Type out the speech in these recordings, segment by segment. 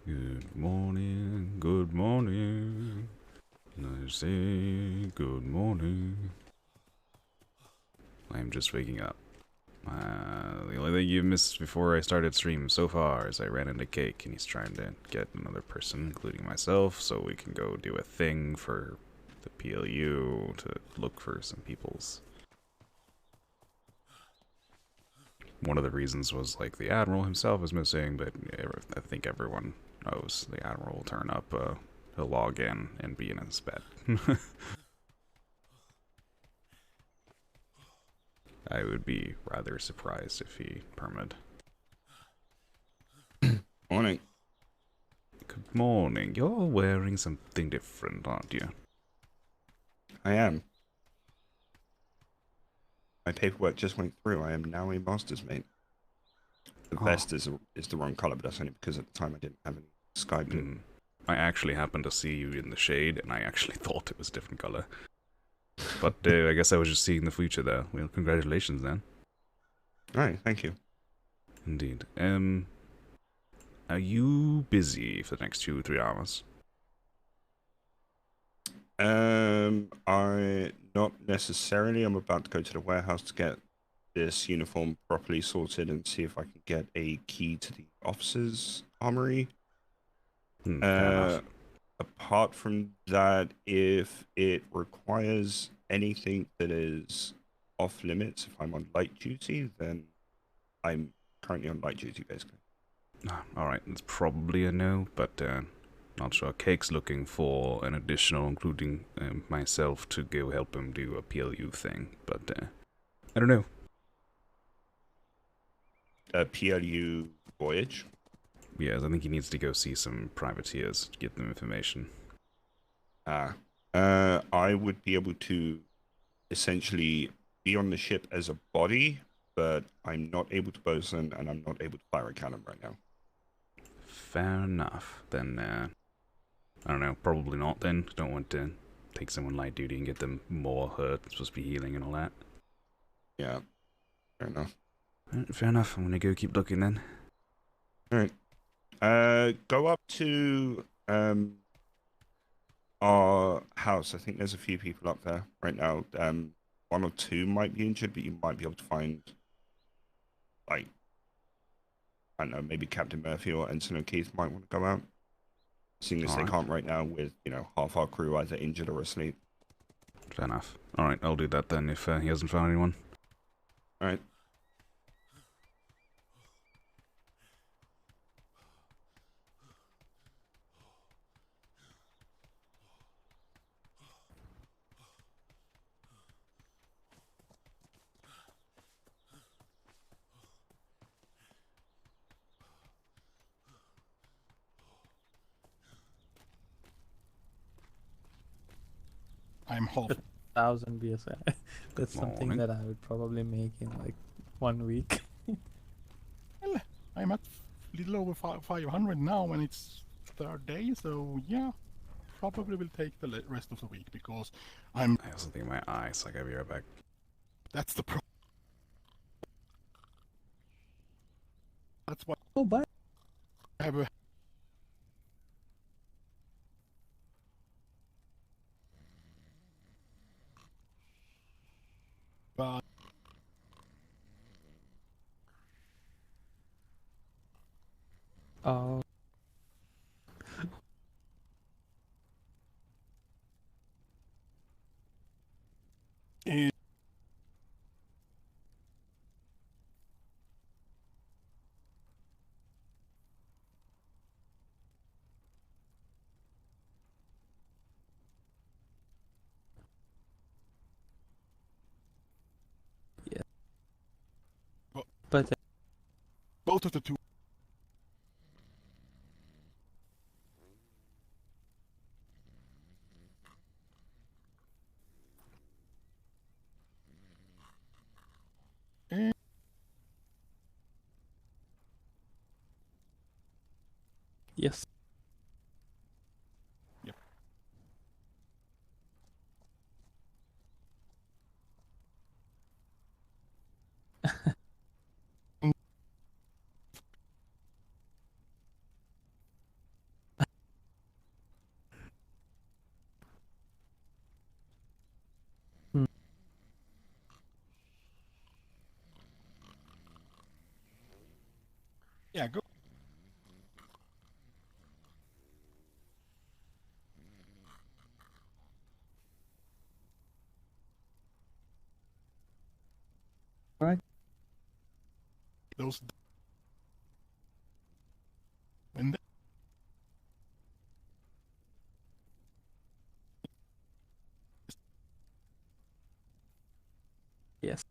Good morning, good morning. I say good morning. I'm just waking up. The only thing you missed before I started stream so far is I ran into Cake and he's trying to get another person, including myself, so we can go do a thing for the PLU to look for some peoples. One of the reasons was like the Admiral himself is missing, but I think everyone knows the Admiral will turn up. He'll log in and be in his bed. I would be rather surprised if he permitted. Morning. Good morning. You're wearing something different, aren't you? I am. My paperwork just went through. I am now a master's mate. The vest is the wrong color, but that's only because at the time I didn't have any sky blue. I actually happened to see you in the shade, and I actually thought it was a different color. But I guess I was just seeing the future there. Well, congratulations then. Alright, thank you. Indeed. Are you busy for the next 2-3 hours? I not necessarily. I'm about to go to the warehouse to get this uniform properly sorted and see if I can get a key to the officer's armory. Fair enough. Apart from that, if it requires anything that is off limits, if I'm on light duty, then I'm currently on light duty, basically. Alright, it's probably a no, but not sure. Cake's looking for an additional, including myself, to go help him do a PLU thing, but I don't know. A PLU voyage? Yes, I think he needs to go see some privateers to get them information. I would be able to essentially be on the ship as a body, but I'm not able to bosun and I'm not able to fire a cannon right now. Fair enough. Then, I don't know, probably not then. Don't want to take someone light duty and get them more hurt. It's supposed to be healing and all that. Yeah, fair enough. Fair enough. I'm gonna go keep looking then. Alright. Go up to our house. I think there's a few people up there right now. One or two might be injured, but you might be able to find, like, I don't know, maybe Captain Murphy or Ensign O'Keefe might want to go out. Seeing as they can't right now with, half our crew either injured or asleep. Fair enough. Alright, I'll do that then if he hasn't found anyone. Alright. I'm half 1,000 BSI. That's something that I would probably make in like 1 week. well, I'm at little over 500 now, and it's third day, so yeah, probably will take the rest of the week because I have something in my eye, so I gotta be right back. That's the problem. That's why. Oh, bye. I have a. But Oh. Yeah. But both of the two. yes. Yep. goes and Yes.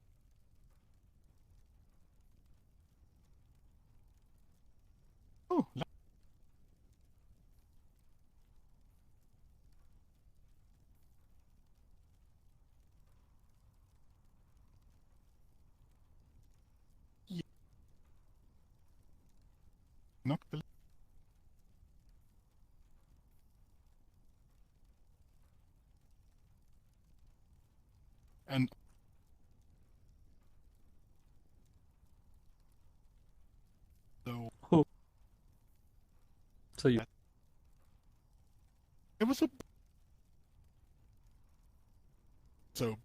oh, yeah, knock the and so Oh. So you it was a so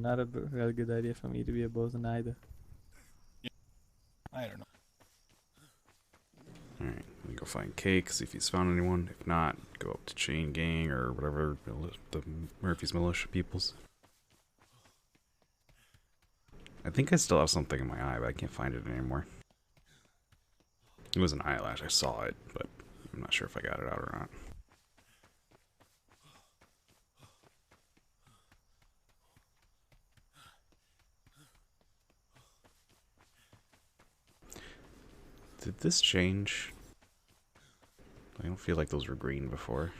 not a real good idea for me to be a bosun either. I don't know. Alright, we go find Cake, see if he's found anyone. If not, go up to Chain Gang or whatever, the Murphy's Militia peoples. I think I still have something in my eye, but I can't find it anymore. It was an eyelash, I saw it, but I'm not sure if I got it out or not. Did this change? I don't feel like those were green before.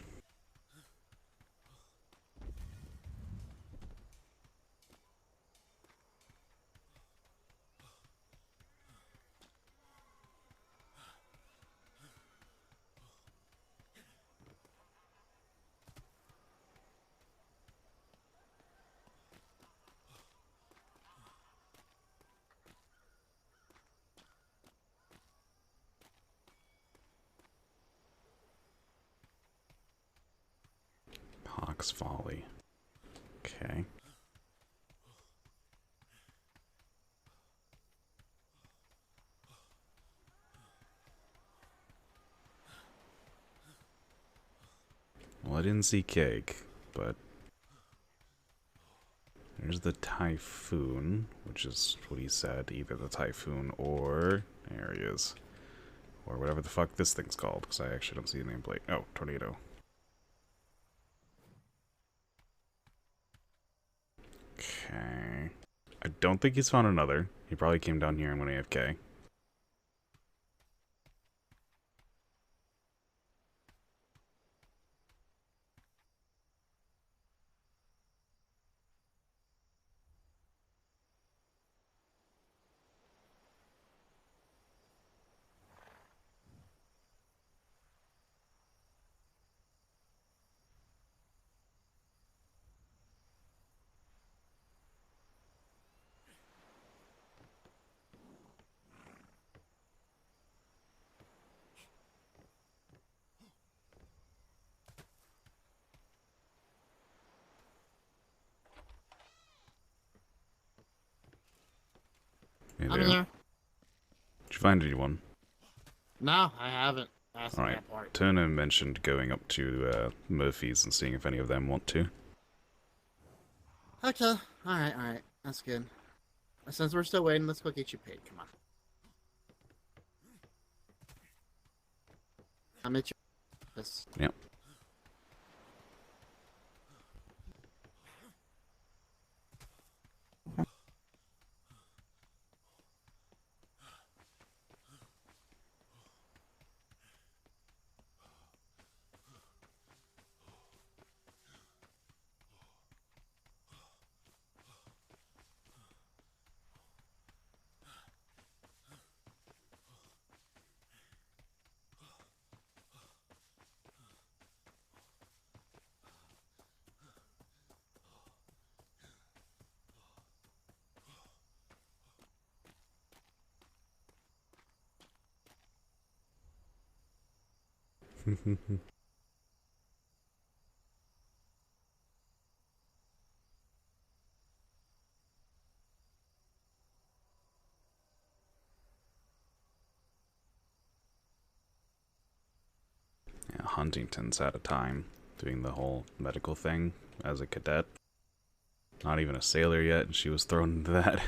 Hawk's Folly. Okay. Well, I didn't see Cake, but there's the Typhoon, which is what he said, either the Typhoon or... There he is. Or whatever the fuck this thing's called, because I actually don't see the nameplate. Oh, Tornado. Okay. I don't think he's found another. He probably came down here and went AFK. Hey I'm there. here. Did you find anyone? No, I haven't. That's Alright. that part. Turner mentioned going up to Murphy's and seeing if any of them want to. Okay. Alright. That's good. Since we're still waiting, let's go get you paid. Come on. I'm at your office. Yep. Huntingtons at a time, doing the whole medical thing as a cadet. Not even a sailor yet, and she was thrown into that.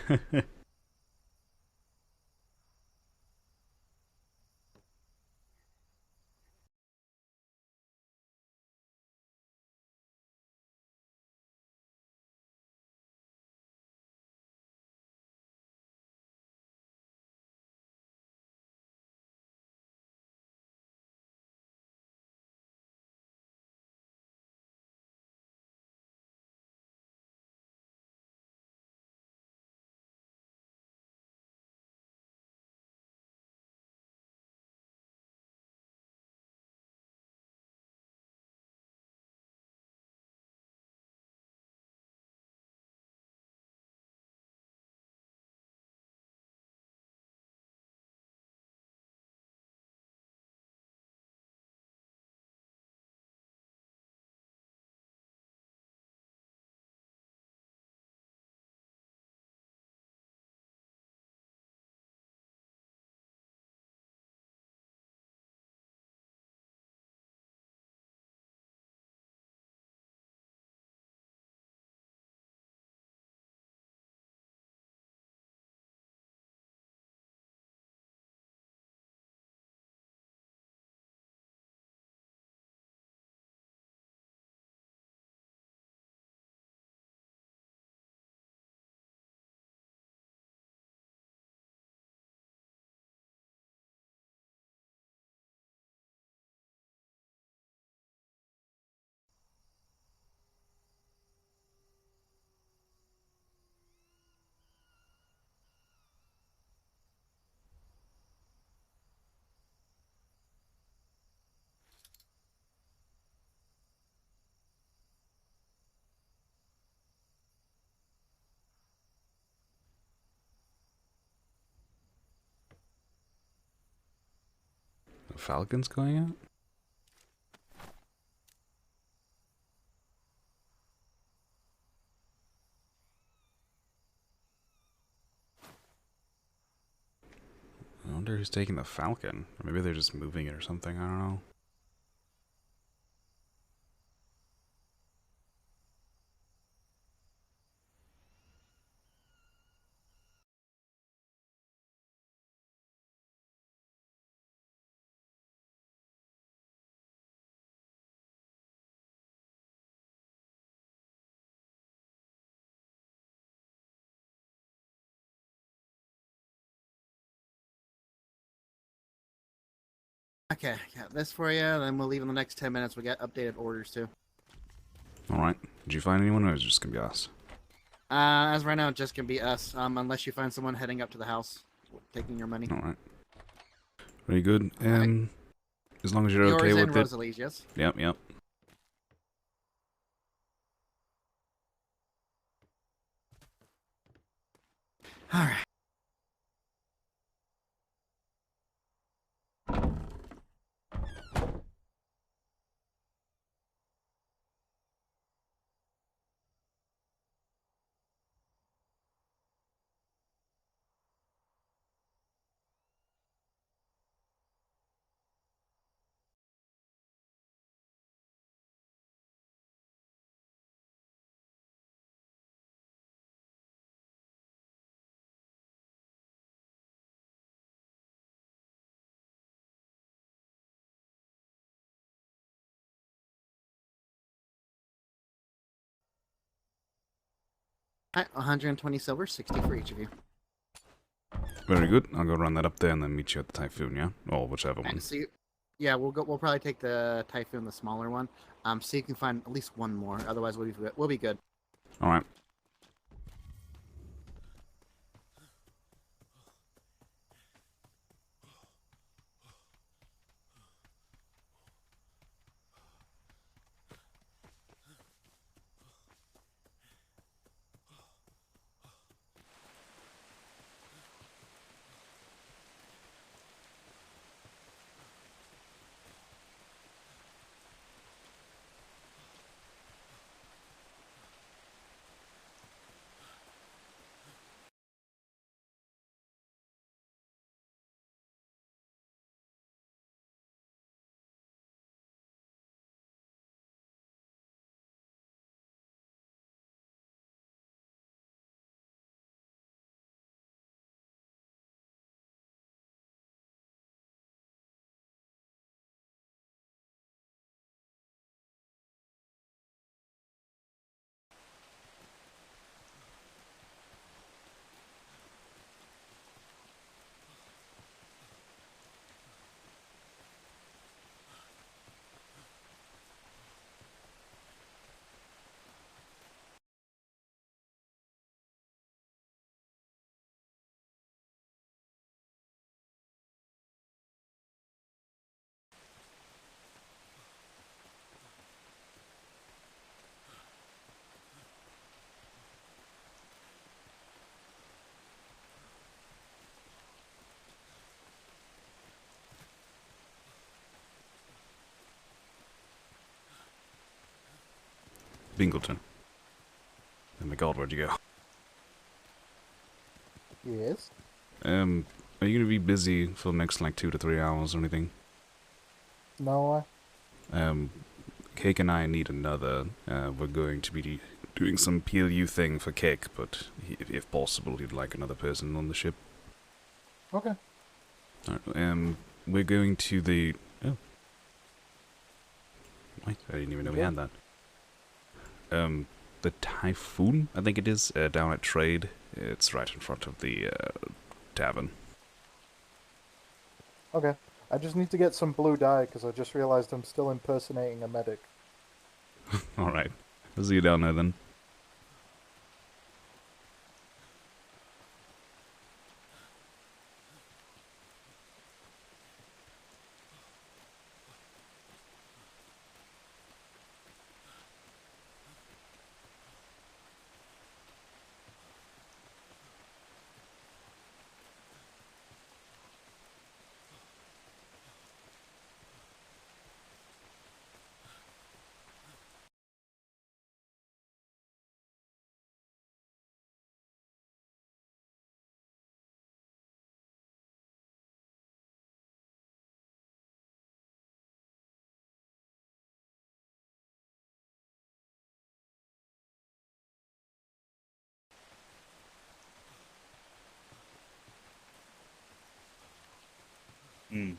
The Falcon's going out? I wonder who's taking the Falcon. Or maybe they're just moving it or something, I don't know. Okay, got this for you. Then we'll leave in the next 10 minutes. We got updated orders too. Alright. Did you find anyone, or is it just gonna be us? As right now, it just can be us. Unless you find someone heading up to the house, taking your money. Alright. Very good. Alright. As long as you're Yours okay and with it. Rosalie's, yes. Yep. All right. All right, 120 silver, 60 for each of you. Very good. I'll go run that up there and then meet you at the Typhoon, yeah? Or whichever one. Right, so yeah, we'll probably take the Typhoon, the smaller one. So you can find at least one more. Otherwise, we'll be good. Alright. Bingleton. Oh my god, where'd you go? Yes. Are you gonna be busy for the next like 2 to 3 hours or anything? No, Cake and I need another. We're going to be doing some PLU thing for Cake, but if possible, he'd like another person on the ship. okay. Alright, we're going to the... Oh. Wait, I didn't even know we had that. The Typhoon, I think it is, down at Trade. It's right in front of the, tavern. Okay. I just need to get some blue dye because I just realized I'm still impersonating a medic. Alright. I'll see you down there then. Hmm.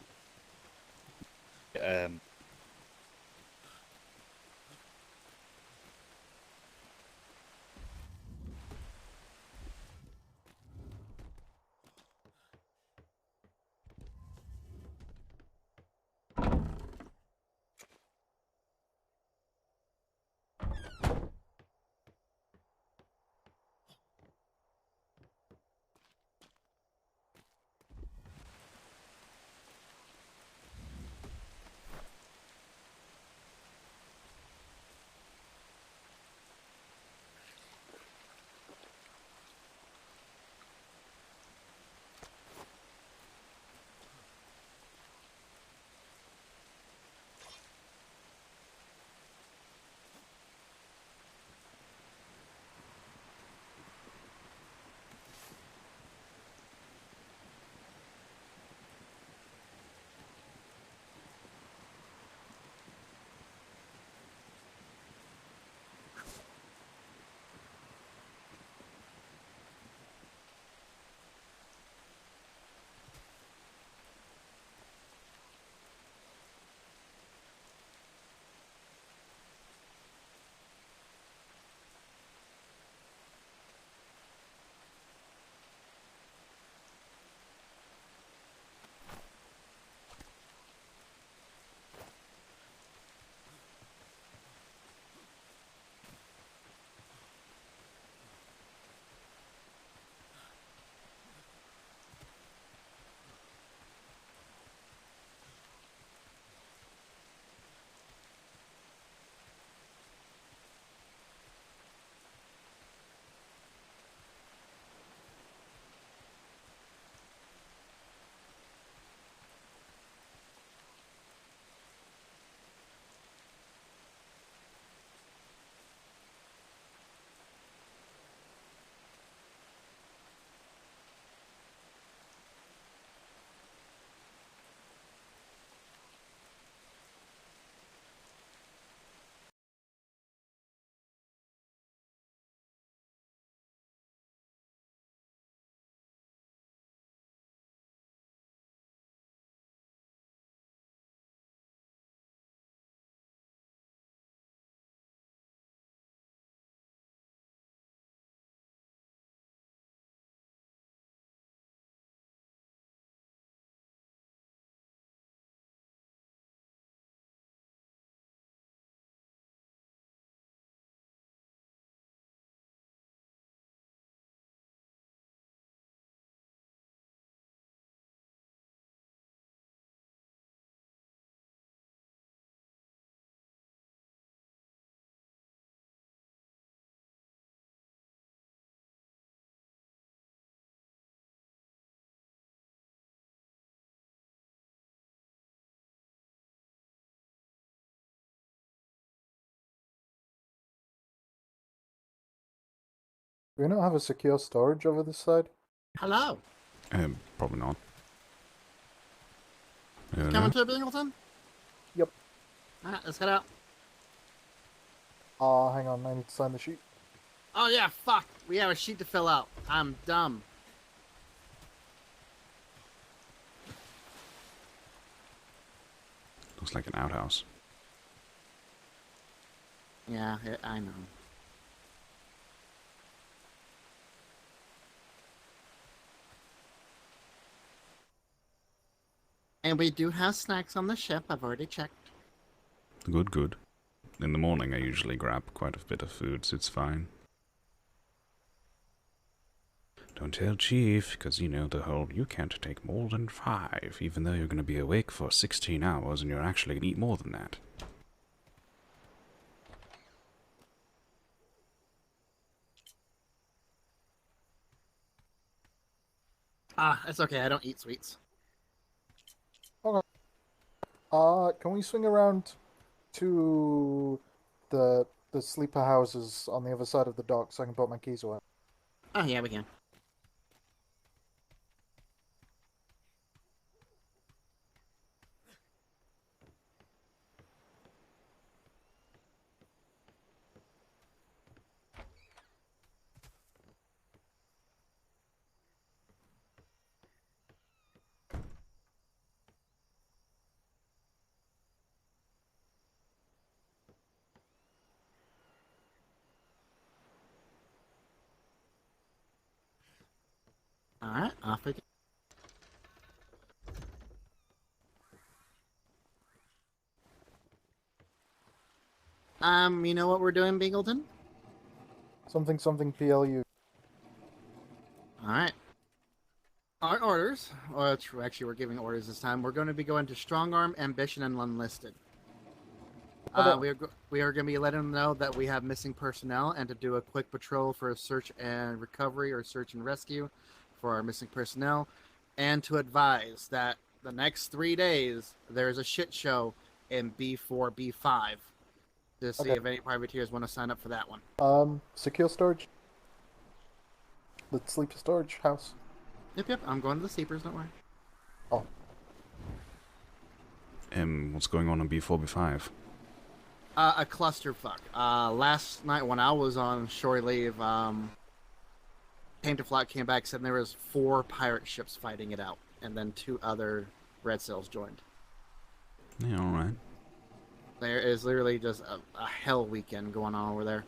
Do we not have a secure storage over this side? Hello. Probably not. Coming to Bingleton? Yep. Alright, let's head out. Hang on, I need to sign the sheet. Oh yeah, fuck. We have a sheet to fill out. I'm dumb. Looks like an outhouse. Yeah, I know. And we do have snacks on the ship. I've already checked. Good, good. In the morning I usually grab quite a bit of food, so it's fine. Don't tell Chief, because you know the whole, you can't take more than 5, even though you're going to be awake for 16 hours and you're actually going to eat more than that. It's okay. I don't eat sweets. Can we swing around to the sleeper houses on the other side of the dock so I can put my keys away? Oh yeah, we can. Alright, off we go. You know what we're doing, Bingleton? Something PLU. Alright. Our orders, or actually we're giving orders this time, we're going to be going to Strong Arm, Ambition, and Unlisted. We are going to be letting them know that we have missing personnel and to do a quick patrol for a search and recovery or search and rescue for our missing personnel, and to advise that the next 3 days there's a shit show in B4, B5 to see if any privateers want to sign up for that one. Secure storage. The sleeper storage house. Yep, I'm going to the sleepers, don't worry. Oh. What's going on B4, B5? A clusterfuck. Last night when I was on shore leave, came to flight, came back, said there was 4 pirate ships fighting it out, and then 2 other red sails joined. Yeah, alright. There is literally just a hell weekend going on over there.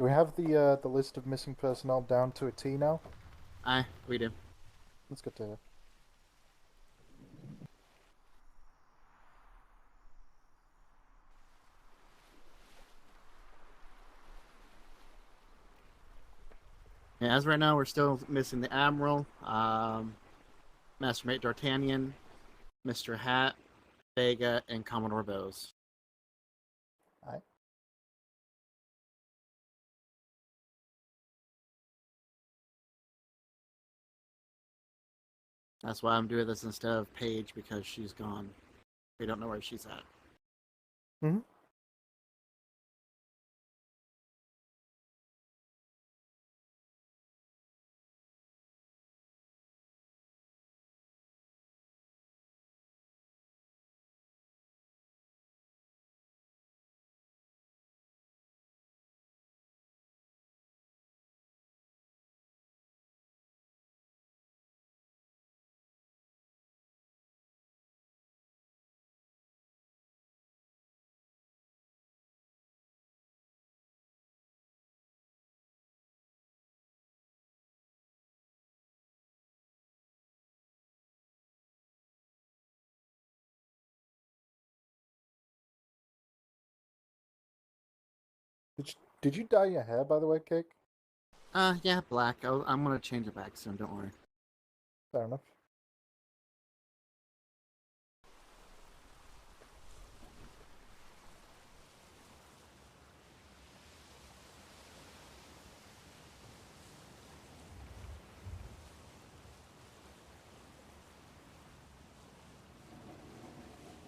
Do we have the list of missing personnel down to a T now? We do. That's good to hear. Yeah, as right now, we're still missing the Admiral, Master Mate D'Artagnan, Mr. Hat, Vega, and Commodore Bose. Alright. That's why I'm doing this instead of Paige, because she's gone. We don't know where she's at. Mm-hmm. Did you dye your hair, by the way, Cake? Yeah, black. I'm gonna change it back soon, don't worry. Fair enough.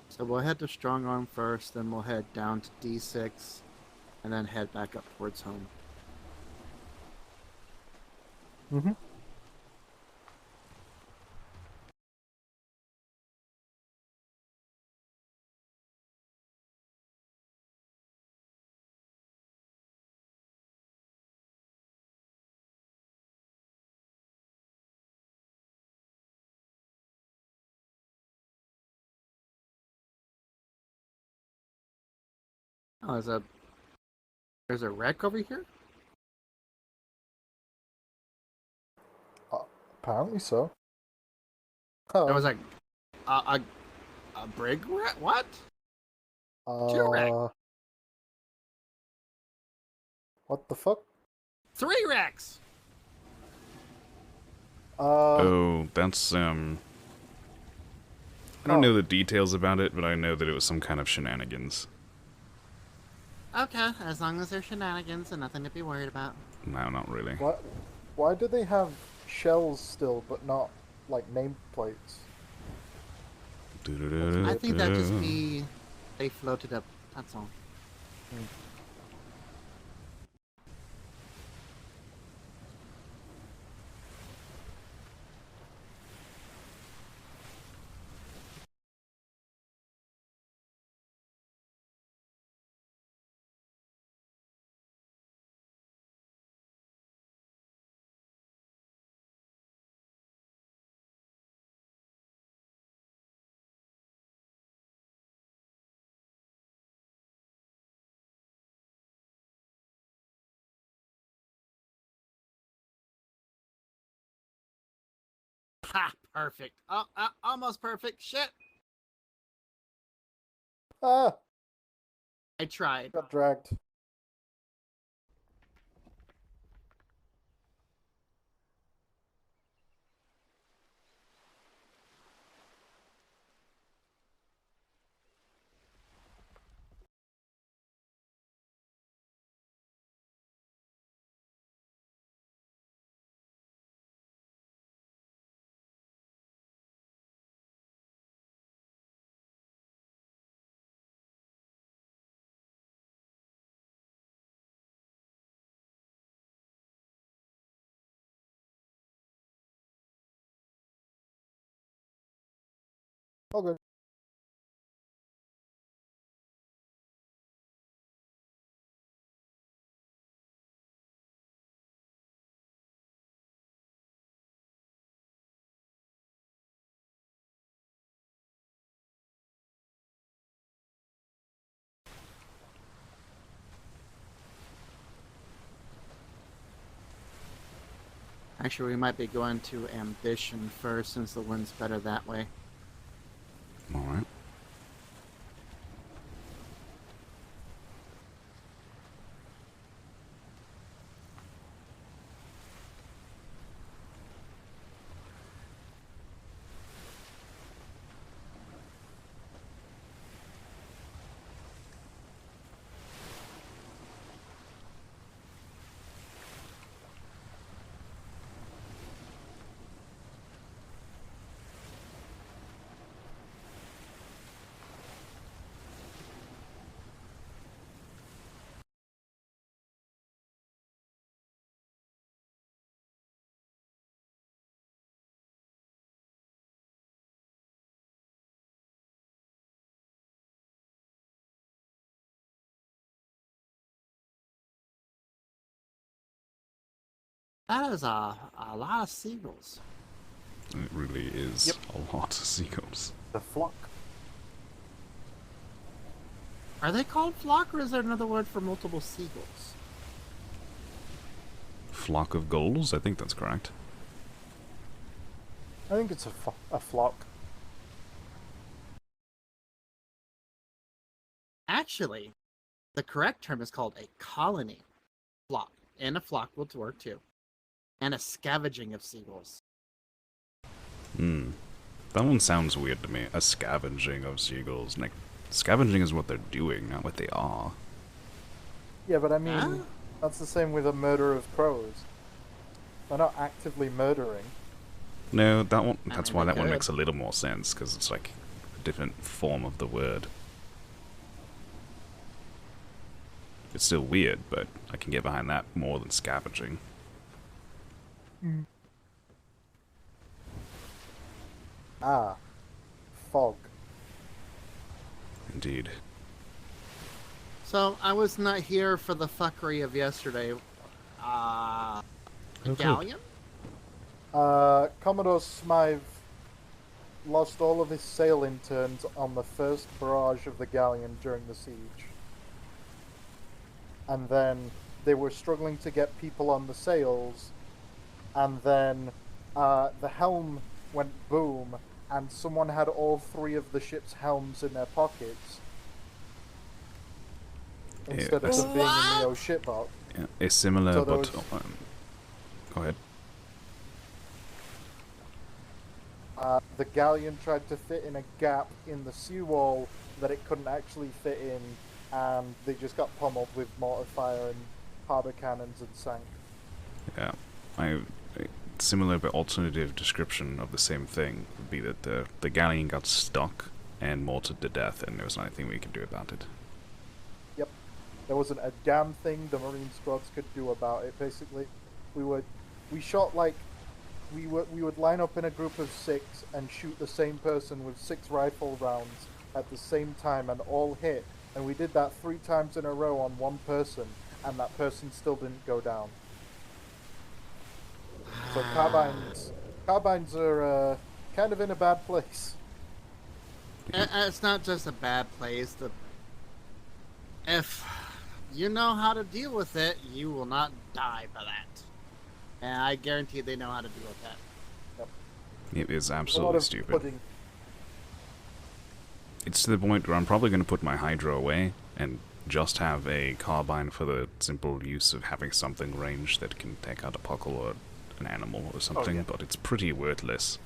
So we'll head to Strong Arm first, then we'll head down to D6, and then head back up towards home. Mm-hmm. Oh, there's a wreck over here? Apparently so. There was a brig wreck? What? Two wreck. What the fuck? 3 wrecks! Oh, that's, I don't know the details about it, but I know that it was some kind of shenanigans. Okay, as long as they're shenanigans and nothing to be worried about. No, not really. Why do they have shells still, but not, like, nameplates? I think that just be they floated up. That's all. Ha! Perfect. Oh, almost perfect. Shit. Ah! I tried. Got dragged. Okay. Actually, we might be going to Ambition first since the wind's better that way. Alright. That is a lot of seagulls. It really is a lot of seagulls. The flock. Are they called flock, or is there another word for multiple seagulls? Flock of gulls? I think that's correct. I think it's a flock. Actually, the correct term is called a colony. Flock. And a flock will work too. And a scavenging of seagulls. Hmm. That one sounds weird to me. A scavenging of seagulls. Like, scavenging is what they're doing, not what they are. Yeah, but I mean, Huh? that's the same with a murder of crows. They're not actively murdering. No, that one. I That's mean, why they that one could. makes a little more sense, because it's like a different form of the word. It's still weird, but I can get behind that more than scavenging. Ah, fog. Indeed. So I was not here for the fuckery of yesterday. A good. galleon? Commodore Smythe lost all of his sail interns on the first barrage of the galleon during the siege. And then they were struggling to get people on the sails, and then the helm went boom, and someone had all 3 of the ship's helms in their pockets instead of them being in the old shipbox. Yeah, a similar, So but those- go ahead. The galleon tried to fit in a gap in the seawall that it couldn't actually fit in, and they just got pummeled with mortar fire and harbour cannons and sank. Yeah, a similar but alternative description of the same thing would be that the galleon got stuck and mortared to death, and there was nothing we could do about it. Yep, there wasn't a damn thing the Marine squads could do about it. Basically, we would line up in a group of 6 and shoot the same person with 6 rifle rounds at the same time and all hit, and we did that 3 times in a row on one person, and that person still didn't go down. So carbines are kind of in a bad place. It's not just a bad place. If you know how to deal with it, you will not die by that. And I guarantee they know how to deal with that. It is A lot absolutely of stupid. pudding. It's to the point where I'm probably going to put my Hydra away and just have a carbine for the simple use of having something ranged that can take out a puckle or an animal or something, but it's pretty worthless.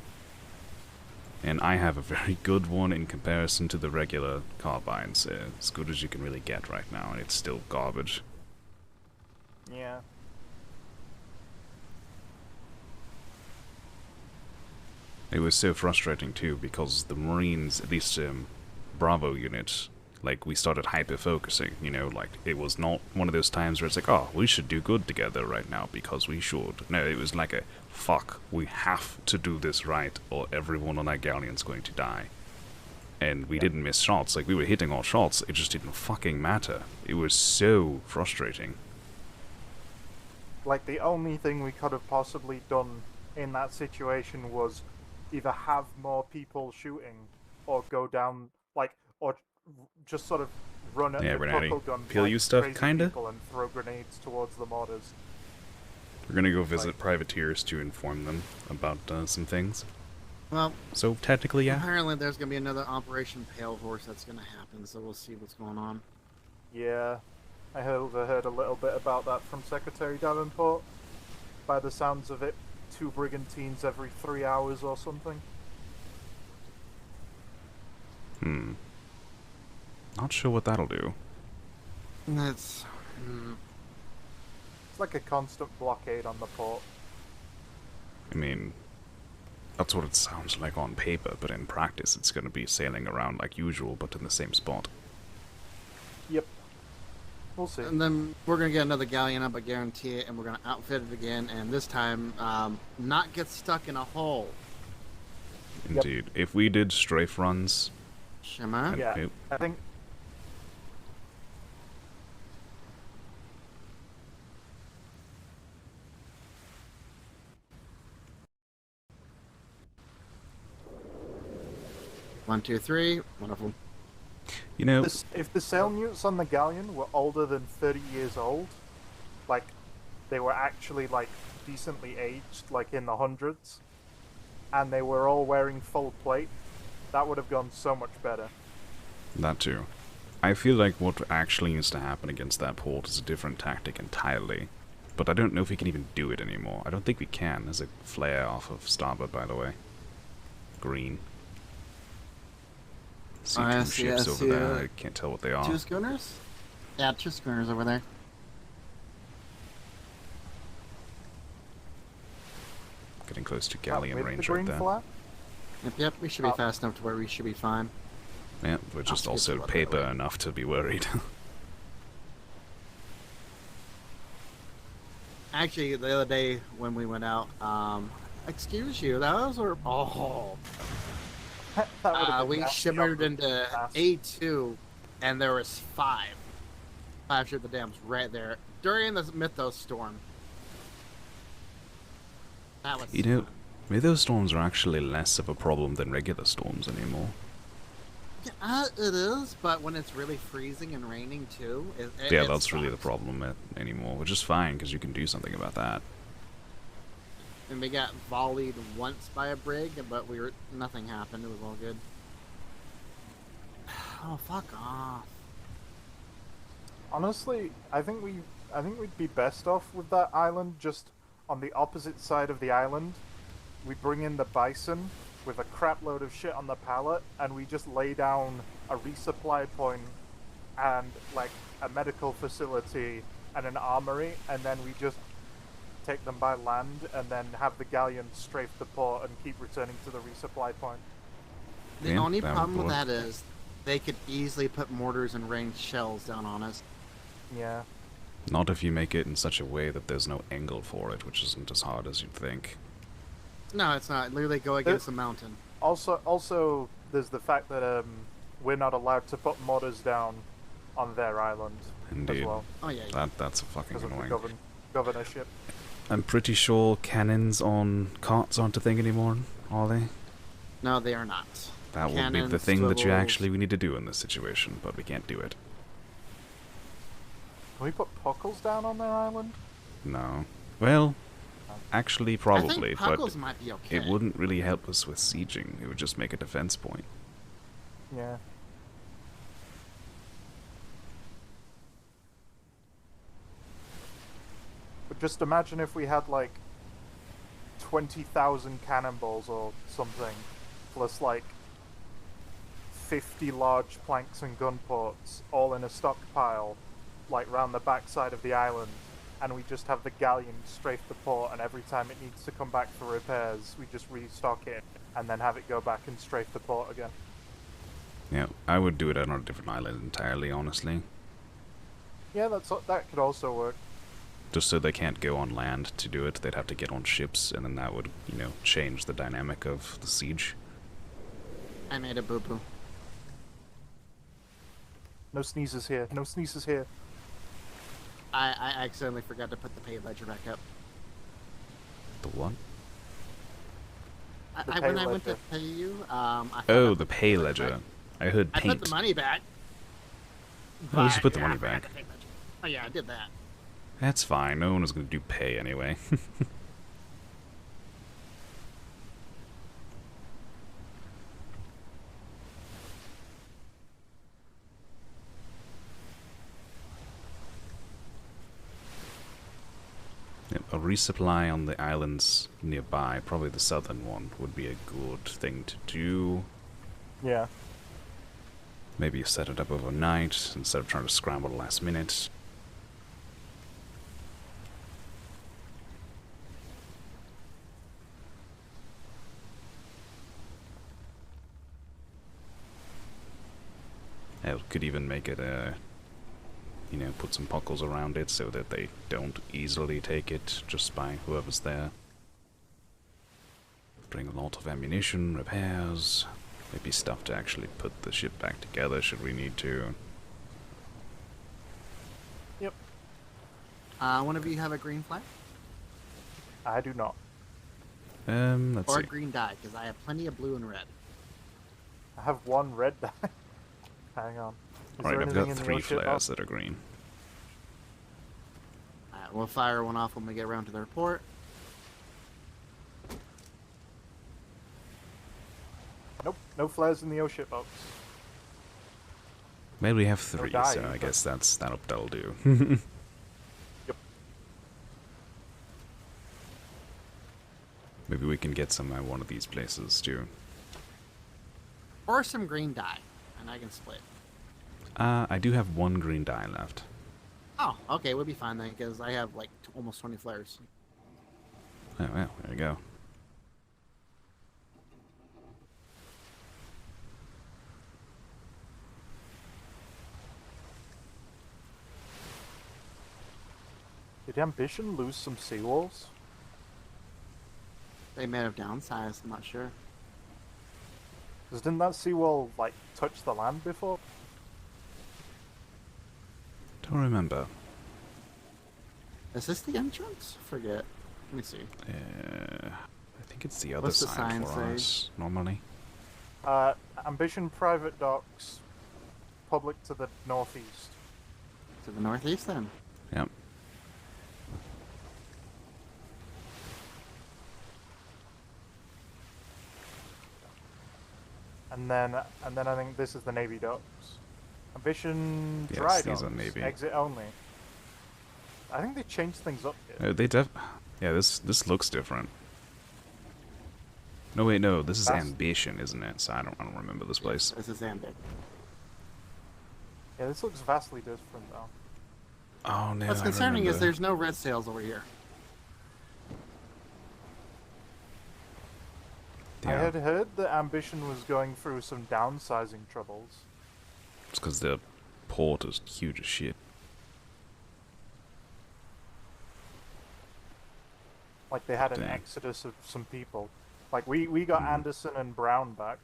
And I have a very good one in comparison to the regular carbines, as good as you can really get right now, and it's still garbage. Yeah. It was so frustrating too, because the Marines, at least Bravo unit, like, we started hyper-focusing, you know, like, it was not one of those times where it's like, oh, we should do good together right now, because we should. No, it was like a, fuck, we have to do this right, or everyone on that galleon's going to die. And we didn't miss shots, like, we were hitting all shots, it just didn't fucking matter. It was so frustrating. Like, the only thing we could have possibly done in that situation was either have more people shooting or go down, like, or just sort of run at Yeah, the Renati. buckle guns Peel like you stuff, crazy kinda? people and throw grenades towards the mortars. We're gonna go visit privateers to inform them about some things. Well, So, technically, yeah. apparently there's going to be another Operation Pale Horse that's going to happen, so we'll see what's going on. Yeah, I heard a little bit about that from Secretary Davenport. By the sounds of it, 2 brigantines every 3 hours or something. Not sure what that'll do. That's... It's like a constant blockade on the port. I mean, that's what it sounds like on paper, but in practice it's gonna be sailing around like usual, but in the same spot. Yep. We'll see. And then we're going to get another galleon up, I guarantee it, and we're going to outfit it again, and this time, not get stuck in a hole. Indeed. If we did strafe runs, Shema? Yeah, it- I think... One, two, three. Wonderful. you know, If the sail newts on the galleon were older than 30 years old, like, they were actually, like, decently aged, like in the hundreds, and they were all wearing full plate, that would have gone so much better. that too. I feel like what actually needs to happen against that port is a different tactic entirely. But I don't know if we can even do it anymore. I don't think we can. There's a flare off of starboard, by the way. Green. See I two see- ships I over see, there. I can't tell what they are. 2 schooners? Yeah, 2 schooners over there. Getting close to galleon With range the right green there. flag? Yep, we should be fast enough to where we should be fine. Yeah, we're just skip also the one that paper way. enough to be worried. Actually, the other day when we went out, excuse you, those were That would've been we nasty on shimmered the into ass. A2, and there was five ship the dams right there during the Mythos storm. That was You know, fun. Mythos storms are actually less of a problem than regular storms anymore. Yeah, it is, but when it's really freezing and raining too, Yeah, it that's really the sucks. problem anymore, which is fine because you can do something about that. And we got volleyed once by a brig, but nothing happened. It was all good. Oh, fuck off. Honestly, I think we'd be best off with that island just on the opposite side of the island. We bring in the bison with a crap load of shit on the pallet, and we just lay down a resupply point and like a medical facility and an armory, and then we just take them by land and then have the galleon strafe the port and keep returning to the resupply point. The Yeah, only that would problem with work. that is they could easily put mortars and ranged shells down on us. Yeah. Not if you make it in such a way that there's no angle for it, which isn't as hard as you'd think. No, it's not. Literally go against a mountain. Also, there's the fact that we're not allowed to put mortars down on their island Indeed. as well Oh yeah. That's fucking because of the annoying. governorship. I'm pretty sure cannons on carts aren't a thing anymore, are they? No, they are not. That would be the Cannons, thing that you swivels. actually need to do in this situation, but we can't do it. Can we put puckles down on their island? No. Well, actually probably, I think but Puckles might be okay. it wouldn't really help us with sieging. It would just make a defense point. Yeah. But just imagine if we had like 20,000 cannonballs or something, plus like 50 large planks and gun ports, all in a stockpile, like round the backside of the island, and we just have the galleon strafe the port, and every time it needs to come back for repairs, we just restock it, and then have it go back and strafe the port again. Yeah, I would do it on a different island entirely, honestly. Yeah, that could also work. Just so they can't go on land to do it, they'd have to get on ships, and then that would, change the dynamic of the siege. I made a boo-boo. No sneezes here. No sneezes here. I accidentally forgot to put the pay ledger back up. The what? The When pay I went to ledger. pay you, I Oh, forgot the to pay put it ledger. back. I heard I paint. put the money back. Oh, you should but, put the yeah, I money forgot back. the pay ledger. Oh yeah, I did that. That's fine. No one is going to do pay anyway. Yep, a resupply on the islands nearby, probably the southern one, would be a good thing to do. Yeah. Maybe you set it up overnight instead of trying to scramble last minute. I could even make it put some puckles around it so that they don't easily take it just by whoever's there. Bring a lot of ammunition, repairs, maybe stuff to actually put the ship back together should we need to. Yep. One of you have a green flag? I do not. Let's Or see. a green dye, because I have plenty of blue and red. I have one red dye. Hang on. Is Alright, there I've anything got in the 3 old ship flares box? that are green. Alright, we'll fire one off when we get around to the report. Nope, no flares in the O ship box. Well, we have No 3, die so I either. guess that'll do. Yep. Maybe we can get some at one of these places too. Or some green dye, and I can split. I do have 1 green dye left. Oh, okay, we'll be fine then, because I have like almost 20 flares. Oh, well, there you go. It Did Ambition lose some seawalls? They may have downsized. I'm not sure. Because didn't that seawall, like, touch the land before? Don't remember. Is this the entrance? Forget. Let me see. I think it's the other What's the side sign for say? us, normally. Ambition private docks, public to the northeast. To the northeast, then. Yep. And then I think this is the Navy docks. Ambition Yes, dry these docks, are Navy. exit only. I think they changed things up here. Yeah, this looks different. No, wait, no, this is That's- Ambition, isn't it? So I don't remember this place. This is Ambic. Yeah, this looks vastly different though. Oh no, What's I concerning is remember. there's no red sails over here. I Yeah, had heard that Ambition was going through some downsizing troubles. it's because the port is huge as shit. Like they had an Dang. exodus of some people. Like we got Anderson and Brown back.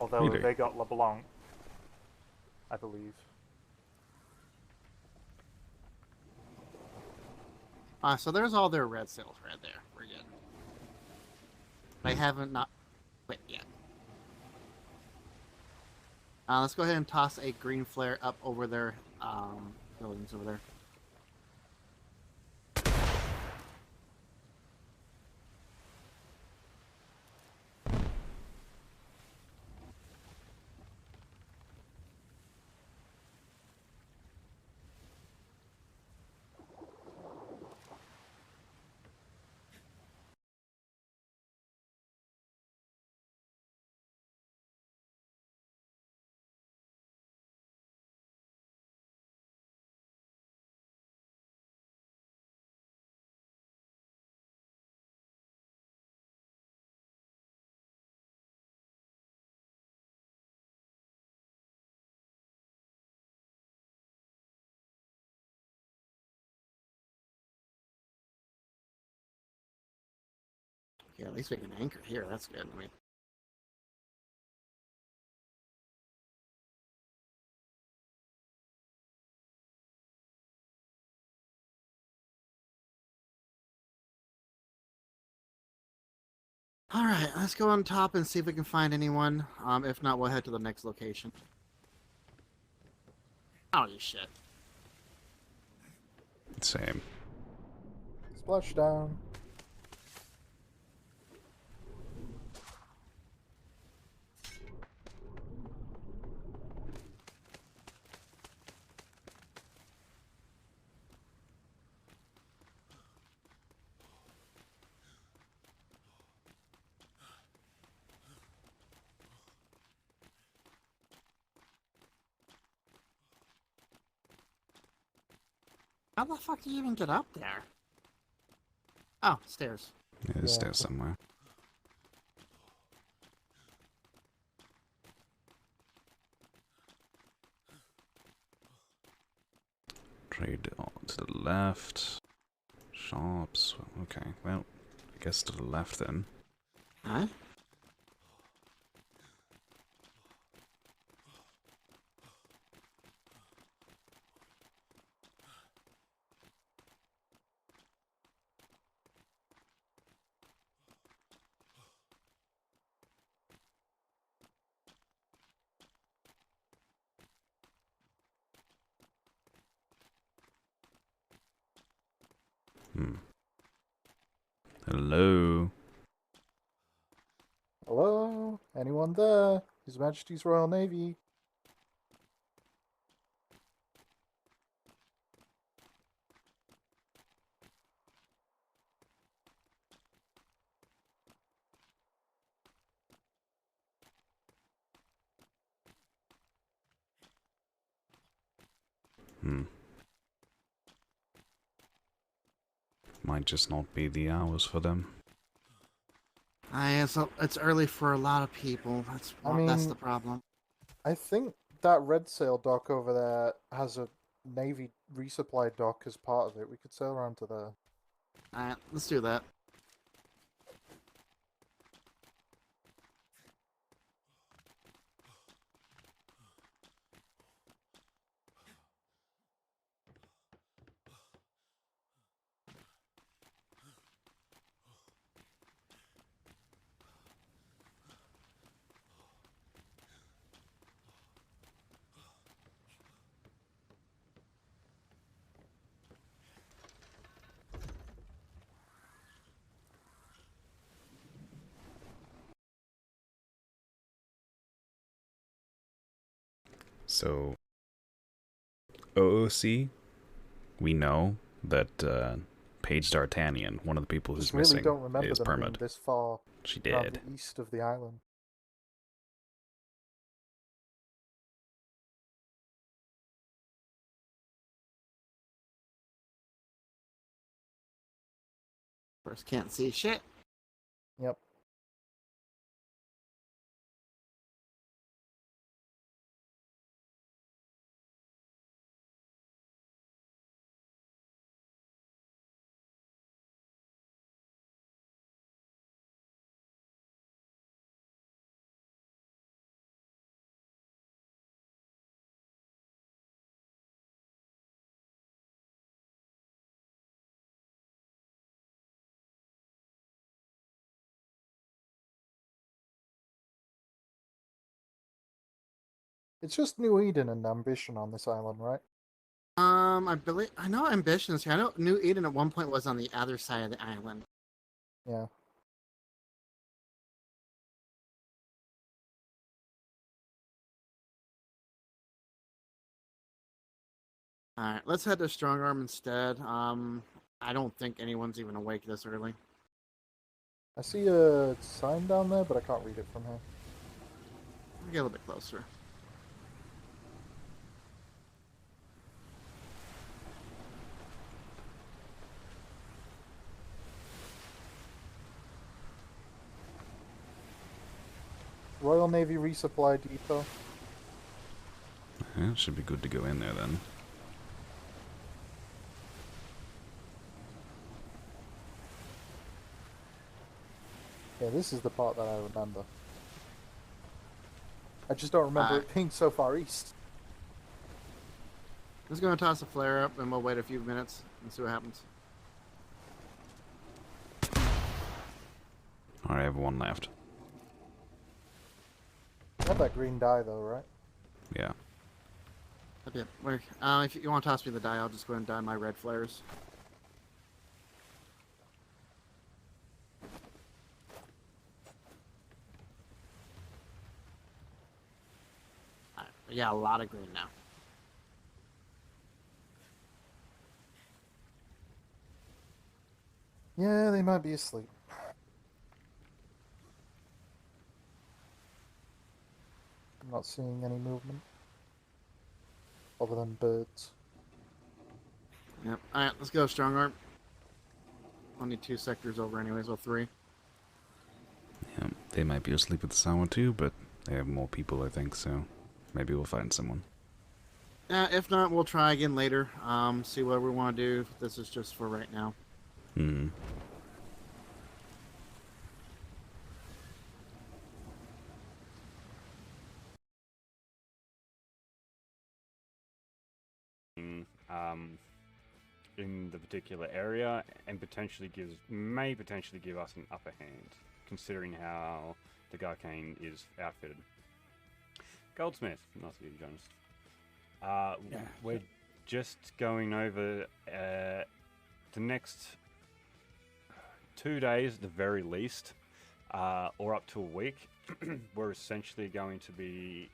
Although Really? they got LeBlanc, I believe. So there's all their red sails right there. We're good. They haven't not quit yet. Let's go ahead and toss a green flare up over their buildings over there. Yeah, at least we can anchor here. That's good. I mean, all right, let's go on top and see if we can find anyone. If not, we'll head to the next location. Oh, you shit. Same. Splashdown. How the fuck do you even get up there? Oh, stairs. Yeah, it's Yeah. there somewhere. Trade on to the left. Shops. Okay, well, I guess to the left then. Huh? Hello. Hello? Anyone there? His Majesty's Royal Navy. Might just not be the hours for them. It's early for a lot of people. That's I that's mean- the problem. I think that red sail dock over there has a Navy resupply dock as part of it. We could sail around to there. Alright, let's do that. So, OOC, we know that Paige D'Artagnan, one of the people who's Just really missing, don't remember is them being permit. this far She around did. the east of the island. First, can't see shit. Yep. It's just New Eden and Ambition on this island, right? I know Ambition's here. I know New Eden at one point was on the other side of the island. Yeah. Alright, let's head to Strongarm instead. I don't think anyone's even awake this early. I see a sign down there, but I can't read it from here. We'll get a little bit closer. Royal Navy Resupply Depot. Yeah, should be good to go in there then. Yeah, this is the part that I remember. I just don't remember it being so far east. I'm just gonna toss a flare up and we'll wait a few minutes and see what happens. Alright, I have one left. Not that green dye though, right? Yeah. Okay, if you want to toss me the die, I'll just go ahead and dye my red flares. Alright, yeah, a lot of green now. Yeah, they might be asleep. I'm not seeing any movement. Other than birds. Yep. Alright, let's go, Strongarm. Only 2 sectors over anyways, well 3. Yeah, they might be asleep at the Sawa too, but they have more people, I think, so maybe we'll find someone. If not, we'll try again later. See what we want to do. This is just for right now. Hmm. In the particular area, and may potentially give us an upper hand, considering how the Garcane is outfitted. Goldsmith, nice of you to join us. We're just going over the next 2 days at the very least, or up to a week. We're essentially going to be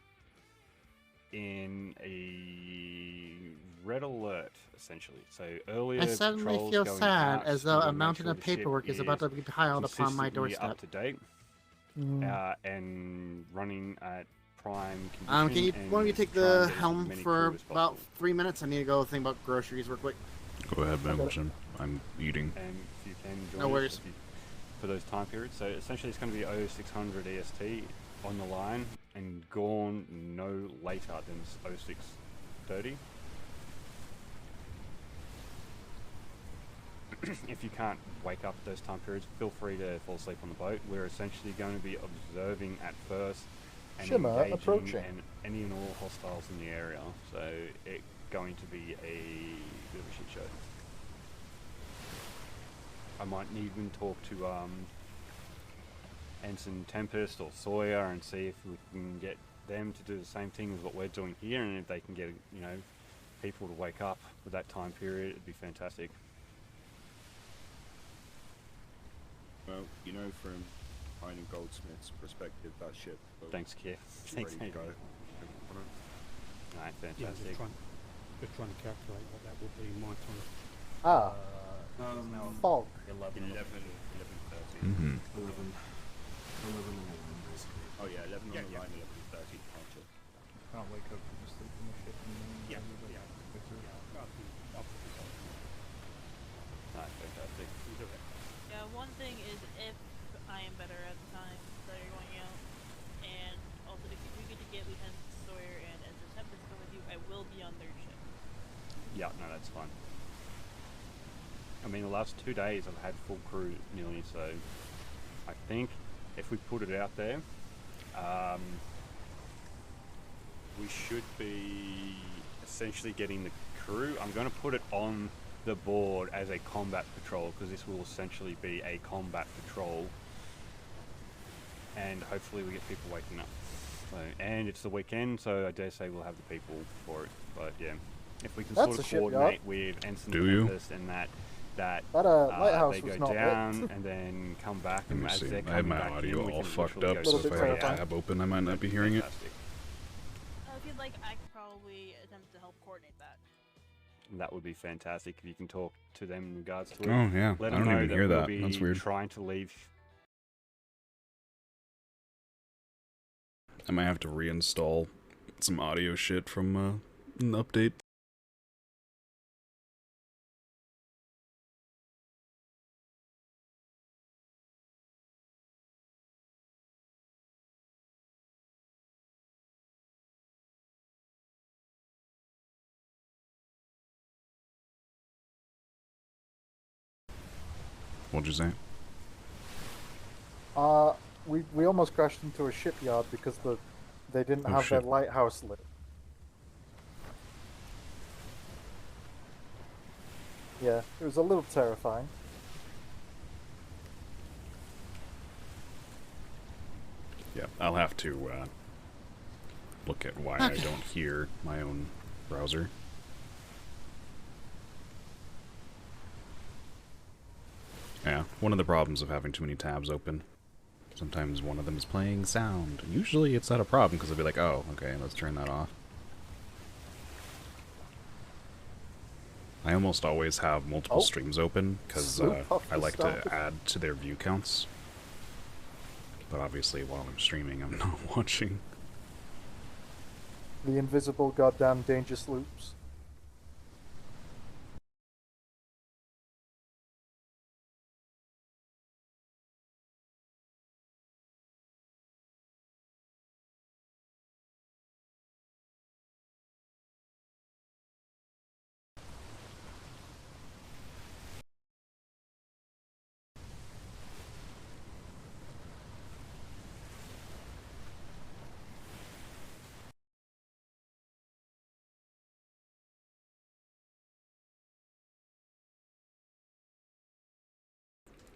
in a red alert, essentially. So earlier, I suddenly patrols feel going sad out, as though we'll a make mountain sure of the ship paperwork is about to be piled upon my consistently doorstep. up to date, and running at prime condition. Why don't you take and try the and get as helm many for crew as about possible. 3 minutes? I need to go think about groceries real quick. Go ahead, Hamilton. I'm eating. And if you can join No us worries. for those time periods. So essentially it's going to be 0600 EST on the line and gone no later than 0630. if you can't wake up at those time periods, feel free to fall asleep on the boat. We're essentially going to be observing at first and Shimmer engaging approaching. any and all hostiles in the area. So it's going to be a bit of a shit show. I might even talk to Ensign Tempest or Sawyer and see if we can get them to do the same thing as what we're doing here, and if they can get, you know, people to wake up with that time period, it'd be fantastic. Well, you know, from mine and Goldsmith's perspective, that ship will Thanks, Keir. be Thanks, ready to go. Alright, Yeah, fantastic. just trying to calculate what that would be in my time. Ah, fog. 11:30. Mm-hmm. 11 basically. Oh yeah, 11 on the line, 11:30 departure. Can't wake up from just sleep in the ship and then Yeah, go yeah. Alright, fantastic. Yeah, one thing is if I am better at the time that you're going out, and also if you do get to get Lieutenant Sawyer and Ensign Tempest go with you, I will be on their ship. Yeah, no, that's fine. I mean, the last 2 days I've had full crew nearly, so I think if we put it out there, we should be essentially getting the crew. I'm going to put it on the board as a combat patrol, because this will essentially be a combat patrol, and hopefully we get people waking up. So, and it's the weekend, so I dare say we'll have the people for it. But yeah, if we can That's sort a of shipyard. coordinate with Ensign Do you? Tempest and that Lighthouse they was go not down lit. and then come back, Let and me as see. they're I have coming my back audio in, we all can fucked literally up, go so Little if bit I have a terrifying. tab open, I might not be hearing it. Fantastic. If you'd like, I could probably attempt to help coordinate that. That would be fantastic if you can talk to them in regards to it. Oh yeah, Let I them don't know even that hear we'll that. be That's weird. trying to leave. I might have to reinstall some audio shit from an update. What'd you say? We almost crashed into a shipyard because they didn't Oh, have their shit. lighthouse lit. Yeah, it was a little terrifying. Yeah, I'll have to look at why I don't hear my own browser. Yeah, one of the problems of having too many tabs open. Sometimes one of them is playing sound. Usually it's not a problem because I'll be like, oh, okay, let's turn that off. I almost always have multiple Oh. streams open because Swoop off I the like start. to add to their view counts. But obviously while I'm streaming, I'm not watching. The invisible goddamn danger sloops.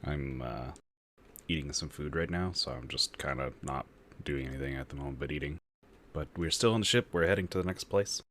I'm eating some food right now, so I'm just kind of not doing anything at the moment but eating. But we're still on the ship, we're heading to the next place.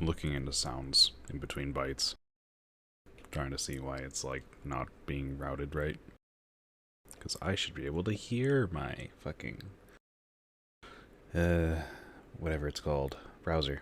I'm looking into sounds in between bites. Trying to see why it's like not being routed right. Because I should be able to hear my fucking whatever it's called, browser.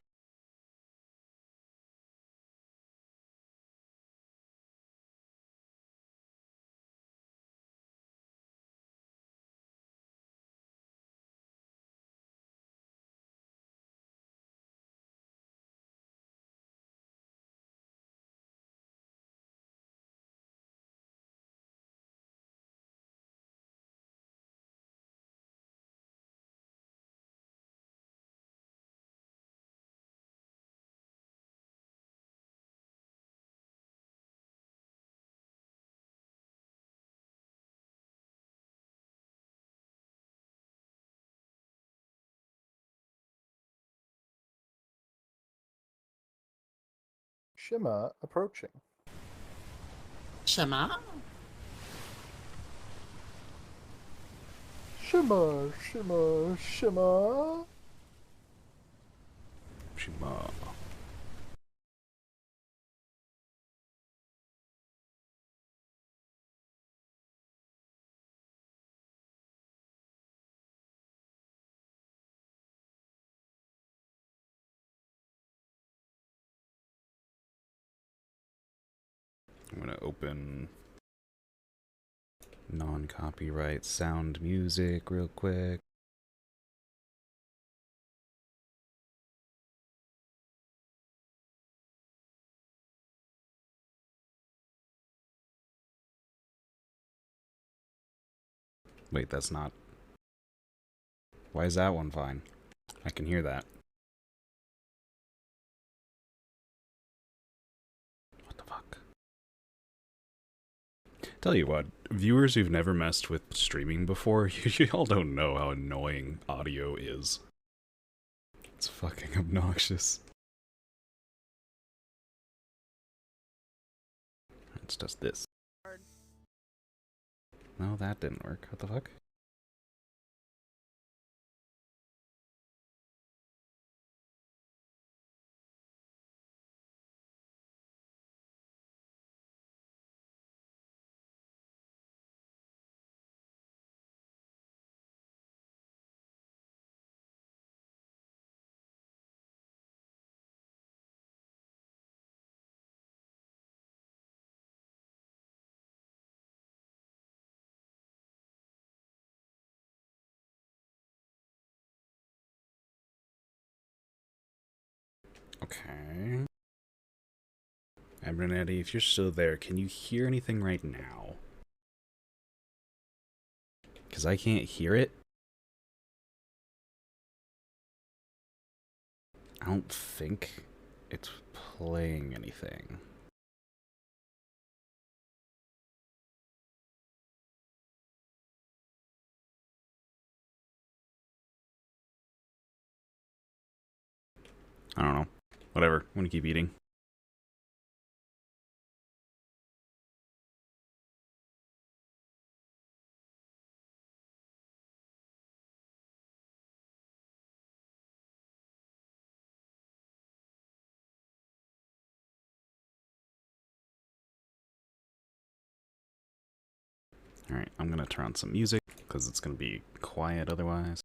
Shimmer approaching. Shema? Shimmer, shimmer, shimmer. Shima. I'm gonna open non-copyright sound music real quick. Wait, that's not... Why is that one fine? I can hear that. What the fuck? Tell you what, viewers who've never messed with streaming before, you all don't know how annoying audio is. It's fucking obnoxious. Let's test this. No, that didn't work. What the fuck? Okay. Abernetty, if you're still there, can you hear anything right now? Because I can't hear it. I don't think it's playing anything. I don't know. Whatever. I'm gonna keep eating. Alright, I'm gonna turn on some music, because it's gonna be quiet otherwise.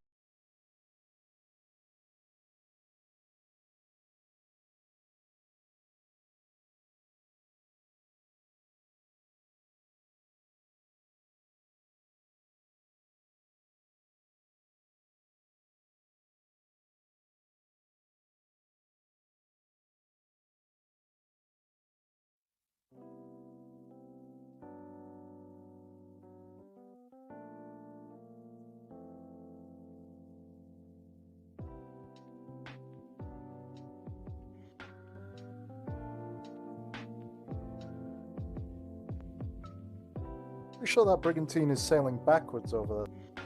Pretty sure that brigantine is sailing backwards over there.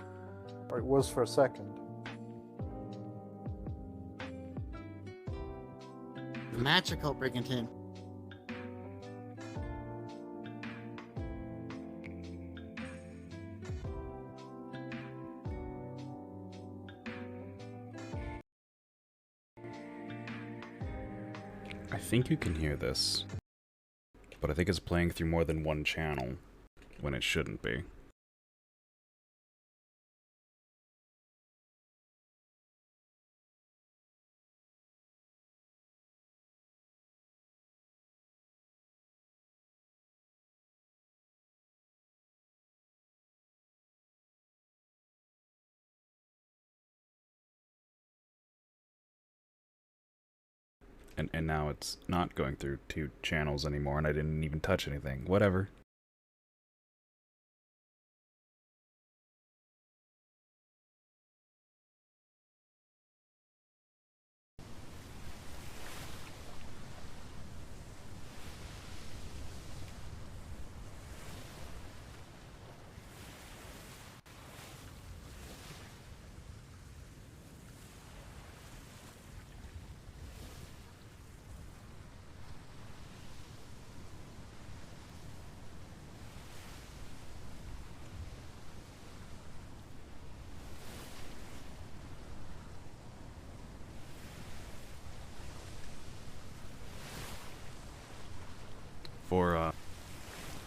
Or it was for a second. Magical brigantine. I think you can hear this, but I think it's playing through more than one channel when it shouldn't be. And now it's not going through 2 channels anymore, and I didn't even touch anything. Whatever.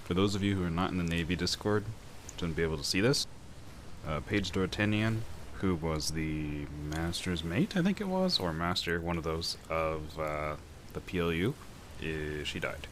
For those of you who are not in the Navy Discord, shouldn't be able to see this. Paige D'Artagnan, who was the master's mate, I think it was, or master, one of those, of the PLU, she died.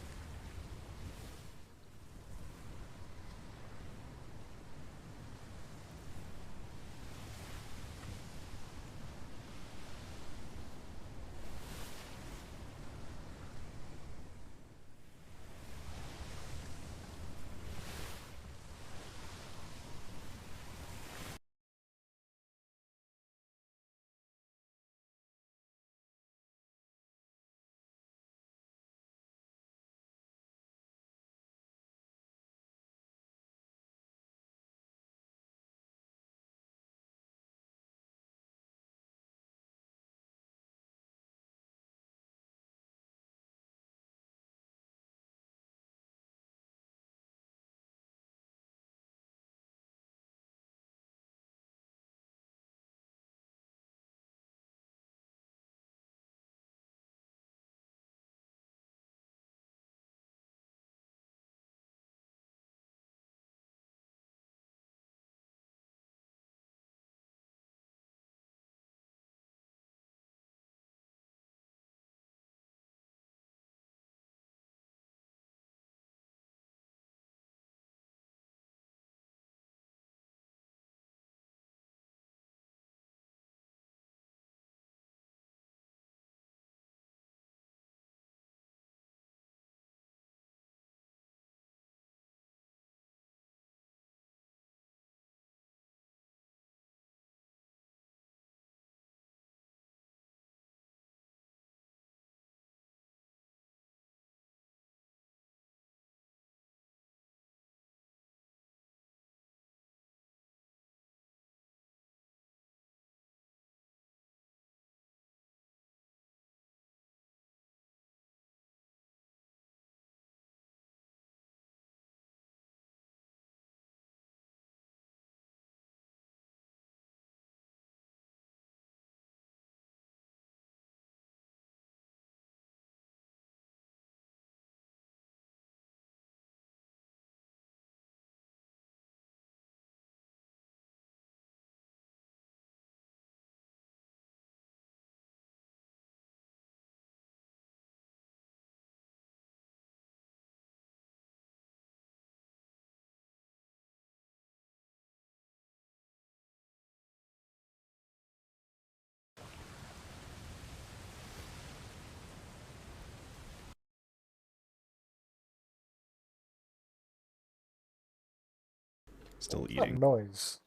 Still What's eating. that noise?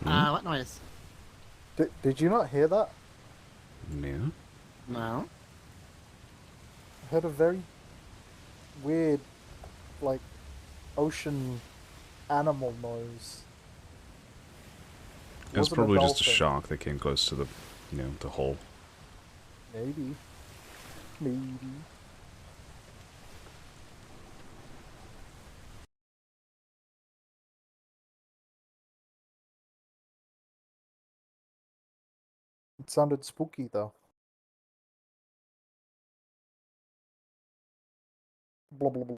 What noise? Did you not hear that? Yeah. No. I heard a very weird, like, ocean animal noise. It was Wasn't probably just a dolphin. shock that came close to the, the hull. Maybe. Maybe. It sounded spooky though. Blah blah blah.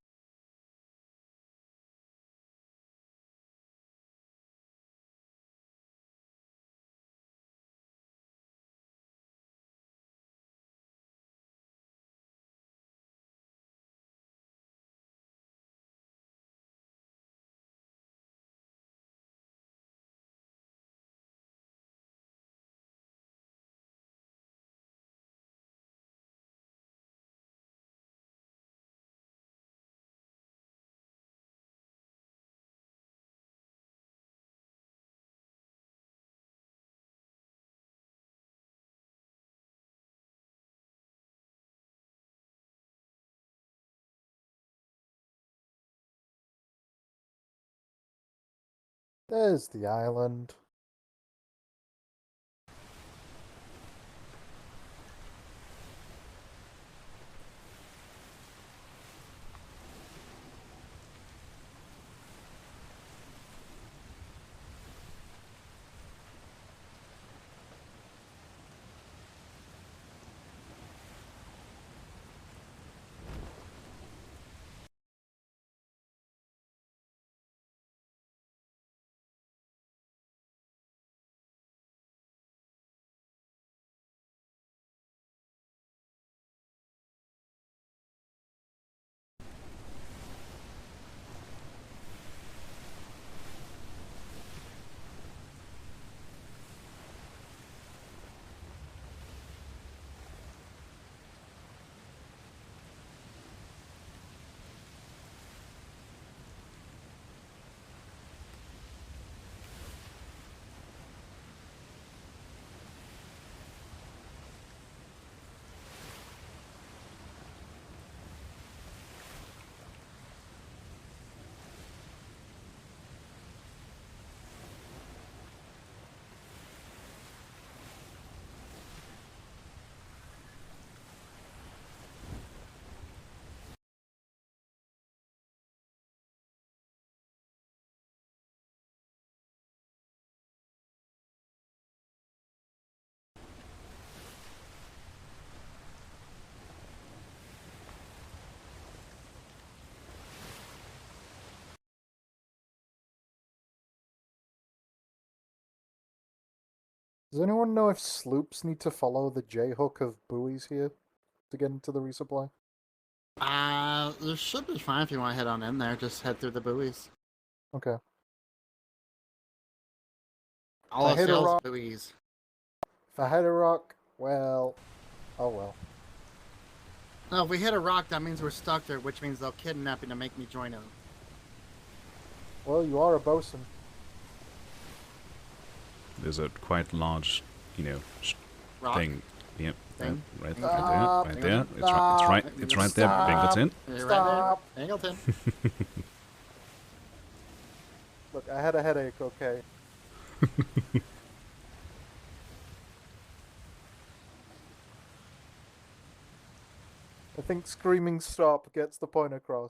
There's the island. Does anyone know if sloops need to follow the J-hook of buoys here to get into the resupply? You should be fine if you want to head on in there. Just head through the buoys. Okay. All I the hit a sales rock. buoys. If I hit a rock, well, oh well. No, if we hit a rock, that means we're stuck there, which means they'll kidnap you to make me join them. Well, you are a bosun. There's a quite large, Rock. thing. Yep. Thing. Right Stop. there. Right there. Stop. It's right there. Bingleton. You're Stop. right there. Angleton. Look, I had a headache, okay? I think screaming stop gets the point across.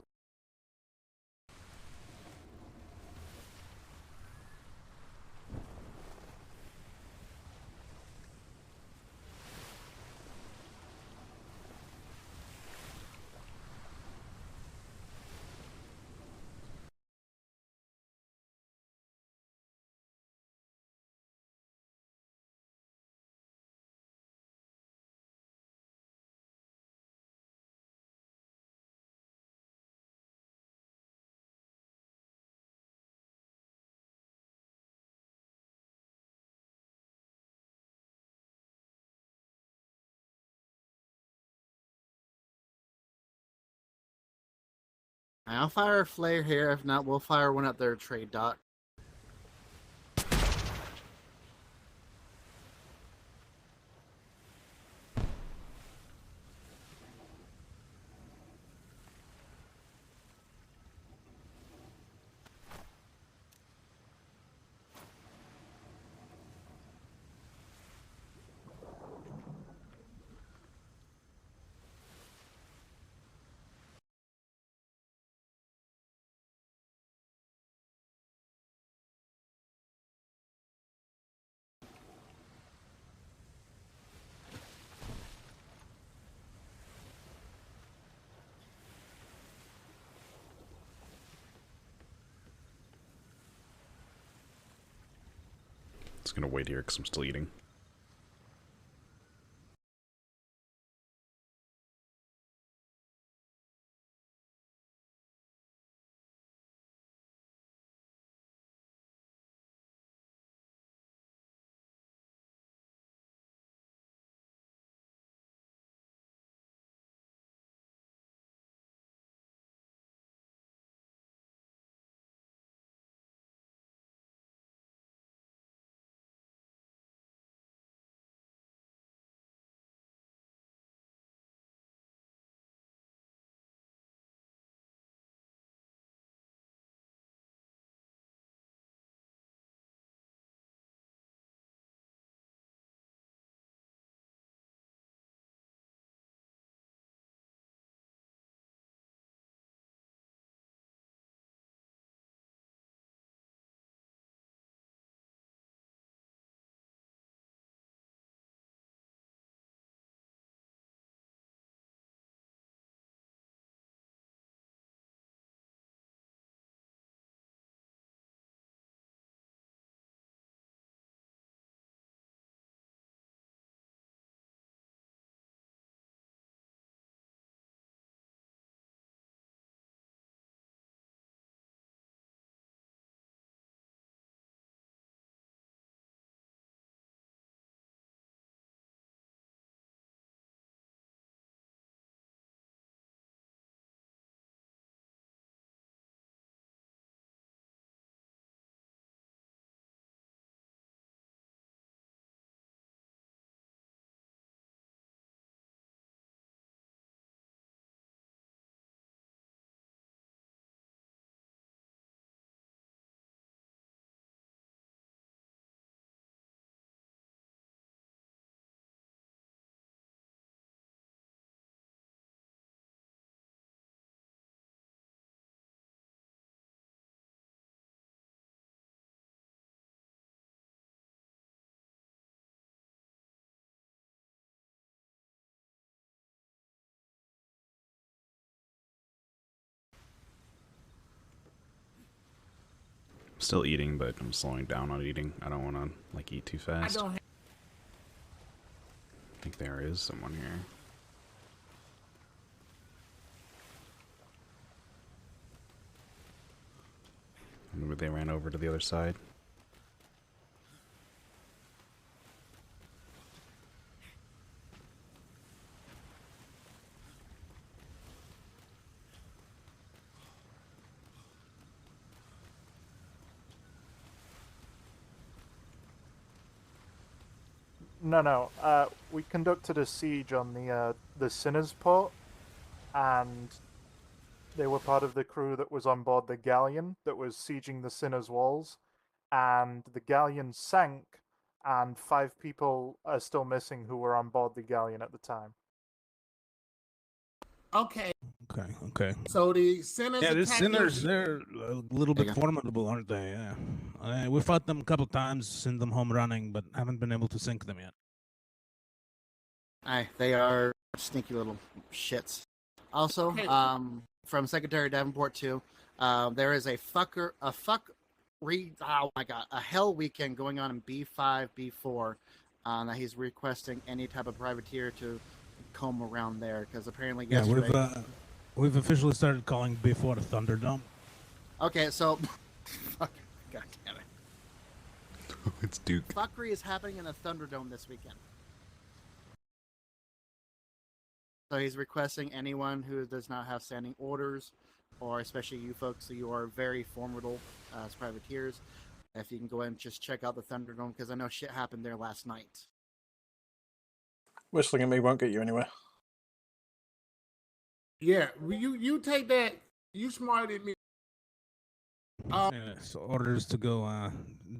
I'll fire a flare here. If not, we'll fire one at their trade dock. Just gonna wait here because I'm still eating. Still eating, but I'm slowing down on eating. I don't want to, like, eat too fast. I think there is someone here. Maybe they ran over to the other side. No. We conducted a siege on the Sinners port, and they were part of the crew that was on board the galleon that was sieging the Sinners' walls, and the galleon sank, and 5 people are still missing who were on board the galleon at the time. Okay. Okay. So the Sinners. Yeah, the Sinners, they're a little bit formidable, aren't they? Yeah. We fought them a couple times, sent them home running, but haven't been able to sink them yet. They are sneaky little shits. Also, from Secretary Davenport too, there is a hell weekend going on in B5, B4, that he's requesting any type of privateer to comb around there, because apparently yesterday... We've officially started calling B4 the Thunderdome. Okay, so... God damn it. It's Duke. Fuckery is happening in the Thunderdome this weekend. So he's requesting anyone who does not have standing orders, or especially you folks who are very formidable as privateers, if you can go ahead and just check out the Thunderdome, because I know shit happened there last night. Whistling at me won't get you anywhere. Yeah, you take that. You smarter than me. So orders to go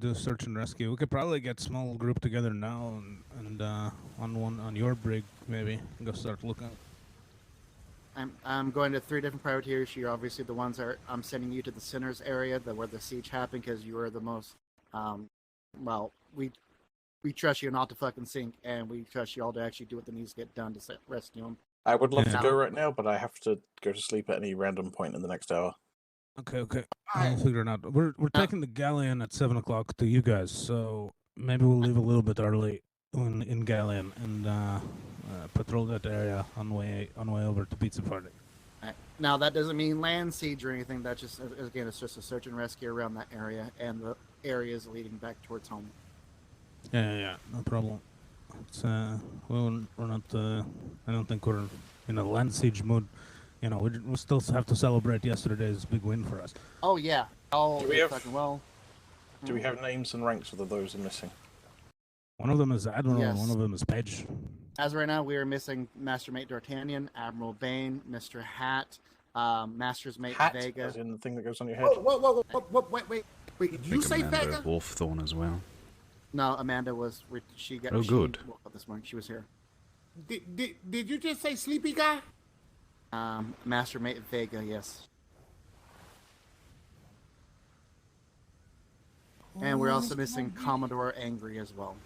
do search and rescue. We could probably get small group together now and on your brig maybe and go start looking. I'm going to 3 different privateers. You're obviously the ones that I'm sending you to the Sinners area, where the siege happened, because you are the most. We trust you not to fucking sink, and we trust you all to actually do what needs to get done to rescue them. I would love to go right now, but I have to go to sleep at any random point in the next hour. Okay. I'll figure it out. We're taking the galleon at 7 o'clock to you guys, so maybe we'll leave a little bit early in Galleon and patrol that area on way over to Pizza Party. Right. Now, that doesn't mean land siege or anything. That just, again, it's just a search and rescue around that area and the areas leading back towards home. Yeah, no problem. It's we're not. I don't think we're in a land siege mood. You know, we still have to celebrate yesterday's big win for us. Oh yeah. Oh, Do we have- fucking well. Do we have names and ranks of those are missing? One of them is Admiral, Yes. and one of them is Page. As of right now, we are missing Master Mate D'Artagnan, Admiral Bane, Mr. Hat, Master's Mate Hat, Vega. as in the thing that goes on your head. Whoa, wait. Did you Think say Amanda Vega? Wolfthorn as well. No, Amanda was. She got. Oh, she good. woke up this morning. She was here. Did you just say Sleepy Guy? Master Mate Vega, yes. And we're also missing Commodore Angry as well.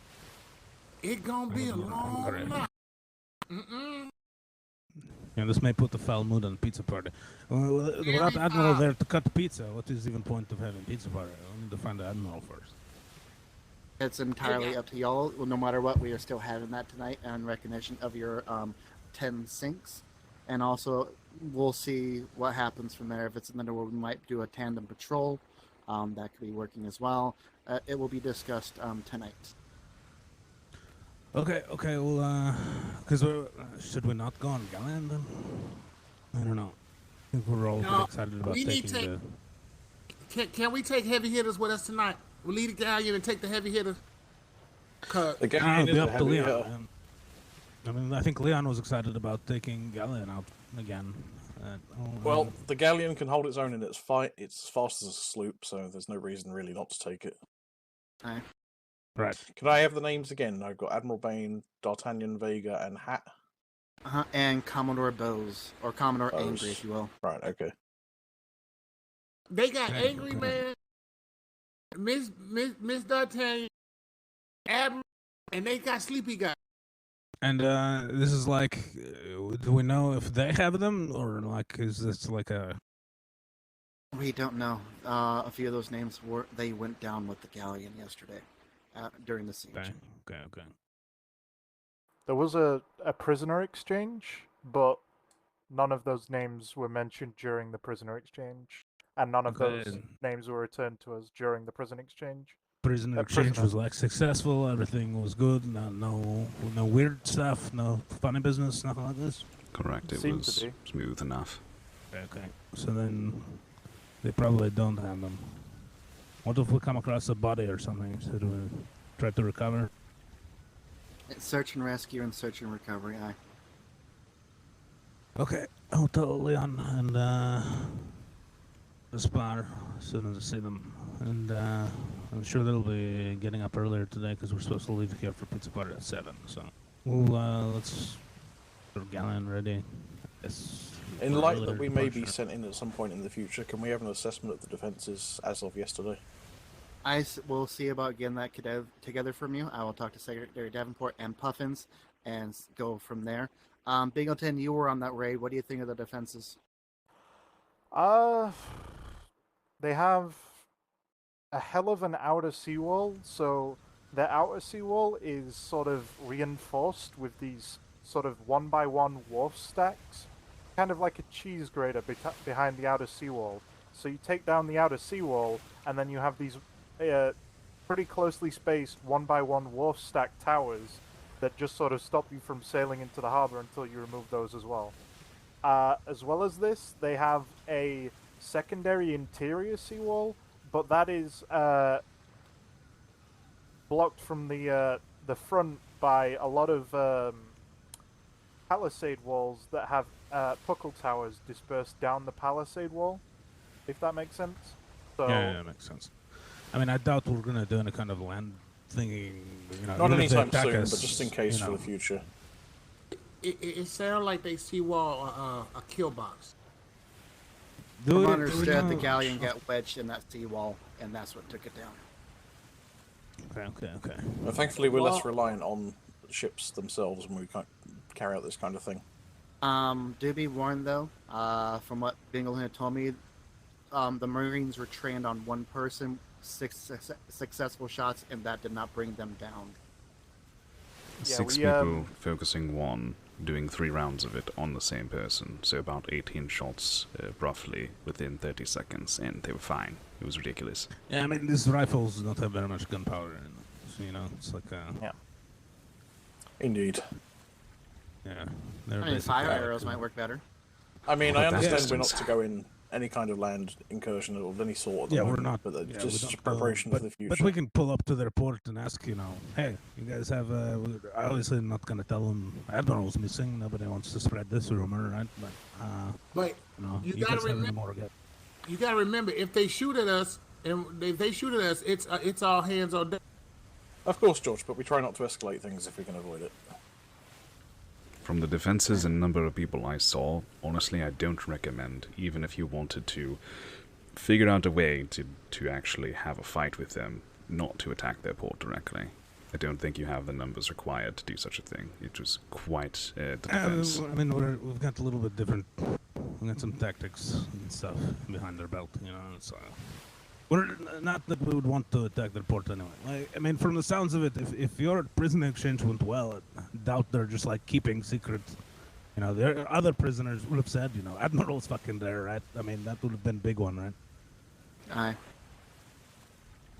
It gonna be a long night. Yeah, this may put a foul mood on Pizza Party. Without Admiral there to cut the pizza, what is even point of having Pizza Party? I need to find the Admiral first. It's entirely up to y'all. Well, no matter what, we are still having that tonight in recognition of your 10 sinks. And also, we'll see what happens from there. If it's another one, we might do a tandem patrol. That could be working as well. It will be discussed tonight. Okay, well, because should we not go on Galleon then? I don't know. I think we're all pretty excited about taking the... Can we take heavy hitters with us tonight? We'll lead the galleon and take the heavy hitters. The galleon is a up to heavy Leon. hitter. I mean, I think Leon was excited about taking Galleon out again. Well, the galleon can hold its own in its fight. It's as fast as a sloop, so there's no reason really not to take it. Aye. Right. Can I have the names again? I've got Admiral Bane, D'Artagnan, Vega, and Hat. And Commodore Bose, or Commodore Bose. Angry, if you will. Right, okay. They got Angry Man, Miss D'Artagnan, Admiral, and they got Sleepy Guy. And this is like, do we know if they have them, or like, is this like a... We don't know. A few of those names they went down with the galleon yesterday during the siege. Okay. There was a prisoner exchange, but none of those names were mentioned during the prisoner exchange, and none of those names were returned to us during the prison exchange. Prisoner exchange was like successful, everything was good, no weird stuff, no funny business, nothing like this? Correct, it Seemed was to be. smooth enough. Okay, so then they probably don't have them. What if we come across a body or something? Should we try to recover? It's search and rescue and search and recovery, aye. Okay, I'll tell Leon and the Spar as soon as I see them. And I'm sure they'll be getting up earlier today because we're supposed to leave here for Pizza Party at 7. So let's get Galleon ready. In light that we may be sent in at some point in the future, can we have an assessment of the defences as of yesterday? I will see about getting that together from you. I will talk to Secretary Davenport and Puffins and go from there. Bingleton, you were on that raid. What do you think of the defenses? They have a hell of an outer seawall, so the outer seawall is sort of reinforced with these sort of 1x1 wharf stacks, kind of like a cheese grater behind the outer seawall. So you take down the outer seawall, and then you have these pretty closely spaced 1x1 wharf stack towers that just sort of stop you from sailing into the harbor until you remove those as well. As well as this, they have a secondary interior seawall, but that is blocked from the front by a lot of palisade walls that have puckle towers dispersed down the palisade wall, if that makes sense. So, yeah, that makes sense. I mean, I doubt we're gonna do any kind of land thingy. Not anytime soon, us, but just in case for the future. It sounds like they seawall a kill box. From what I understood, the galleon got wedged in that seawall, and that's what took it down. Okay. Well, thankfully, we're less reliant on ships themselves when we can't carry out this kind of thing. Do be warned, though, from what Bingle had told me, the Marines were trained on one person successful shots, and that did not bring them down. Yeah, 6 we, people focusing one, doing 3 rounds of it on the same person, so about 18 shots, roughly, within 30 seconds, and they were fine. It was ridiculous. Yeah, I mean, these rifles don't have very much gunpowder in them, so, you know, it's like, Yeah. Indeed. yeah. I mean, fire arrows might work better. I mean, I At that understand we're not distance. to go in any kind of land incursion of any sort. At the Yeah, moment, we're not. But Yeah, we just don't preparation go, for the future. But we can pull up to their port and ask, you know, hey, you guys have. I obviously am not gonna tell them Admiral's missing. Nobody wants to spread this rumor, right? But you know, you you gotta guys have any remember. more? You gotta remember, if they shoot at us, and if they shoot at us, it's all hands on deck. Of course, George, but we try not to escalate things if we can avoid it. From the defenses and number of people I saw, honestly, I don't recommend, even if you wanted to figure out a way to actually have a fight with them, not to attack their port directly. I don't think you have the numbers required to do such a thing. It was quite the defense. I mean, we've got a little bit different. We got some tactics and stuff behind our belt, you know. So we're not that we would want to attack their port anyway. Like, I mean, from the sounds of it, if your prison exchange went well, I doubt they're just like keeping secrets. You know, there other prisoners would have said, you know, Admiral's fucking there, right? I mean, that would have been a big one, right? Aye.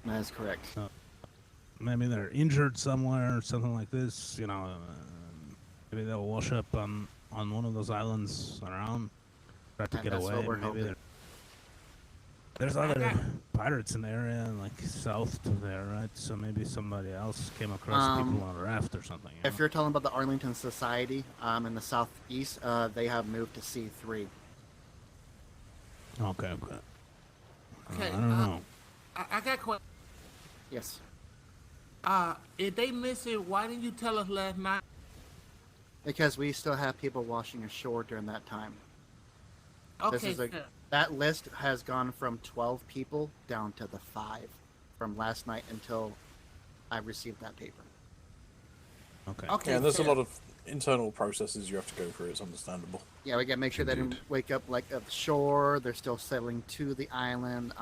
That is correct. Maybe they're injured somewhere or something like this. You know, maybe they'll wash up on one of those islands around, try to get That's away. what we're Maybe hoping. there's other pirates in the area, like south to there, right? So maybe somebody else came across people on a raft or something. You If you're talking about the Arlington Society in the southeast, they have moved to C3. know? Okay. Okay, I don't know. I got a question. Yes. If they miss it, why didn't you tell us last night? Because we still have people washing ashore during that time. Okay, that list has gone from 12 people down to the 5 from last night until I received that paper. Okay. Yeah, there's a lot of internal processes you have to go through. It's understandable. Yeah, we got to make sure they didn't wake up like at the shore. They're still settling to the island.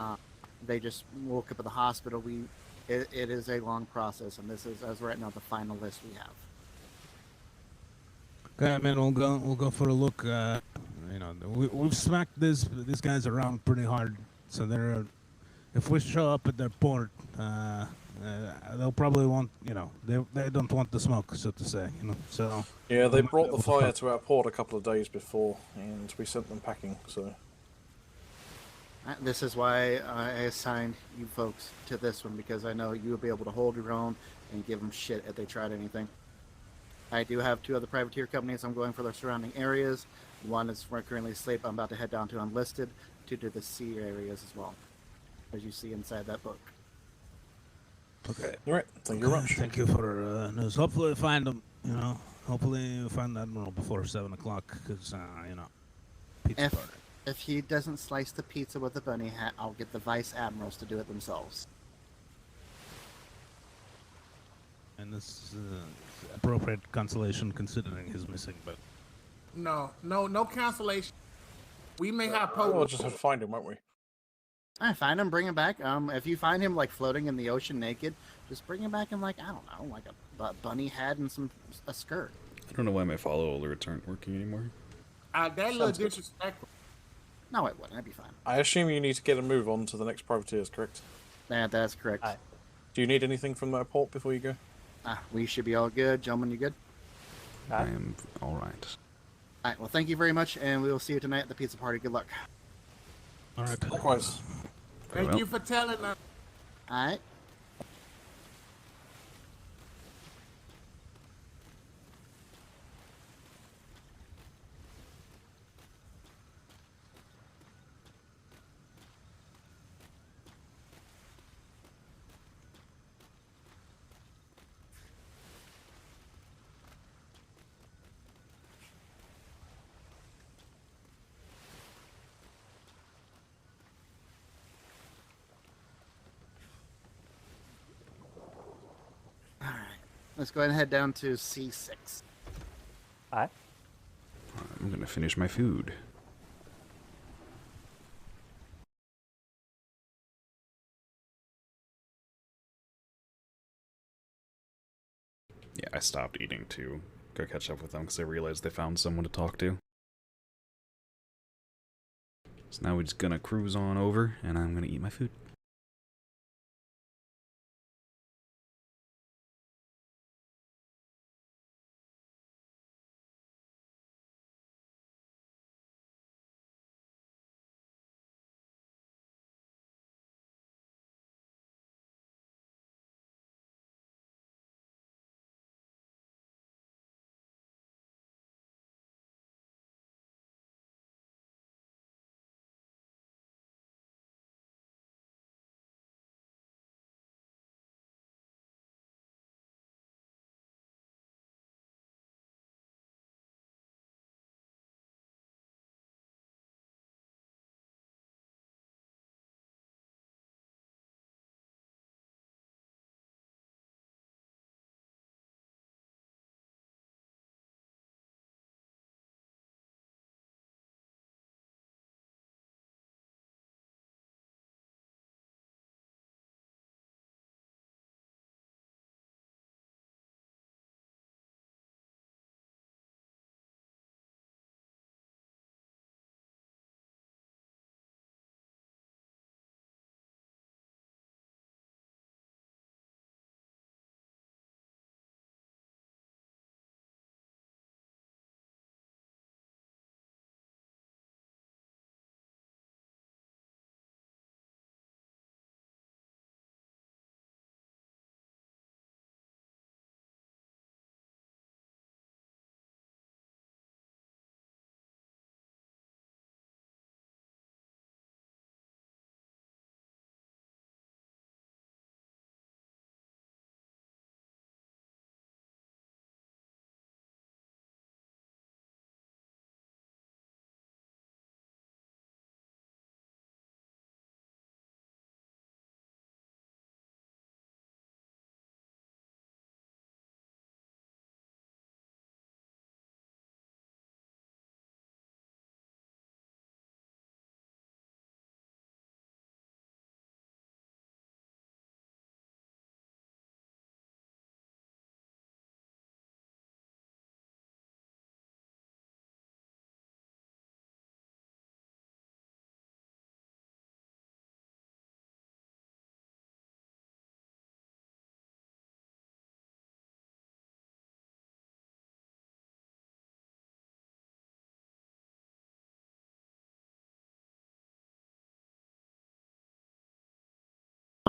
They just woke up at the hospital. It is a long process, and this is, as right now, the final list we have. Okay, I mean, we'll go for a look. You know, we've smacked these guys around pretty hard, so they're if we show up at their port, they'll probably want, you know, they don't want the smoke, so to say, you know. So yeah, they brought the fire to our port a couple of days before, and we sent them packing. So this is why I assigned you folks to this one, because I know you'll be able to hold your own and give them shit if they tried anything. I do have 2 other privateer companies I'm going for their surrounding areas. One is currently asleep. I'm about to head down to unlisted to do the sea areas as well, as you see inside that book. Okay. All right. Thank you very much. Thank you for news. Hopefully we find them. You know, hopefully we find the Admiral before 7 o'clock, because you know, pizza party. If he doesn't slice the pizza with a bunny hat, I'll get the vice admirals to do it themselves. And this is appropriate consolation considering he's missing, but No cancellation. We may have we'll just have to find him, won't we? I find him, bring him back. If you find him like floating in the ocean naked, just bring him back in like, I don't know, like a bunny hat and a skirt. I don't know why my follow alert aren't working anymore. that little disrespectful. No, it wouldn't. I'd be fine. I assume you need to get a move on to the next privateers, correct? Yeah, that's correct. Do you need anything from that port before you go? We should be all good. Gentlemen, you good? I am all right. All right, well, thank you very much, and we will see you tonight at the pizza party. Good luck. all right. Likewise. Thank you for telling us. All right. Let's go ahead and head down to C6. Alright. I'm gonna finish my food. Yeah, I stopped eating to go catch up with them because I realized they found someone to talk to. So now we're just gonna cruise on over, and I'm gonna eat my food.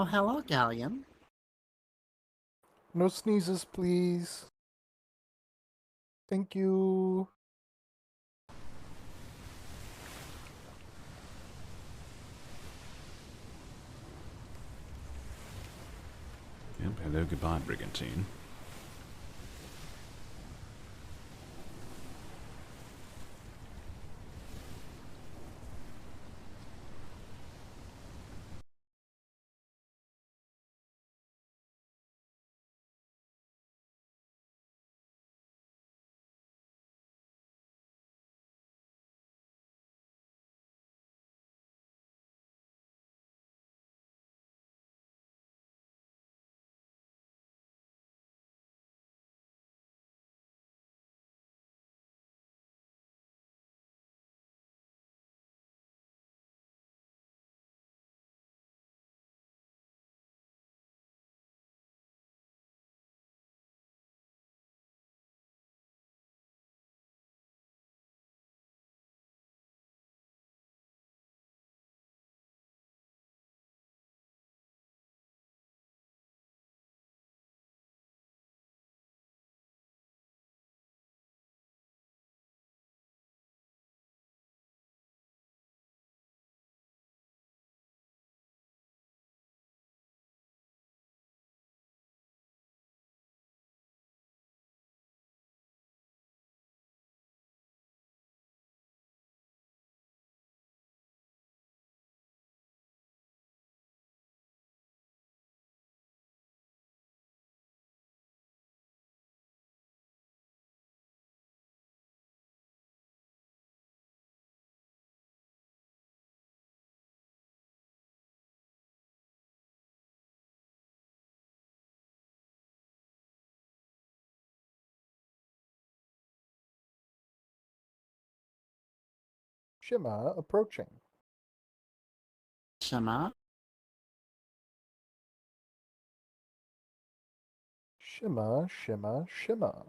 Oh, hello, Galleon. No sneezes, please. Thank you. Yep, hello, goodbye, Brigantine. shimmer approaching. Shimmer. Shimmer, shimmer, shimmer.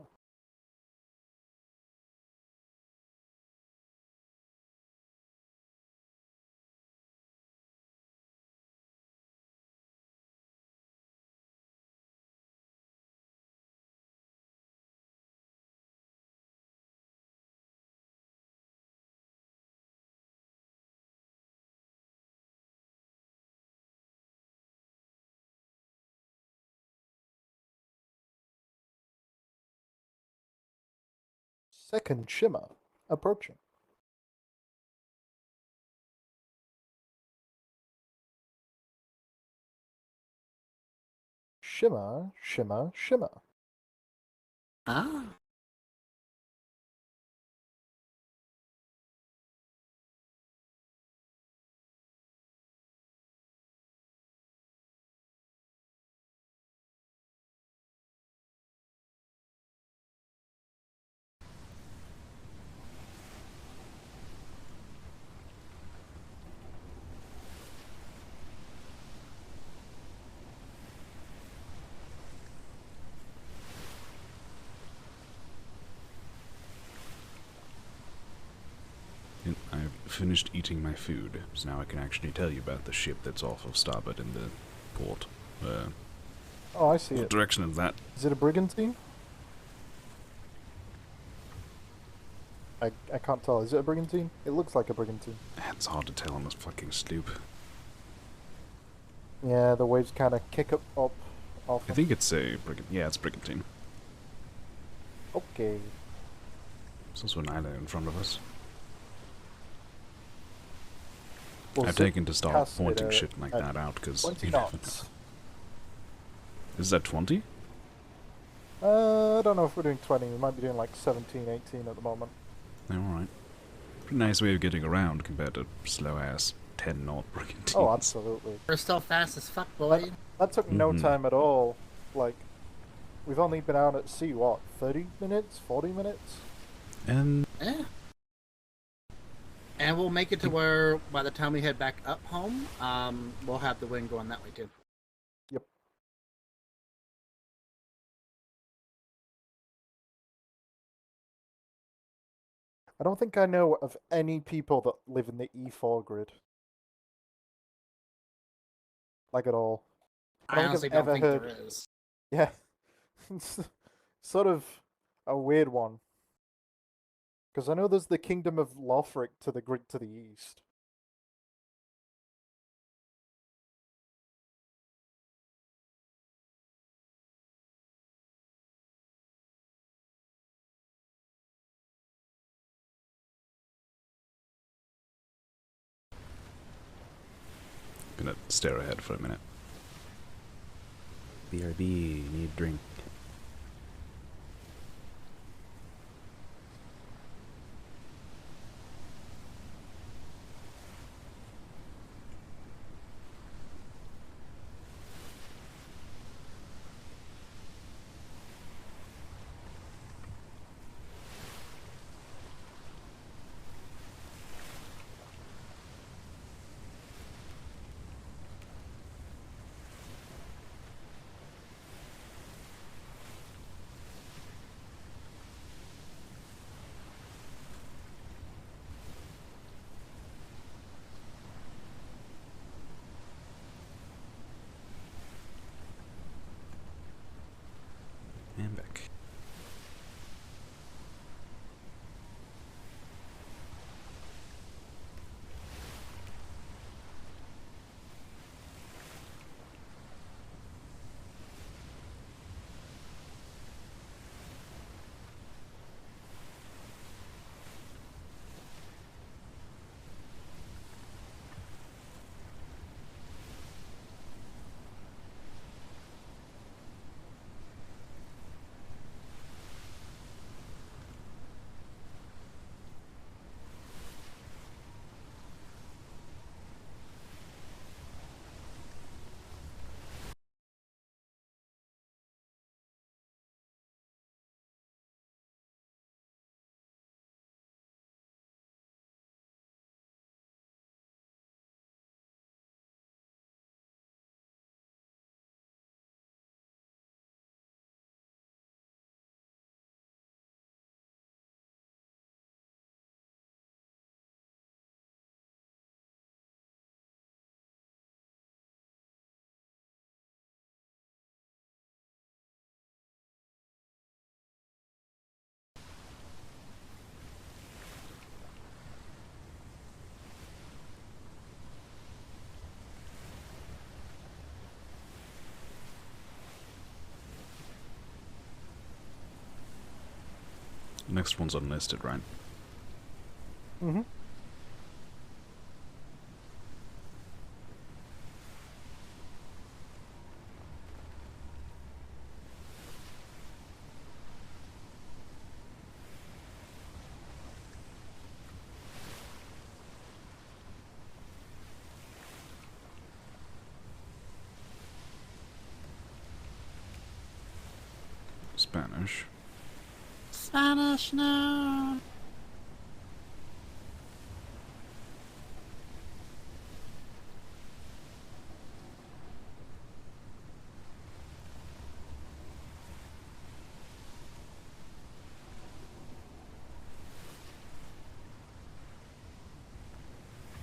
Second shimmer approaching. Shimmer, shimmer, shimmer. Ah. I've finished eating my food, so now I can actually tell you about the ship that's off of starboard in the port. Oh, I see What it. direction is that? Is it a brigantine? I can't tell. Is it a brigantine? It looks like a brigantine. It's hard to tell on this fucking sloop. Yeah, the waves kind of kick up off. I think it's a yeah, it's brigantine. Okay. There's also an island in front of us. Well, I've so taken to start cast it, pointing shit like at that out because 20 you never know. knots. Is that 20? I don't know if we're doing 20. We might be doing like 17, 18 at the moment. Yeah, alright. Pretty nice way of getting around compared to slow ass 10 knot brigantines. Oh, absolutely. We're still fast as fuck, boy. That took no time at all. Like, we've only been out at sea, what, 30 minutes? 40 minutes? And yeah. And we'll make it to where, by the time we head back up home, we'll have the wind going that way too. Yep. I don't think I know of any people that live in the E4 grid. Like at all. I honestly don't think there is. Yeah. It's sort of a weird one. Because I know there's the Kingdom of Lothric to the grid to the east. gonna stare ahead for a minute. BRB, need a drink. And back. Next one's unlisted, right? Mm-hmm. Spanish. Spanish now.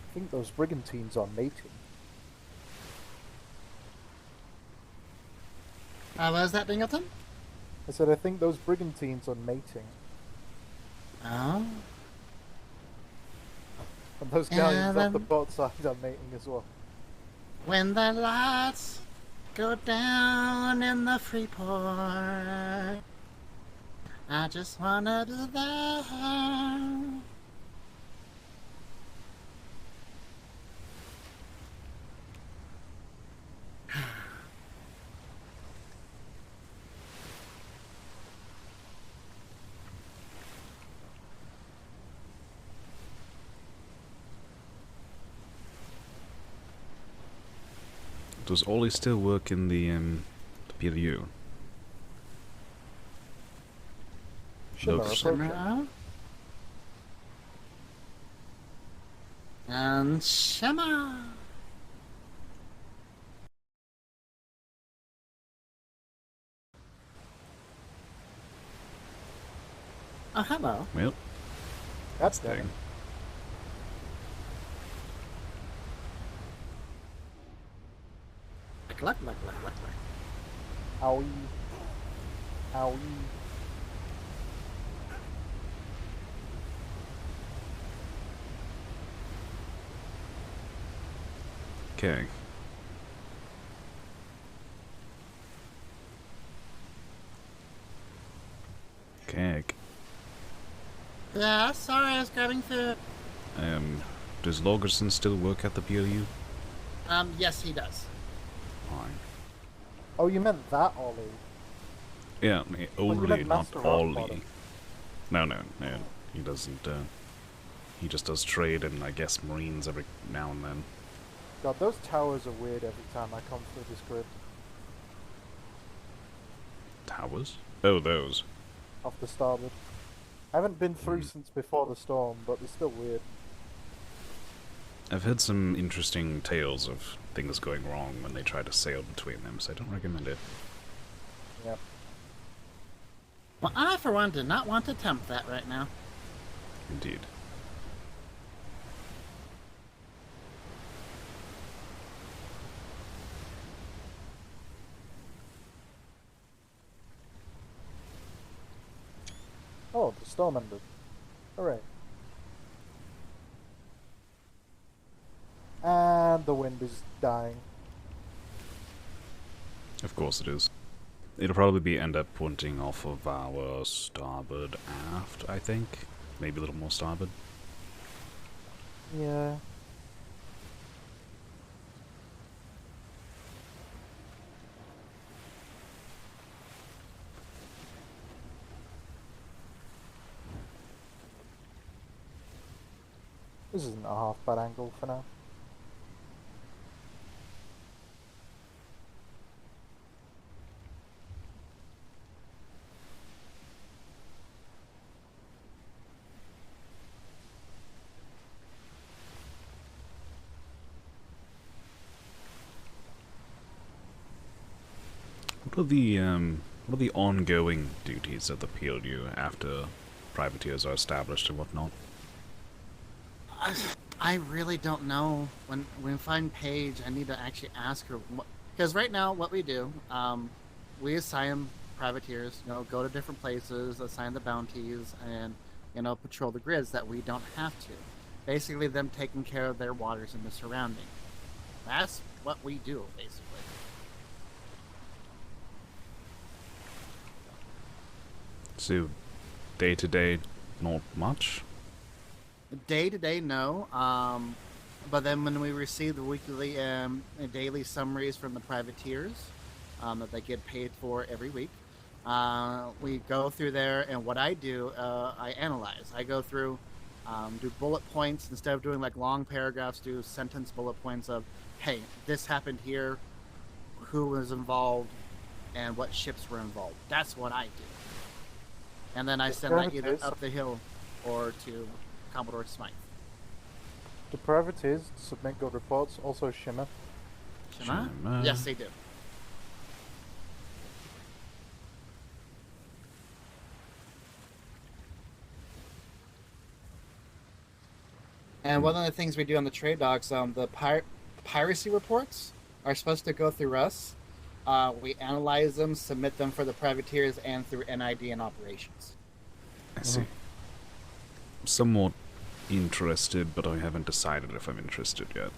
I think those brigantines are mating. What was that, Dingleton? I said I think those brigantines are mating. Oh. And those galleons off the port side are mating as well. When the lights go down in the free port, I just wanna be there. Does Ollie still work in the PLU? Shimmer. And Shimmer. Oh, hello. Well, that's thing. Look. Owie. Owie. Okay. Keg. Yeah, sorry, I was grabbing food. Does Logerson still work at the PLU? Yes, he does. Fine. Oh, you meant that Ollie? Yeah, Ollie, not Master Ollie. Rockbottom. No, he doesn't. He just does trade and I guess Marines every now and then. God, those towers are weird every time I come through this grid. Towers? Oh, those. Off the starboard. I haven't been through since before the storm, but they're still weird. I've heard some interesting tales of things going wrong when they try to sail between them, so I don't recommend it. Yep. Well, I, for one, do not want to tempt that right now. Indeed. Oh, the storm ended. Hooray. And the wind is dying. Of course it is. It'll probably end up pointing off of our starboard aft, I think. Maybe a little more starboard. Yeah. This isn't a half bad angle for now. What are the ongoing duties of the PLU after privateers are established and whatnot? I really don't know. When we find Paige, I need to actually ask her. Because right now, what we do, we assign privateers, go to different places, assign the bounties, and, patrol the grids that we don't have to. Basically, them taking care of their waters and the surrounding. That's what we do, basically. So, day to day, not much. Day to day, no. But then when we receive the weekly and daily summaries from the privateers that they get paid for every week, we go through there, and what I do, I analyze. I go through, do bullet points instead of doing like long paragraphs. Do sentence bullet points of, hey, this happened here, who was involved, and what ships were involved. That's what I do. And then I send that either up the hill or to Commodore Smythe. Do privateers submit good reports also shimmer? Shimmer? Yes, they do. And one of the things we do on the trade docks, the piracy reports are supposed to go through us. We analyze them, submit them for the privateers, and through NID and operations. I see. Somewhat interested, but I haven't decided if I'm interested yet.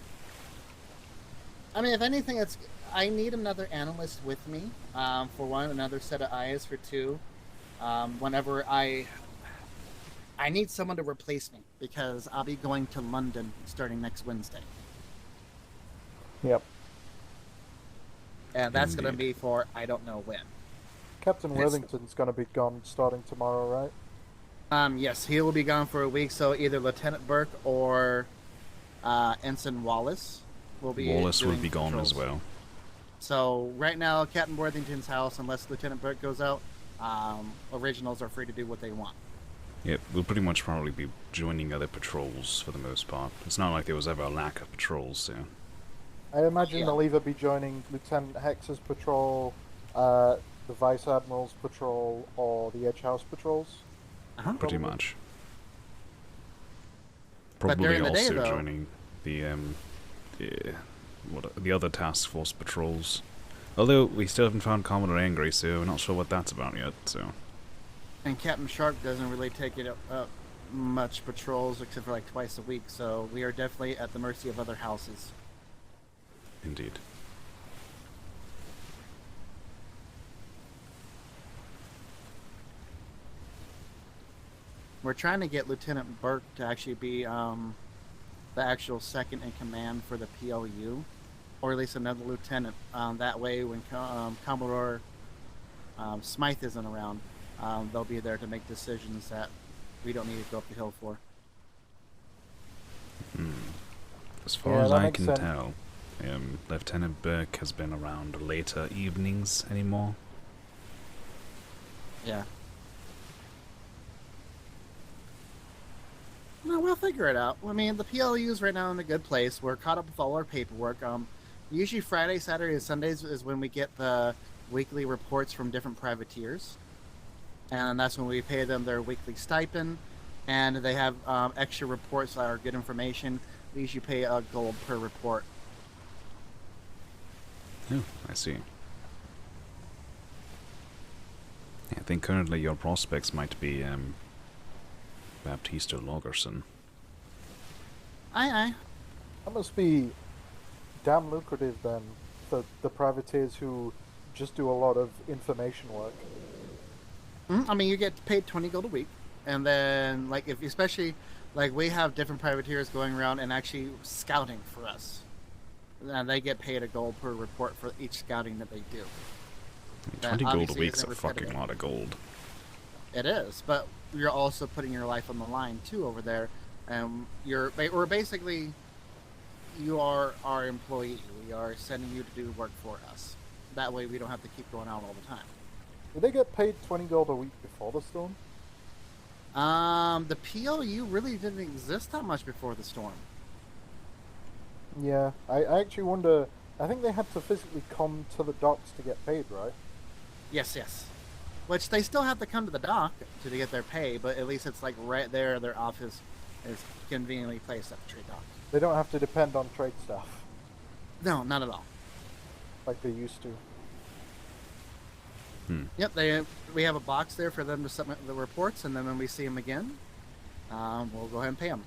I mean, if anything, I need another analyst with me. For one, another set of eyes. For two, whenever I need someone to replace me because I'll be going to London starting next Wednesday. Yep. And that's going to be for I don't know when. Captain Worthington's going to be gone starting tomorrow, right? Yes, he will be gone for a week, so either Lieutenant Burke or Ensign Wallace will be gone as well. So right now, Captain Worthington's house, unless Lieutenant Burke goes out, originals are free to do what they want. Yeah, we'll pretty much probably be joining other patrols for the most part. It's not like there was ever a lack of patrols, so... I imagine they'll either be joining Lieutenant Hex's patrol, the Vice Admiral's patrol, or the Edge House patrols. Pretty much. But Probably during the day, also though, joining the other task force patrols. Although we still haven't found Commodore Angry, so we're not sure what that's about yet. So. And Captain Shark doesn't really take it up much patrols except for like twice a week, so we are definitely at the mercy of other houses. Indeed. We're trying to get Lieutenant Burke to actually be the actual second in command for the PLU, or at least another lieutenant. That way, when Commodore Smythe isn't around, they'll be there to make decisions that we don't need to go up the hill for. As far as I can tell, Lieutenant Burke has been around later evenings anymore. Yeah. No, we'll figure it out. I mean, the PLU is right now in a good place. We're caught up with all our paperwork. Usually Friday, Saturday, and Sundays is when we get the weekly reports from different privateers. And that's when we pay them their weekly stipend. And they have extra reports that are good information. We usually pay a gold per report. Oh, I see. I think currently your prospects might be Baptiste or Lagerson. Aye. That must be damn lucrative then, for the privateers who just do a lot of information work. I mean, you get paid 20 gold a week, and then like if especially like we have different privateers going around and actually scouting for us, and they get paid a gold per report for each scouting that they do. 20 gold a week's a fucking lot of gold. It is, but you're also putting your life on the line too over there, and we're basically, you are our employee. We are sending you to do work for us. That way we don't have to keep going out all the time. Did they get paid 20 gold a week before the storm? The PLU really didn't exist that much before the storm. Yeah, I actually wonder, I think they had to physically come to the docks to get paid, right? Yes. Which they still have to come to the dock to get their pay, but at least it's like right there, their office is conveniently placed at the trade dock. They don't have to depend on trade staff. No, not at all. Like they used to. Yep, we have a box there for them to submit the reports, and then when we see them again, we'll go ahead and pay them.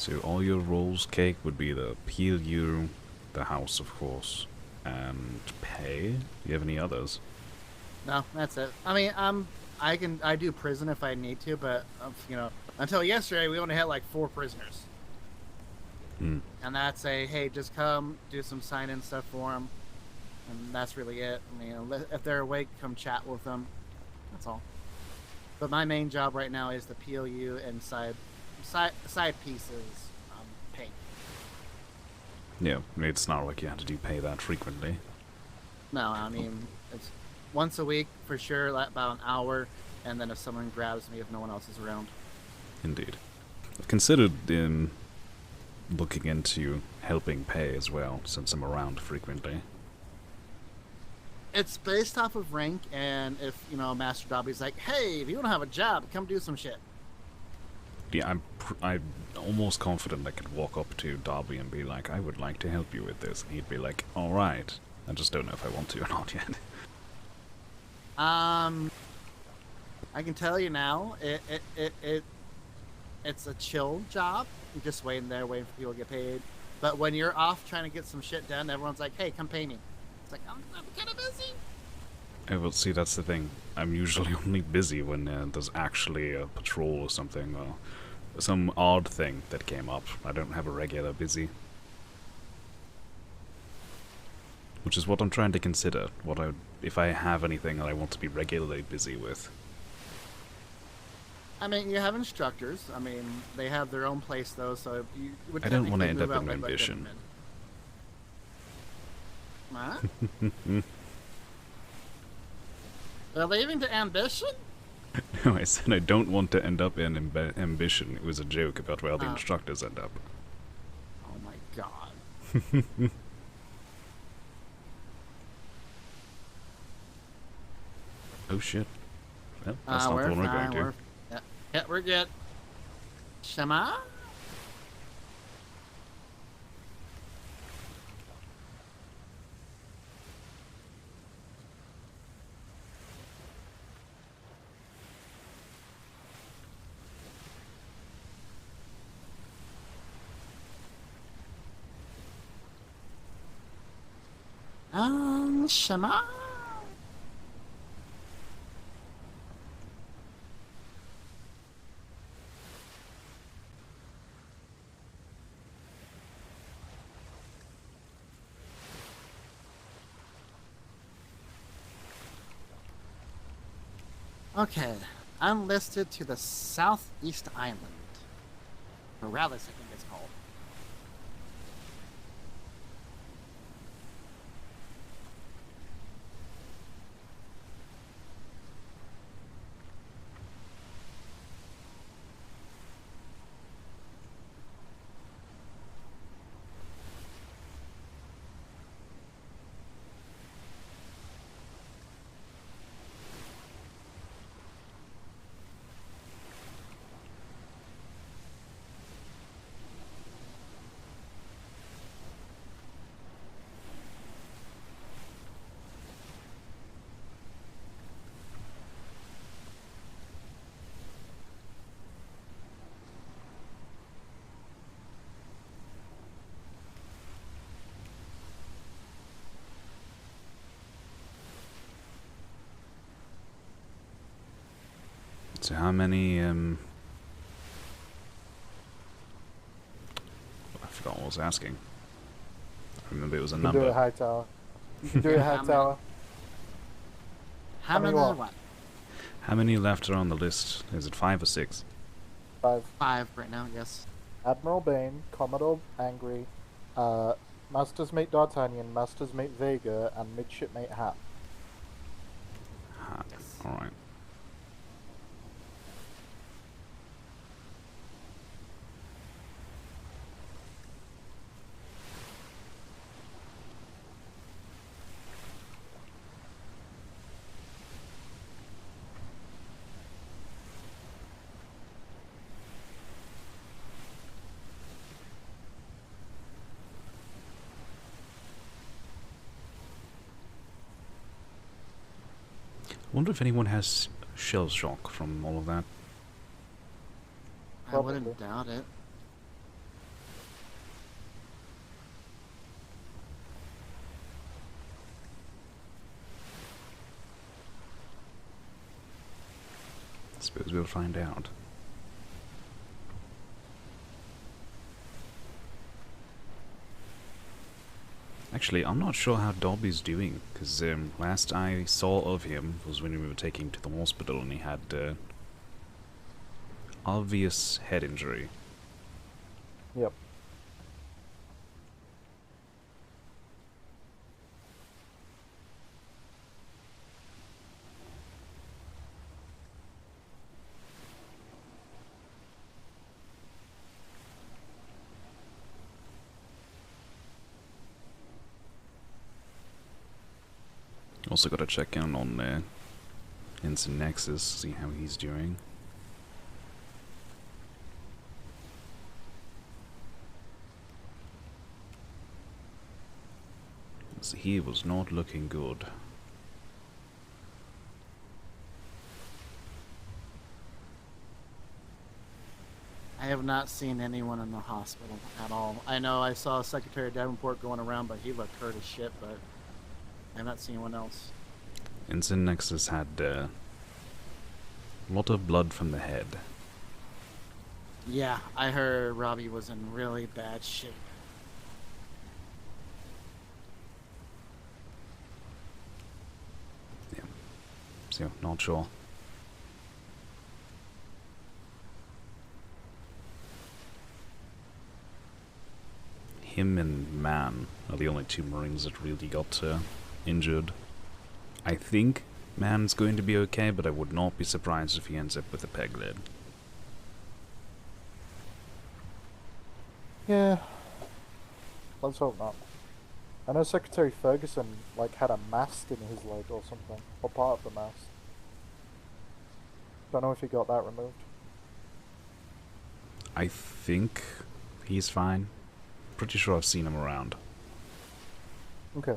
So all your roles, Cake, would be the PLU, the house, of course, and pay. Do you have any others? No, that's it. I mean, I do prison if I need to, but you know, until yesterday we only had like 4 prisoners. Hmm. And that's hey, just come do some sign-in stuff for them, and that's really it. I mean, if they're awake, come chat with them. That's all. But my main job right now is the PLU and side pieces paint. Yeah, it's not like you have to do pay that frequently. No, I mean it's once a week for sure, like about an hour, and then if someone grabs me if no one else is around. Indeed. I've considered looking into helping pay as well, since I'm around frequently. It's based off of rank, and if, you know, Master Dobby's like, hey, if you don't have a job, come do some shit. Yeah, I'm almost confident I could walk up to Dobby and be like, I would like to help you with this. And he'd be like, alright. I just don't know if I want to or not yet. I can tell you now, it's a chill job. You're just waiting there, waiting for people to get paid. But when you're off trying to get some shit done, everyone's like, hey, come pay me. It's like, I'm kind of busy. Well, see, that's the thing. I'm usually only busy when there's actually a patrol or something, or some odd thing that came up. I don't have a regular busy. Which is what I'm trying to consider. If I have anything that I want to be regularly busy with. I mean, you have instructors. I mean, they have their own place, though, so you would I don't want to technically end up move in out, like, ambition. What? They're leaving to ambition? No, I said I don't want to end up in ambition. It was a joke about where the instructors end up. Oh my god. Oh shit. Well, that's not the one we're going to. Yeah, we're good. Shema? Shema? Okay, I'm listed to the Southeast Island. Morales, I think it's called. So how many, I forgot what I was asking. I remember it was a You number. can do it Hightower. You can do it Hightower. How many what? How many left are on the list? Is it 5 or 6? 5. 5 right now, yes. Admiral Bane, Commodore Angry, Master's Mate D'Artagnan, Master's Mate Vega, and Midshipmate Hat. Hat. Alright. I wonder if anyone has shell shock from all of that. I wouldn't doubt it. Because we'll find out. Actually, I'm not sure how Dobby's doing, because last I saw of him was when we were taking him to the hospital and he had obvious head injury. Yep. Also got to check in on Ensign Nexus, see how he's doing. So he was not looking good. I have not seen anyone in the hospital at all. I know I saw Secretary Davenport going around, but he looked hurt as shit, but I have not seen anyone else. Ensign Nexus had a lot of blood from the head. Yeah, I heard Robbie was in really bad shape. Yeah. So, not sure. Him and Man are the only two Marines that really got injured. I think Man's going to be okay, but I would not be surprised if he ends up with a peg leg. Yeah. Let's hope not. I know Secretary Ferguson, like, had a mast in his leg or something. Or part of the mast. Don't know if he got that removed. I think he's fine. Pretty sure I've seen him around. Okay.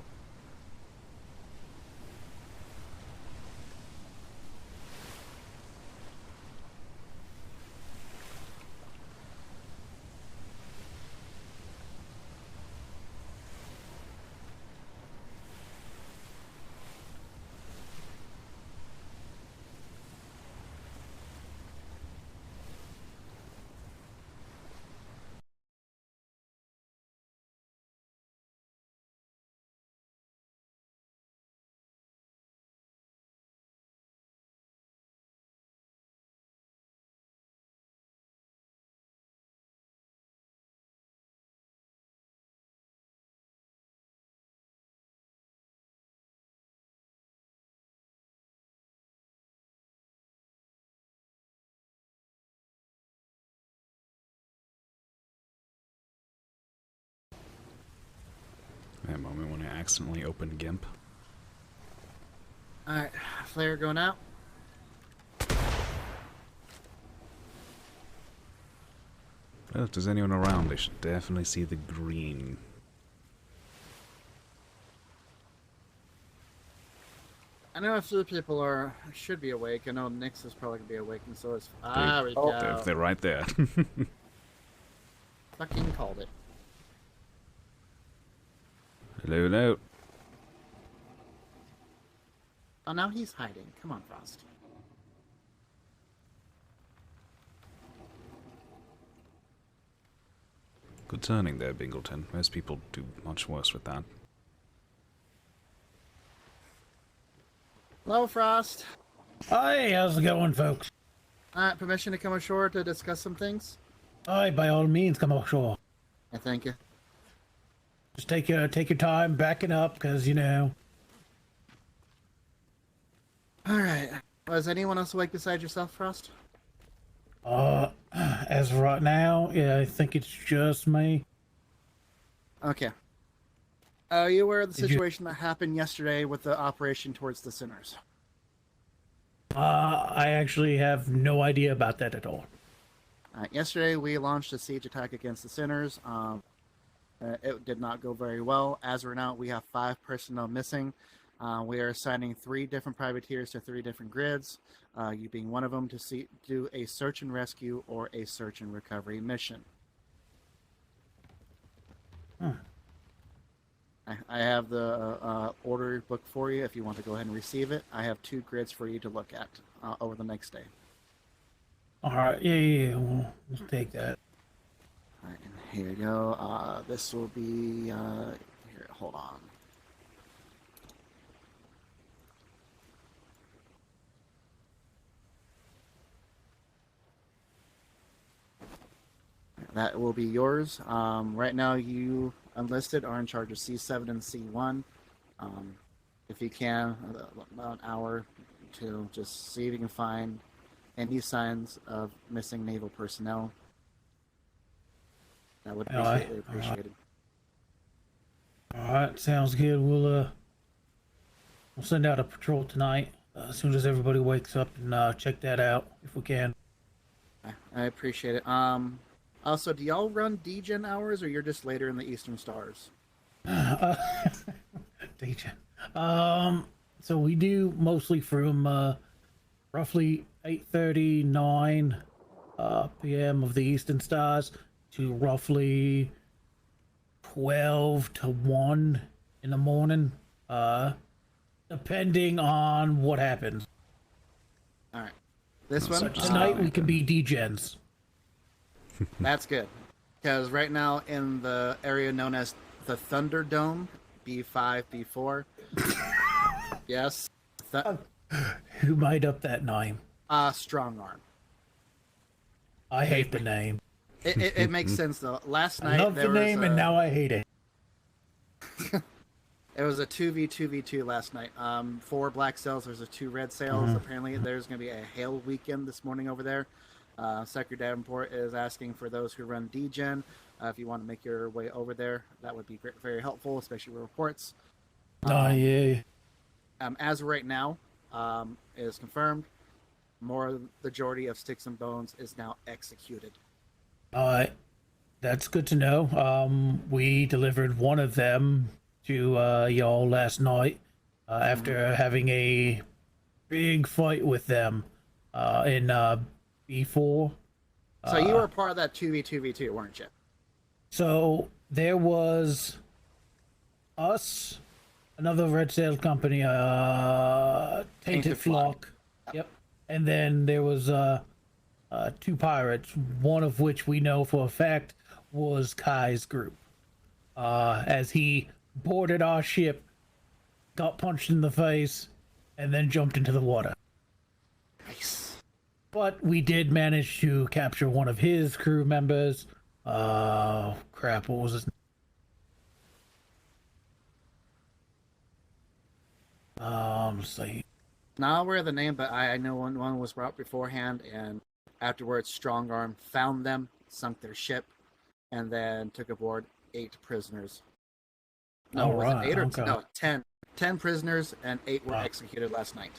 That moment when I accidentally opened GIMP. Alright, flare going out. Well, if there's anyone around, they should definitely see the green. I know a few people should be awake. I know Nix is probably gonna be awake, and so is. Ah, we go. They're right there. Fucking called it. Hello, hello. Oh, now he's hiding. Come on, Frost. Good turning there, Bingleton. Most people do much worse with that. Hello, Frost. Hi, how's it going, folks? Permission to come ashore to discuss some things? Aye, by all means, come ashore. I thank you. Just take your time backing up, because, you know. Alright. Was anyone else awake besides yourself, Frost? As of right now, yeah, I think it's just me. Okay. Are you aware of the situation that happened yesterday with the operation towards the sinners? I actually have no idea about that at all. Yesterday, we launched a siege attack against the sinners. It did not go very well. As we're now, we have 5 personnel missing. We are assigning 3 different privateers to 3 different grids, you being one of them, to do a search and rescue or a search and recovery mission. Huh. I have the order book for you if you want to go ahead and receive it. I have 2 grids for you to look at over the next day. All right. Yeah. We'll take that. All right, and here you go. This will be here. Hold on. That will be yours. Right now, you enlisted are in charge of C7 and C1. If you can, about an hour to just see if you can find any signs of missing naval personnel. That would be greatly appreciated. All right. Sounds good. We'll send out a patrol tonight as soon as everybody wakes up and check that out if we can. I appreciate it. Also, do y'all run DGen hours, or you're just later in the Eastern Stars? DGen. So we do mostly from roughly 8:30, 9 p.m. of the Eastern Stars to roughly 12 to 1 in the morning, depending on what happens. All right. This one? So tonight we can be DGens. That's good. Because right now in the area known as the Thunderdome, B5, B4. Yes. Who made up that name? Strong Arm. I hate the name. It makes sense though. Last night I love the name and now I hate it. It was a 2v2v2 last night. 4 black sails. There's 2 red sails. Apparently, there's going to be a hail weekend this morning over there. Secretary Davenport is asking for those who run DGen. If you want to make your way over there, that would be very helpful, especially with reports. Yeah. As of right now, it is confirmed. Majority of Sticks and Bones is now executed. All right. That's good to know. We delivered one of them to y'all last night after having a big fight with them in B4. So you were part of that 2v2v2, weren't you? So there was us, another red sail company, Tainted Flock. Yep. And then there was 2 pirates, one of which we know for a fact was Kai's group. As he boarded our ship, got punched in the face, and then jumped into the water. Nice. But we did manage to capture one of his crew members. Crap, what was his name? See. Not aware of the name, but I know one was brought beforehand, and afterwards Strong Arm found them, sunk their ship, and then took aboard 8 prisoners. No, was it 8 or no? 10. 10 prisoners and 8 were executed last night.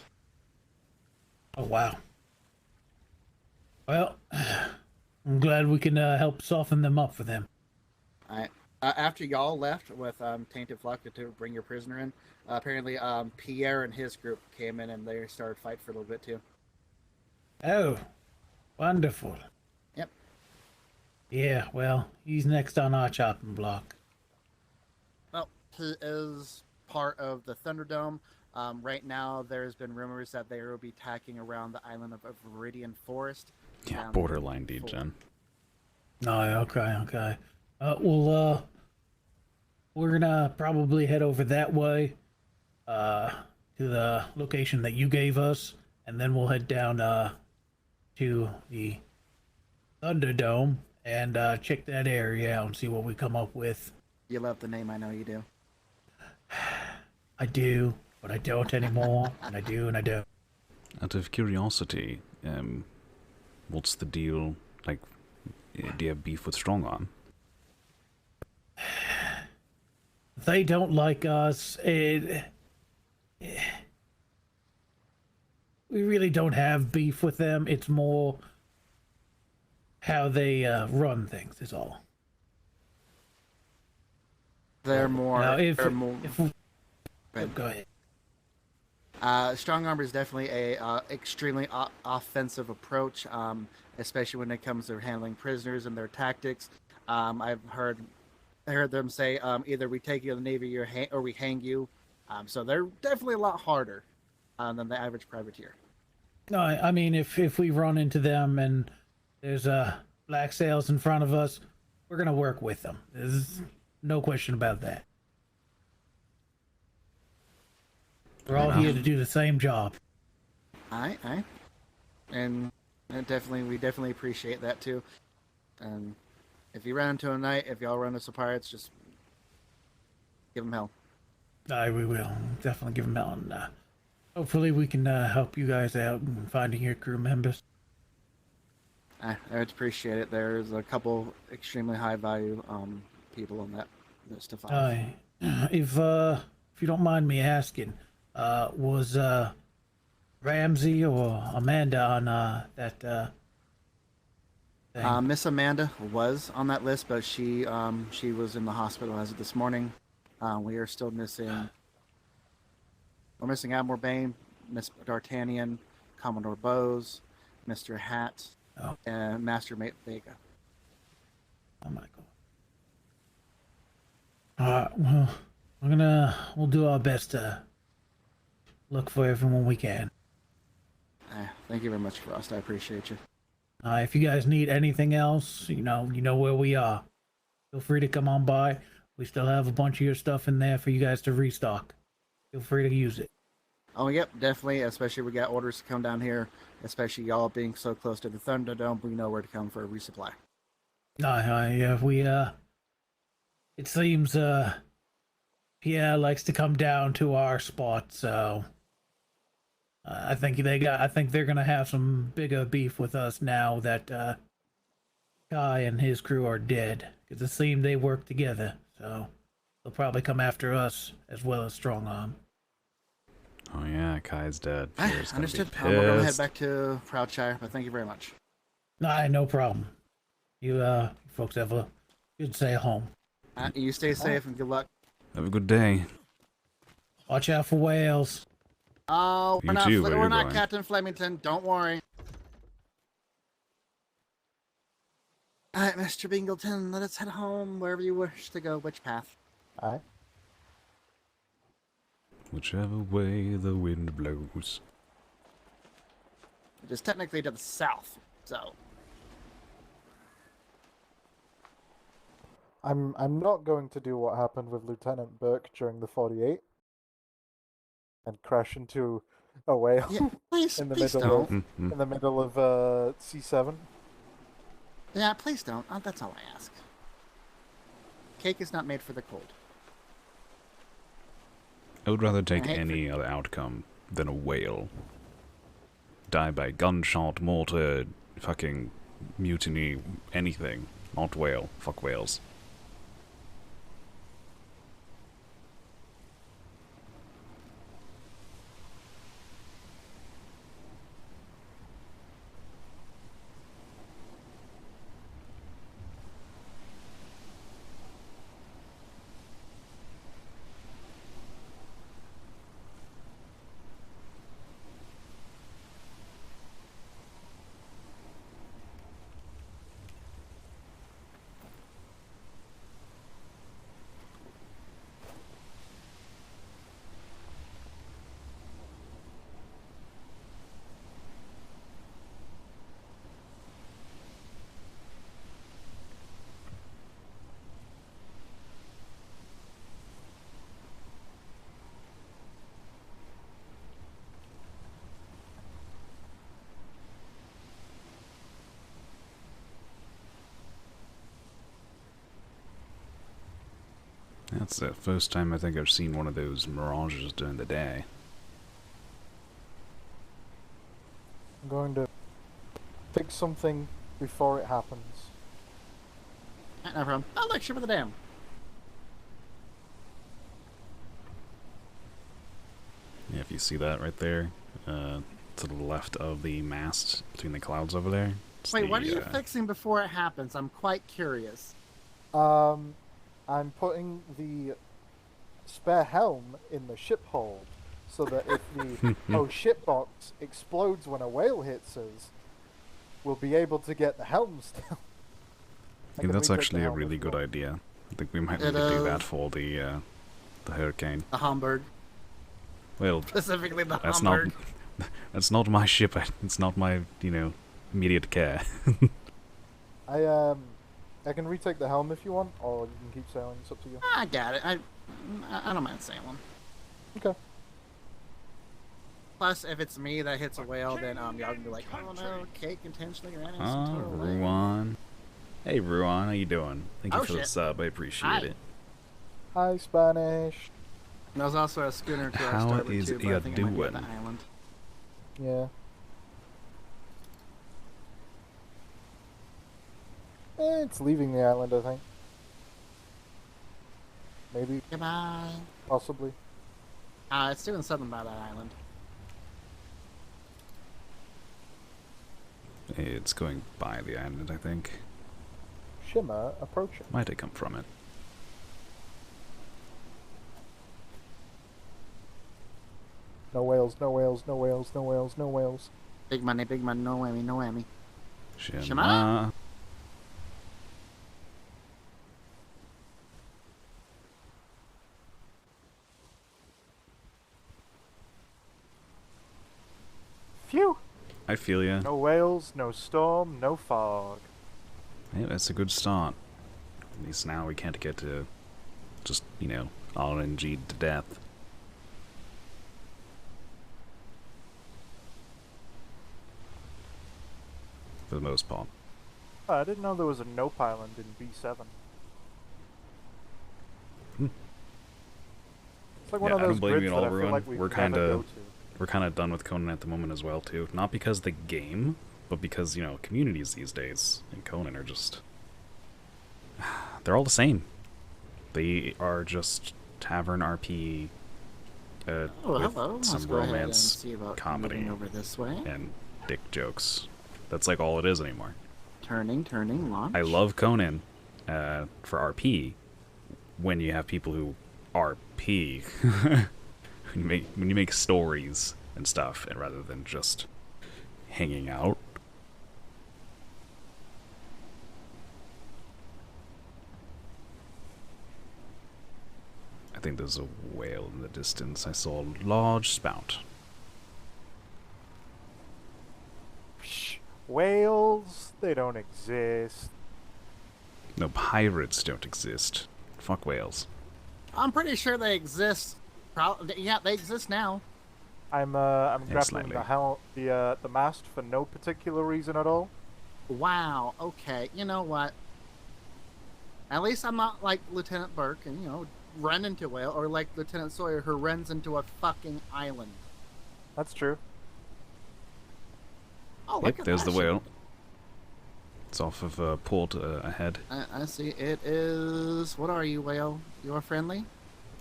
Oh wow. Well, I'm glad we can help soften them up for them. All right. After y'all left with Tainted Flock to bring your prisoner in, apparently Pierre and his group came in and they started fight for a little bit too. Oh, wonderful. Yep. Yeah, well, he's next on our chopping block. Well, he is part of the Thunderdome. Right now, there's been rumors that they will be tacking around the island of Viridian Forest. Yeah, borderline DGen. Oh, okay. Well, we're gonna probably head over that way, to the location that you gave us, and then we'll head down, to the Thunderdome and, check that area out and see what we come up with. You love the name, I know you do. I do, but I don't anymore, and I do and I don't. Out of curiosity, what's the deal? Like, do you have beef with Strong Arm? They don't like us. We really don't have beef with them. It's more how they run things is all. They're more. Now, Go ahead. Strong Arm is definitely a extremely offensive approach, especially when it comes to handling prisoners and their tactics. I've heard them say either we take you to the Navy or we hang you. So they're definitely a lot harder than the average privateer. No, I mean, if we run into them and there's black sails in front of us, we're gonna work with them. There's no question about that. We're all here to do the same job. Aye. And we definitely appreciate that too. And if you run into them tonight, if y'all run into some pirates, just give them hell. Aye, we will. Definitely give them hell. And hopefully we can help you guys out in finding your crew members. I would appreciate it. There's a couple extremely high value people on that list to find. Aye. If you don't mind me asking, was Ramsey or Amanda on that thing? Miss Amanda was on that list, but she was in the hospital as of this morning. We are still missing. We're missing Admiral Bane, Miss D'Artagnan, Commodore Bose, Mr. Hat, and Master Mate Vega. Oh my god. Well, we'll do our best to look for everyone we can. Thank you very much, Frost. I appreciate you. If you guys need anything else, you know where we are. Feel free to come on by. We still have a bunch of your stuff in there for you guys to restock. Feel free to use it. Oh, yep, definitely. Especially we got orders to come down here. Especially y'all being so close to the Thunderdome, we know where to come for a resupply. Yeah, we it seems Pierre likes to come down to our spot, so I think they're gonna have some bigger beef with us now that Kai and his crew are dead, because it seemed they work together, so they'll probably come after us as well as Strong Arm. Oh yeah, Kai's dead. Pierre's gonna Understood. be I'm gonna head pissed. back to Proudshire, but thank you very much. No problem. You folks have a good stay home. You stay safe and good luck. Have a good day. Watch out for whales. Oh, You too, where we're you not going? Captain Flemington. Don't worry. All right, Mr. Bingleton, let us head home wherever you wish to go. Which path? Aye. Whichever way the wind blows. Which is technically to the south, so. I'm not going to do what happened with Lieutenant Burke during the 48 and crash into a whale Yeah, please, in the please middle don't. of in the middle of C7. Yeah, please don't. That's all I ask. Cake is not made for the cold. I would rather take I hate any other outcome than a whale. Die by gunshot, mortar, fucking mutiny, anything. Not whale. Fuck whales. That's the first time I think I've seen one of those mirages during the day. I'm going to fix something before it happens. No problem. I'll lecture for the dam. Yeah, if you see that right there, to the left of the mast between the clouds over there. Wait, what are you fixing before it happens? I'm quite curious. I'm putting the spare helm in the ship hold so that if the ship box explodes when a whale hits us, we'll be able to get the helm still. Yeah, that's actually a really good idea. I think we might need to do that for the hurricane. The Hamburg. Well, Specifically the that's Hamburg. That's not my ship. It's not my, immediate care. I can retake the helm if you want, or you can keep sailing. It's up to you. I got it. I don't mind sailing. Okay. Plus, if it's me that hits a whale, then y'all can be like, oh no, Kate intentionally ran into some total whale. Ruan. Hey, Ruan, how you doing? Thank you for the shit. sub. I appreciate Hi. it. Hi, Spanish. There's also a schooner to our How starboard is too, but ya I think it might be on doing? the island. Yeah. It's leaving the island, I think. Maybe. Goodbye. Possibly. It's doing something by that island. It's going by the island, I think. Shimmer approaching. Might have come from it. No whales, no whales, no whales, no whales, no whales. Big money, no whammy, no whammy. Shema. Phew! I feel ya. No whales, no storm, no fog. Yeah, that's a good start. At least now we can't get to just, RNG'd to death. For the most part. Oh, I didn't know there was a nope island in B7. It's like one of I those don't blame you grids at all, that I feel Ruin. like we We're can never go kinda to. we're kinda done with Conan at the moment as well too. Not because of the game, but because, communities these days in Conan are just they're all the same. They are just tavern RP with hello. some Let's go ahead and romance, see about comedy, moving over this way. and dick jokes. That's like all it is anymore. Turning, launch. I love Conan for RP when you have people who RP when you make stories and stuff, and rather than just hanging out. I think there's a whale in the distance. I saw a large spout. Whales, they don't exist. No, pirates don't exist. Fuck whales. I'm pretty sure they exist. Yeah, they exist now. I'm grappling the mast for no particular reason at all. Wow. Okay. You know what? At least I'm not like Lieutenant Burke and run into a whale, or like Lieutenant Sawyer who runs into a fucking island. That's true. Oh, look Yep, at there's that the whale. It's off of port ahead. I see. It is. What are you, whale? You're friendly?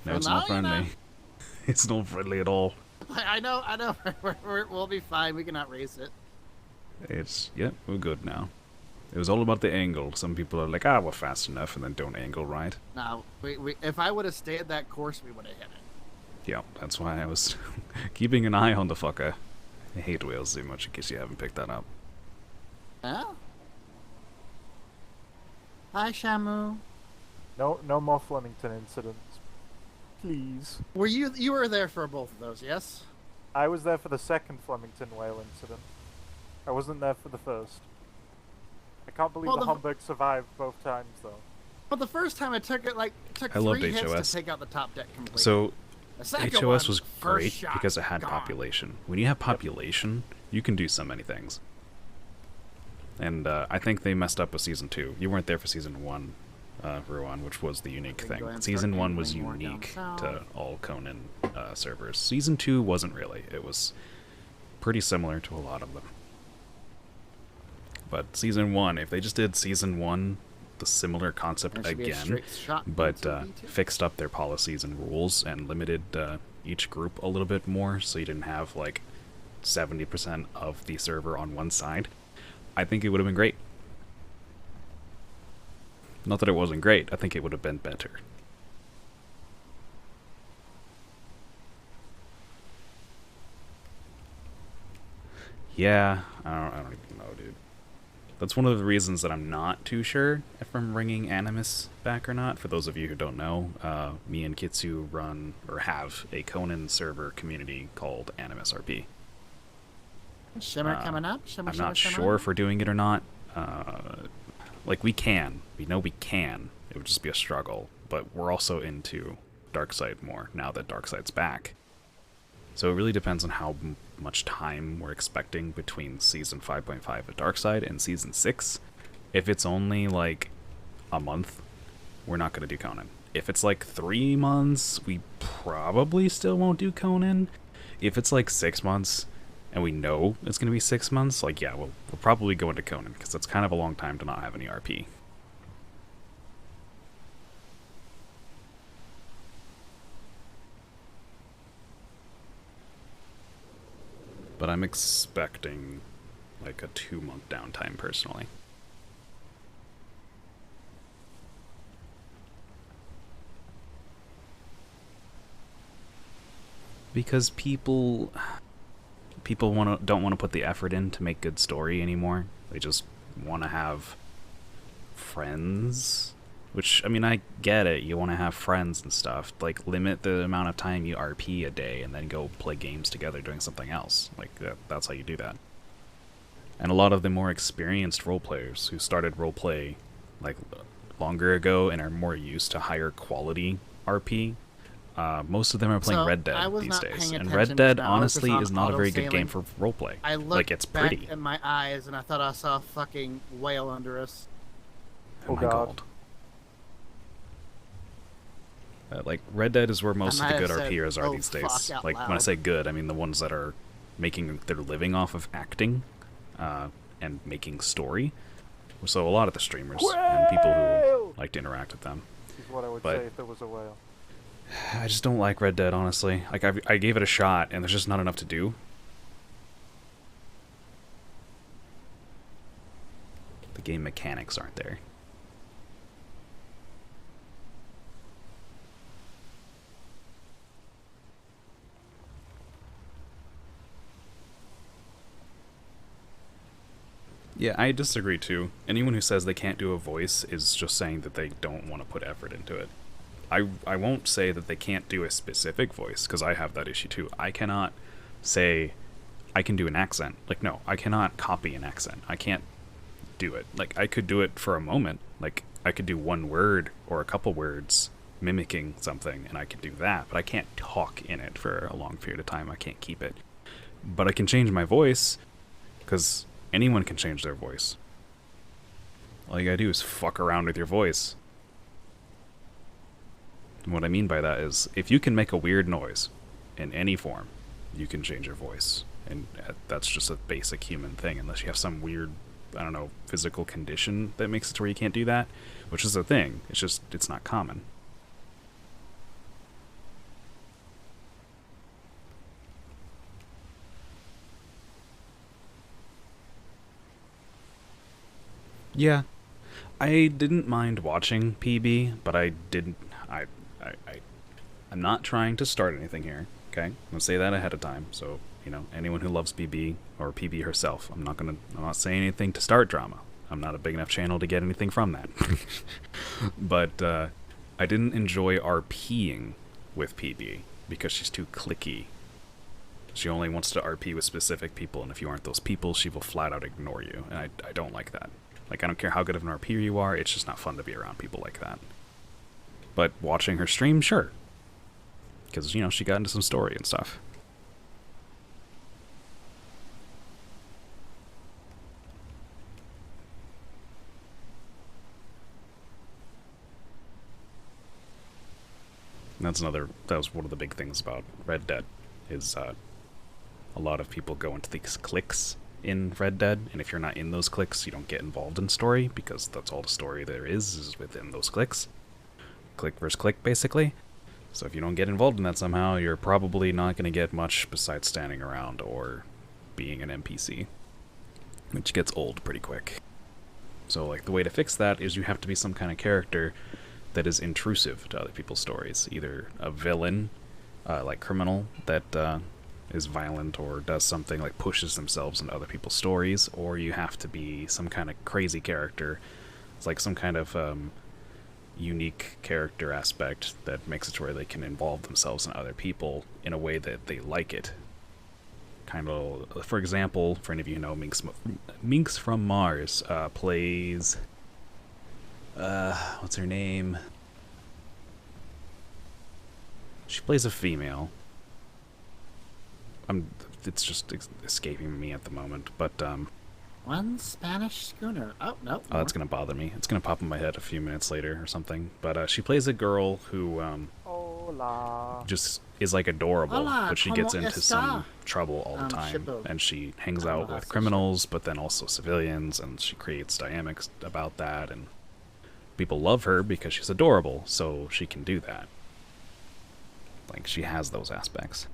No, it's not friendly. It's not friendly at all. I know. We'll be fine. We cannot race it. Yep, we're good now. It was all about the angle. Some people are like, we're fast enough, and then don't angle right. No, if I would have stayed that course, we would have hit it. Yeah, that's why I was keeping an eye on the fucker. I hate whales too much, in case you haven't picked that up. Oh? Hi, Shamu. No more Flemington incidents. Please. You were there for both of those, yes? I was there for the second Flemington whale incident. I wasn't there for the first. I can't believe the Hamburg survived both times, though. But the first time it took I 3 loved hits HOS. to take out the top deck completely. So, The second HOS one, was first great shot, because it had gone. population. When you have population, you can do so many things. And I think they messed up with Season 2. You weren't there for Season 1, Ruan, which was the unique We can go thing. and Season start 1 was angling more down unique south. to all Conan servers. Season 2 wasn't really. It was pretty similar to a lot of them. But Season 1, if they just did Season 1, the similar concept That should be a again, straight shot but into B2. fixed up their policies and rules and limited each group a little bit more, so you didn't have like 70% of the server on one side, I think it would have been great. Not that it wasn't great, I think it would have been better. Yeah, I don't even know, dude. That's one of the reasons that I'm not too sure if I'm bringing Animus back or not. For those of you who don't know, me and Kitsu run, or have, a Conan server community called Animus RP. Shimmer coming up. Shimmer, I'm shimmer, not shimmer. sure if we're doing it or not. Like, we can. We know we can. It would just be a struggle. But we're also into Darkside more now that Darkside's back. So it really depends on how much time we're expecting between Season 5.5 of Darkside and Season 6. If it's only, like, a month, we're not going to do Conan. If it's, like, 3 months, we probably still won't do Conan. If it's, like, 6 months, and we know it's going to be 6 months, like, yeah, we'll probably go into Conan, because that's kind of a long time to not have any RP. But I'm expecting, like, a 2-month downtime, personally. Because people don't want to put the effort in to make good story anymore. They just want to have friends, which, I mean, I get it. You want to have friends and stuff. Like, limit the amount of time you RP a day and then go play games together doing something else. Like, that's how you do that. And a lot of the more experienced role players who started roleplay, like, longer ago and are more used to higher quality RP, most of them are playing Red Dead these days, and Red Dead honestly is not a very good game for roleplay. Like, it's pretty. Back in my eyes, and I thought I saw a fucking whale under us. Oh my god. Like, Red Dead is where most of the good RPers are these days. Like, when I say good, I mean the ones that are making their living off of acting and making story. So a lot of the streamers and people who like to interact with them. Is what I would say if there was a whale. I just don't like Red Dead, honestly. Like, I gave it a shot, and there's just not enough to do. The game mechanics aren't there. Yeah, I disagree too. Anyone who says they can't do a voice is just saying that they don't want to put effort into it. I won't say that they can't do a specific voice, because I have that issue too. I cannot say I can do an accent. Like, no, I cannot copy an accent. I can't do it. Like, I could do it for a moment. Like, I could do one word or a couple words mimicking something, and I could do that, but I can't talk in it for a long period of time. I can't keep it. But I can change my voice, because anyone can change their voice. All you gotta do is fuck around with your voice. And what I mean by that is, if you can make a weird noise in any form, you can change your voice. And that's just a basic human thing, unless you have some weird, I don't know, physical condition that makes it to where you can't do that, which is a thing. It's just, it's not common. Yeah, I didn't mind watching PB, but I'm not trying to start anything here, okay? I'm gonna say that ahead of time, so, you know, anyone who loves PB, or PB herself, I'm not saying anything to start drama. I'm not a big enough channel to get anything from that. But, I didn't enjoy RPing with PB, because she's too cliquey. She only wants to RP with specific people, and if you aren't those people, she will flat out ignore you, and I don't like that. Like, I don't care how good of an RPer you are, it's just not fun to be around people like that. But watching her stream, sure. Because, you know, she got into some story and stuff. And that was one of the big things about Red Dead, is a lot of people go into these cliques in Red Dead, and if you're not in those cliques, you don't get involved in story, because that's all the story there is within those cliques. Click versus click, basically. So if you don't get involved in that somehow, you're probably not going to get much besides standing around or being an NPC, which gets old pretty quick. So, like, the way to fix that is you have to be some kind of character that is intrusive to other people's stories. Either a villain, like criminal, that is violent or does something like pushes themselves into other people's stories, or you have to be some kind of crazy character. It's like some kind of unique character aspect that makes it to where they can involve themselves in other people in a way that they like it. kind of, for example, for any of you who know, Minx from Mars plays, what's her name? She plays a female. It's just escaping me at the moment, but One Spanish schooner. Oh no. oh, that's gonna bother me. It's gonna pop in my head a few minutes later or something. But she plays a girl who Hola. just is like adorable, Hola, but she ¿cómo gets into está? some trouble all the time, Shippo. and she hangs Hola, out with so criminals, but then also civilians, and she creates dynamics about that, and people love her because she's adorable, so she can do that. Like, she has those aspects.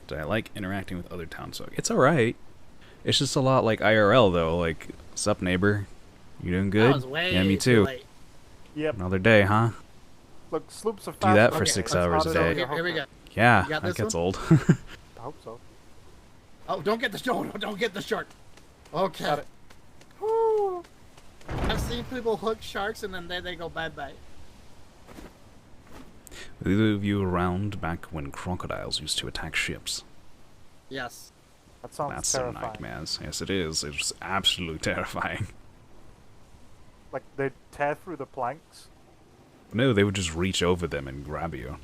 Do I like interacting with other townsfolk? It's alright. It's just a lot like IRL, though. Like, sup, neighbor? You doing good? was way Yeah, me too too. late. Yep. Another day, huh? Look, sloops are fast. Do that for Okay, 6 That's hours a harder day. than Here we go. Yeah, You got that this gets one? old. I hope so. Oh, don't get the shark. Don't get the shark. Okay. Got it. Woo. I've seen people hook sharks and then they go bye-bye. Were either of you around back when crocodiles used to attack ships? Yes. That sounds That's terrifying. some nightmares. Yes, it is. It's absolutely terrifying. Like, they'd tear through the planks. No, they would just reach over them and grab you.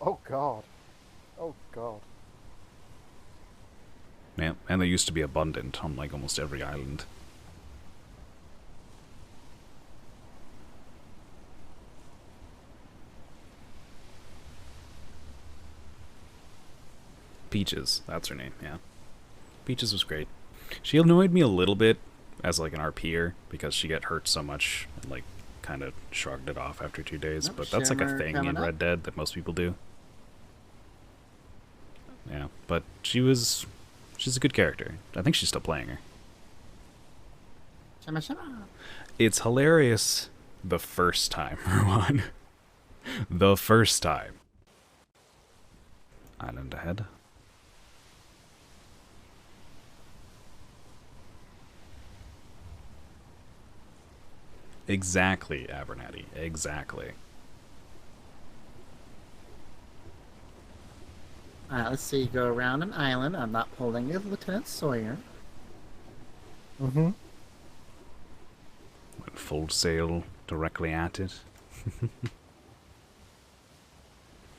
Oh, God. Oh, God. Yeah, and they used to be abundant on, like, almost every island. Peaches, that's her name, yeah. Peaches was great. She annoyed me a little bit as, like, an RPer, because she got hurt so much and, like, kind of shrugged it off after 2 days, Oh, but that's like a Shimmer thing coming in up. Red Dead that most people do. Yeah, but she's a good character. I think she's still playing her. Shimmer, shimmer. It's hilarious the first time, for one. The first time. Island ahead. Exactly, Abernathy. Exactly. Alright, let's see. Go around an island. I'm not pulling you, Lieutenant Sawyer. Mm-hmm. Full sail directly at it.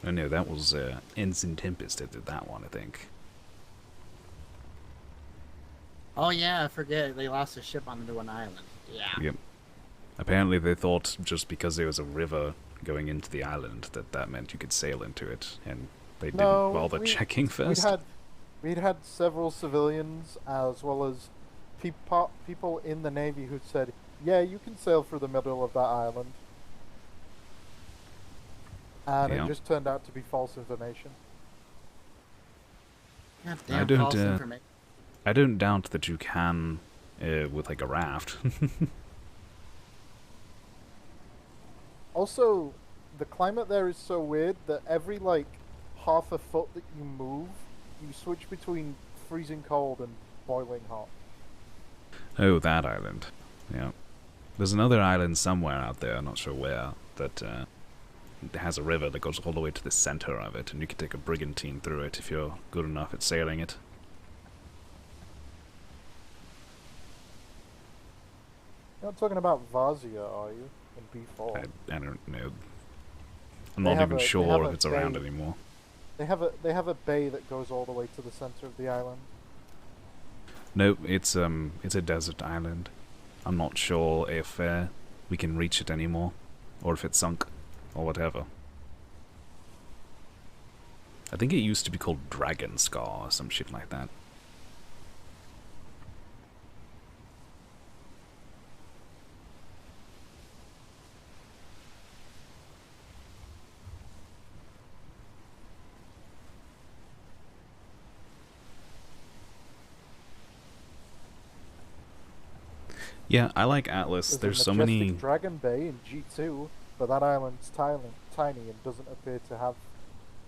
Oh no, that was Ensign Tempest that did that one, I think. Oh yeah, I forget. They lost a ship onto an island. Yeah. Yep. Apparently they thought just because there was a river going into the island that meant you could sail into it, and they didn't bother checking first. We'd had several civilians as well as people in the Navy who said, yeah, you can sail through the middle of that island. And Yeah. it just turned out to be false information. God I damn don't, false information. I don't doubt that you can with like a raft. Also, the climate there is so weird that every, like, half a foot that you move, you switch between freezing cold and boiling hot. Oh, that island. Yeah. There's another island somewhere out there, I'm not sure where, that has a river that goes all the way to the center of it, and you can take a brigantine through it if you're good enough at sailing it. You're not talking about Vazia, are you? In B4. I don't know. I'm They not have even a- they sure have if a it's around bay. anymore. They have a bay that goes all the way to the center of the island. No, it's a desert island. I'm not sure if we can reach it anymore, or if it's sunk, or whatever. I think it used to be called Dragon Scar or some shit like that. Yeah, I like Atlas. There's a so majestic many. Dragon Bay in G2, but that island's tiny and doesn't appear to have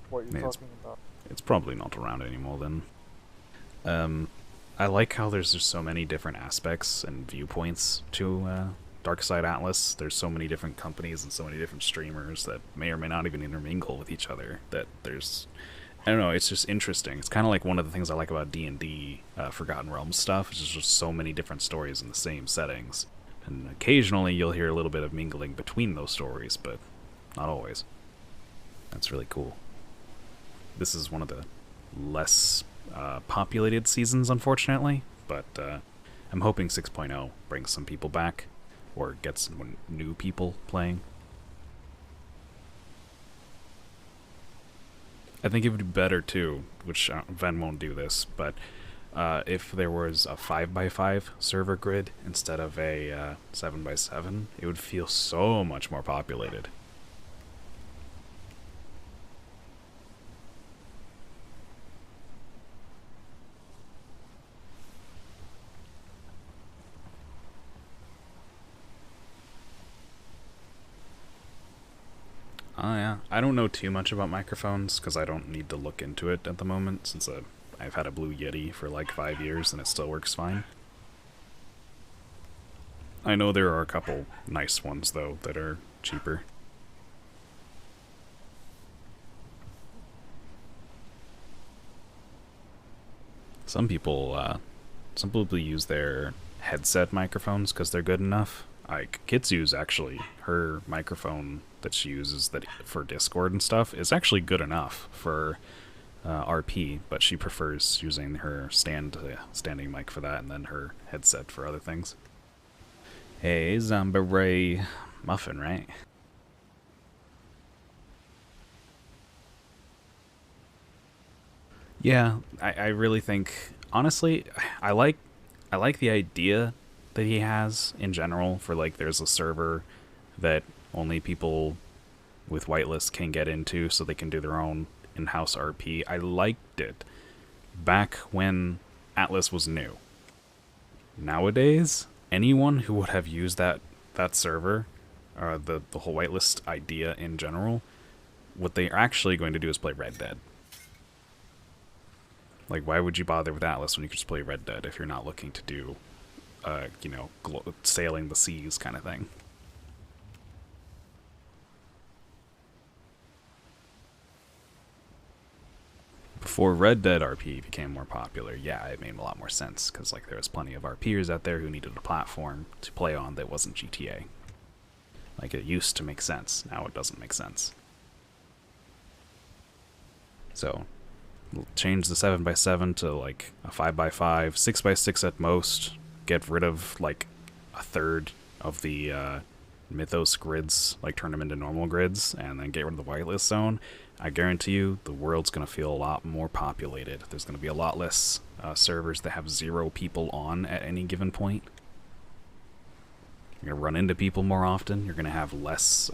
what you're Yeah, talking about. It's probably not around anymore then. I like how there's just so many different aspects and viewpoints to Darkside Atlas. There's so many different companies and so many different streamers that may or may not even intermingle with each other. That there's I don't know, it's just interesting. It's kind of like one of the things I like about D&D Forgotten Realms stuff. It's just so many different stories in the same settings. And occasionally you'll hear a little bit of mingling between those stories, but not always. That's really cool. This is one of the less populated seasons, unfortunately, but I'm hoping 6.0 brings some people back, or gets some new people playing. I think it would be better too, which Ven won't do this, but if there was a 5x5 server grid instead of a 7x7, it would feel so much more populated. Oh yeah, I don't know too much about microphones because I don't need to look into it at the moment, since I've had a Blue Yeti for like 5 years and it still works fine. I know there are a couple nice ones though that are cheaper. Some people use their headset microphones because they're good enough. Like Kitsu's actually, her microphone that she uses for Discord and stuff is actually good enough for RP, but she prefers using her standing mic for that and then her headset for other things. Hey, Zombie Ray Muffin, right? Yeah, I really think, honestly, I like the idea that he has in general for like there's a server that only people with whitelist can get into so they can do their own in-house RP. I liked it back when Atlas was new. Nowadays, anyone who would have used that server, the whole whitelist idea in general, what they're actually going to do is play Red Dead. Like, why would you bother with Atlas when you could just play Red Dead if you're not looking to do sailing the seas kind of thing? Before Red Dead RP became more popular, yeah, it made a lot more sense, because like there was plenty of RPers out there who needed a platform to play on that wasn't GTA. Like, it used to make sense, now it doesn't make sense. So, we'll change the 7x7 to like a 5x5, 6x6 at most, get rid of like a third of the Mythos grids, like turn them into normal grids, and then get rid of the whitelist zone. I guarantee you the world's going to feel a lot more populated. There's going to be a lot less servers that have 0 people on at any given point. You're going to run into people more often. You're going to have less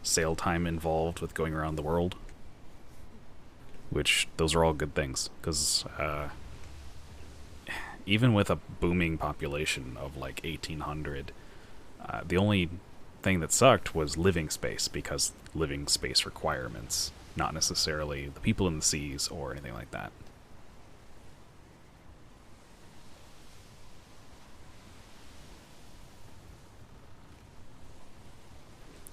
sail time involved with going around the world. Which, those are all good things, because even with a booming population of like 1,800, the only thing that sucked was living space, because living space requirements, not necessarily the people in the seas or anything like that.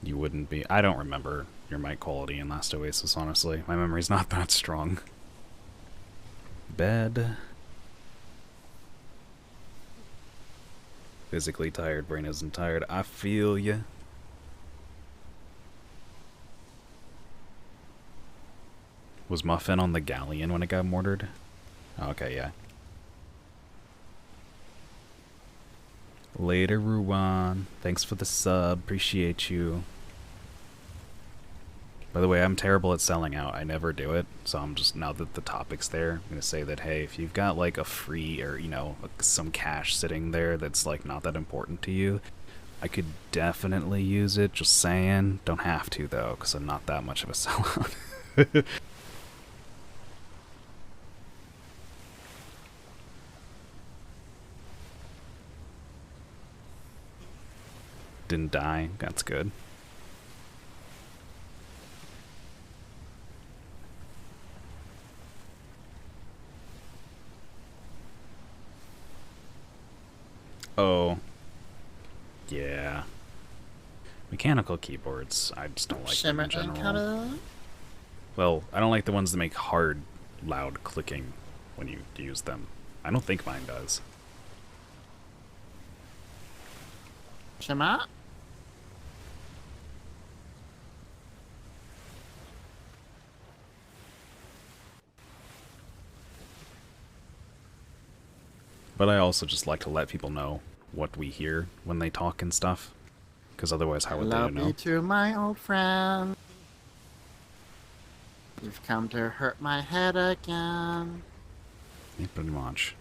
You wouldn't be... I don't remember your mic quality in Last Oasis, honestly. My memory's not that strong. Bed. Physically tired, brain isn't tired. I feel ya. Was Muffin on the galleon when it got mortared? Okay, yeah. Later, Ruwan. Thanks for the sub. Appreciate you. By the way, I'm terrible at selling out. I never do it. So I'm just, now that the topic's there, I'm going to say that, hey, if you've got like a free or, you know, some cash sitting there that's like not that important to you, I could definitely use it. Just saying. Don't have to, though, because I'm not that much of a sellout. Didn't die. That's good. Oh. Yeah. Mechanical keyboards, I just don't like them in general. Well, I don't like the ones that make hard, loud clicking when you use them. I don't think mine does. Shema? But I also just like to let people know what we hear when they talk and stuff. Because otherwise, how would they Love know? me to my old friend. You've come to hurt my head again. Yeah, pretty much.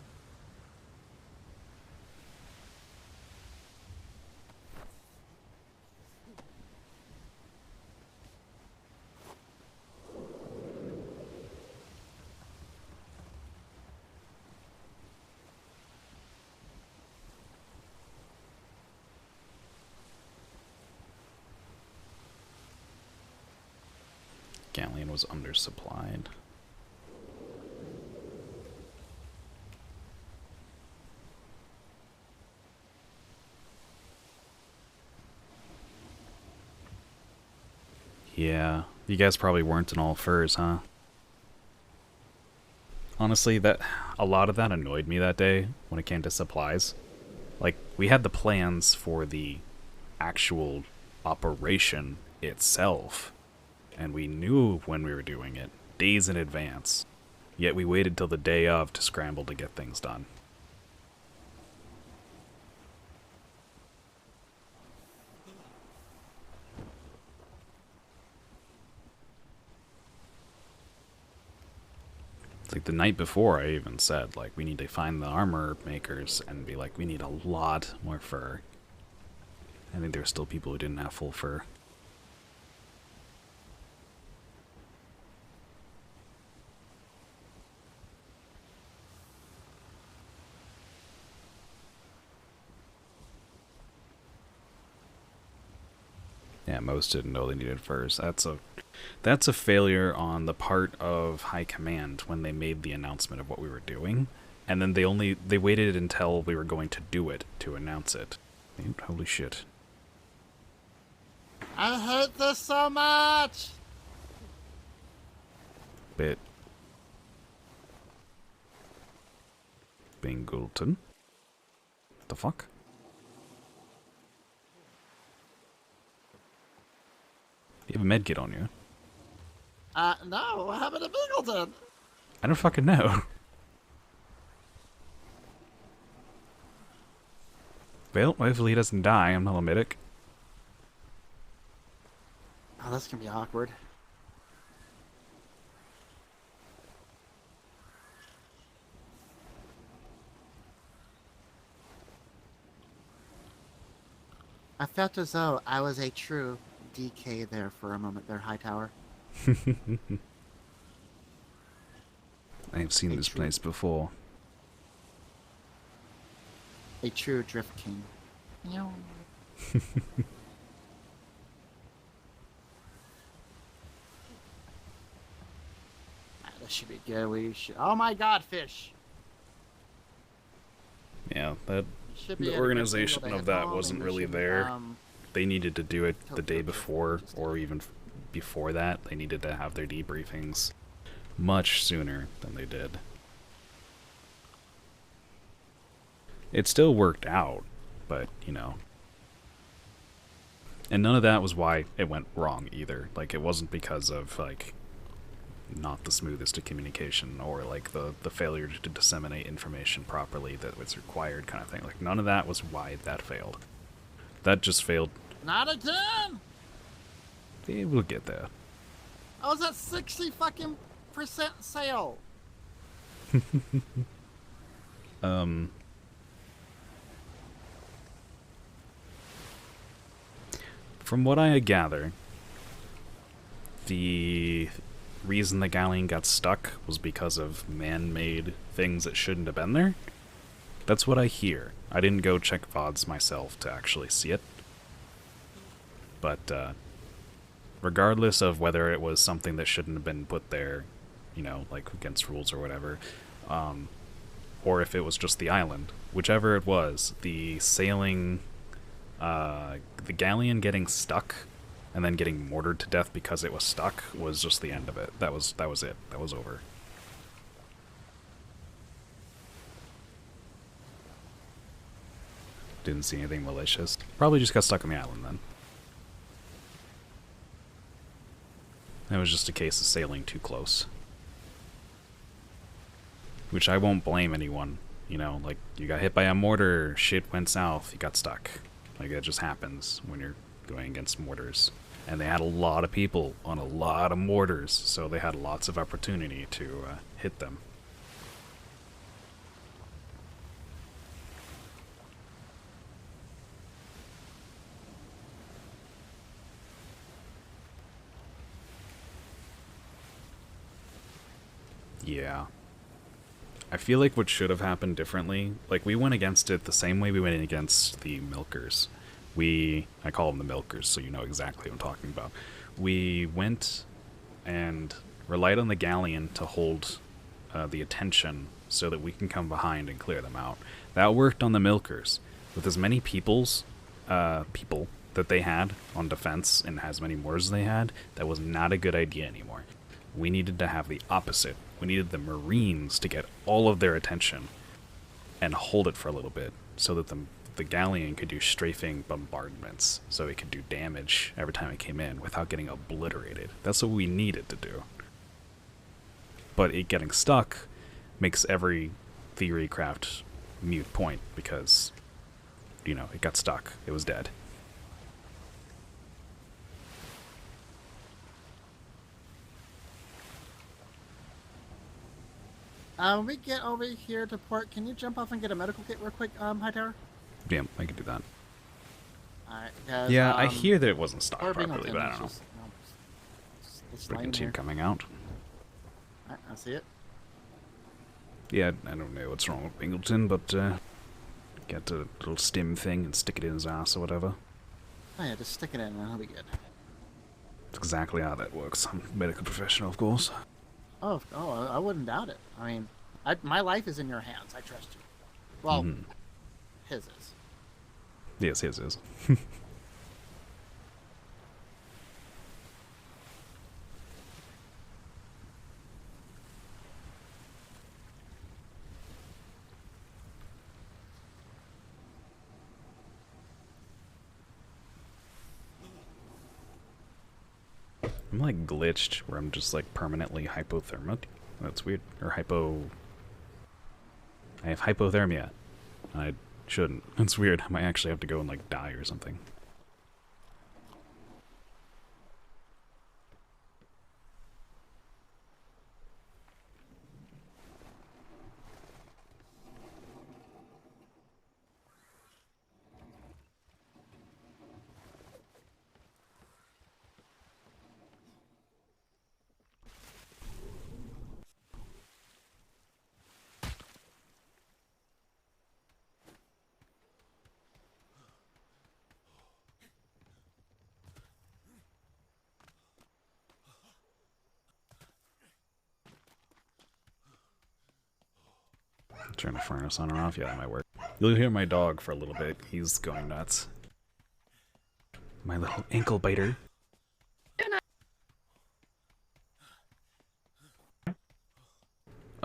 Galleon was undersupplied. Yeah, you guys probably weren't in all furs, huh? Honestly, a lot of that annoyed me that day when it came to supplies. Like, we had the plans for the actual operation itself, and we knew when we were doing it, days in advance. Yet we waited till the day of to scramble to get things done. Like the night before, I even said, like, we need to find the armor makers and be like, we need a lot more fur. I think there were still people who didn't have full fur. Yeah, most didn't know they needed furs. That's a failure on the part of High Command when they made the announcement of what we were doing, and then they waited until we were going to do it to announce it. Holy shit. I hate this so much! Bit. Bingleton? The fuck? You have a medkit on you? No, what happened to Bingleton? I don't fucking know. Well, hopefully he doesn't die. I'm not a medic. Oh, that's gonna be awkward. I felt as though I was a true DK there for a moment there, Hightower. I've seen this place before. A true Drift King. Meow. This should be good. We should. Oh my God, fish! Yeah, the be organization able to of hit that home, wasn't and we really should, there. They needed to do it the day before, just or even before that. They needed to have their debriefings much sooner than they did. It still worked out, but, you know. And none of that was why it went wrong either. Like, it wasn't because of, like, not the smoothest of communication or, like, the failure to disseminate information properly that was required kind of thing. Like, none of that was why that failed. That just failed. Not again! Yeah, we'll get there. I was at 60 fucking percent sale. From what I gather, the reason the galleon got stuck was because of man-made things that shouldn't have been there. That's what I hear. I didn't go check VODs myself to actually see it. But, regardless of whether it was something that shouldn't have been put there, you know, like against rules or whatever, or if it was just the island, whichever it was, the sailing, the galleon getting stuck and then getting mortared to death because it was stuck was just the end of it. That was it. That was over. Didn't see anything malicious. Probably just got stuck on the island then. It was just a case of sailing too close. Which I won't blame anyone. You know, like, you got hit by a mortar, shit went south, you got stuck. Like, that just happens when you're going against mortars. And they had a lot of people on a lot of mortars, so they had lots of opportunity to hit them. Yeah. I feel like what should have happened differently, like, we went against it the same way we went against the milkers. I call them the milkers, so you know exactly what I'm talking about. We went and relied on the galleon to hold the attention so that we can come behind and clear them out. That worked on the milkers. With as many people that they had on defense and as many mortars as they had, that was not a good idea anymore. We needed to have the opposite. We needed the Marines to get all of their attention and hold it for a little bit so that the galleon could do strafing bombardments, so it could do damage every time it came in without getting obliterated. That's what we needed to do. But it getting stuck makes every theory craft mute point because, you know, it got stuck. It was dead. When we get over here to port, can you jump off and get a medical kit real quick, Hightower? Yeah, I can do that. Alright, yeah, I hear that it wasn't stocked Bingleton properly, but I don't know. Brigantine coming out. Alright, I see it. Yeah, I don't know what's wrong with Bingleton, but get a little stim thing and stick it in his ass or whatever. Oh yeah, just stick it in and it'll be good. That's exactly how that works. I'm a medical professional, of course. Oh, I wouldn't doubt it. I mean, my life is in your hands. I trust you. Well, his is. Yes, his is. I'm like glitched where I'm just like permanently hypothermic. That's weird. Or I have hypothermia. I shouldn't. That's weird. I might actually have to go and like die or something. Turn the furnace on or off. Yeah, that might work. You'll hear my dog for a little bit. He's going nuts. My little ankle biter.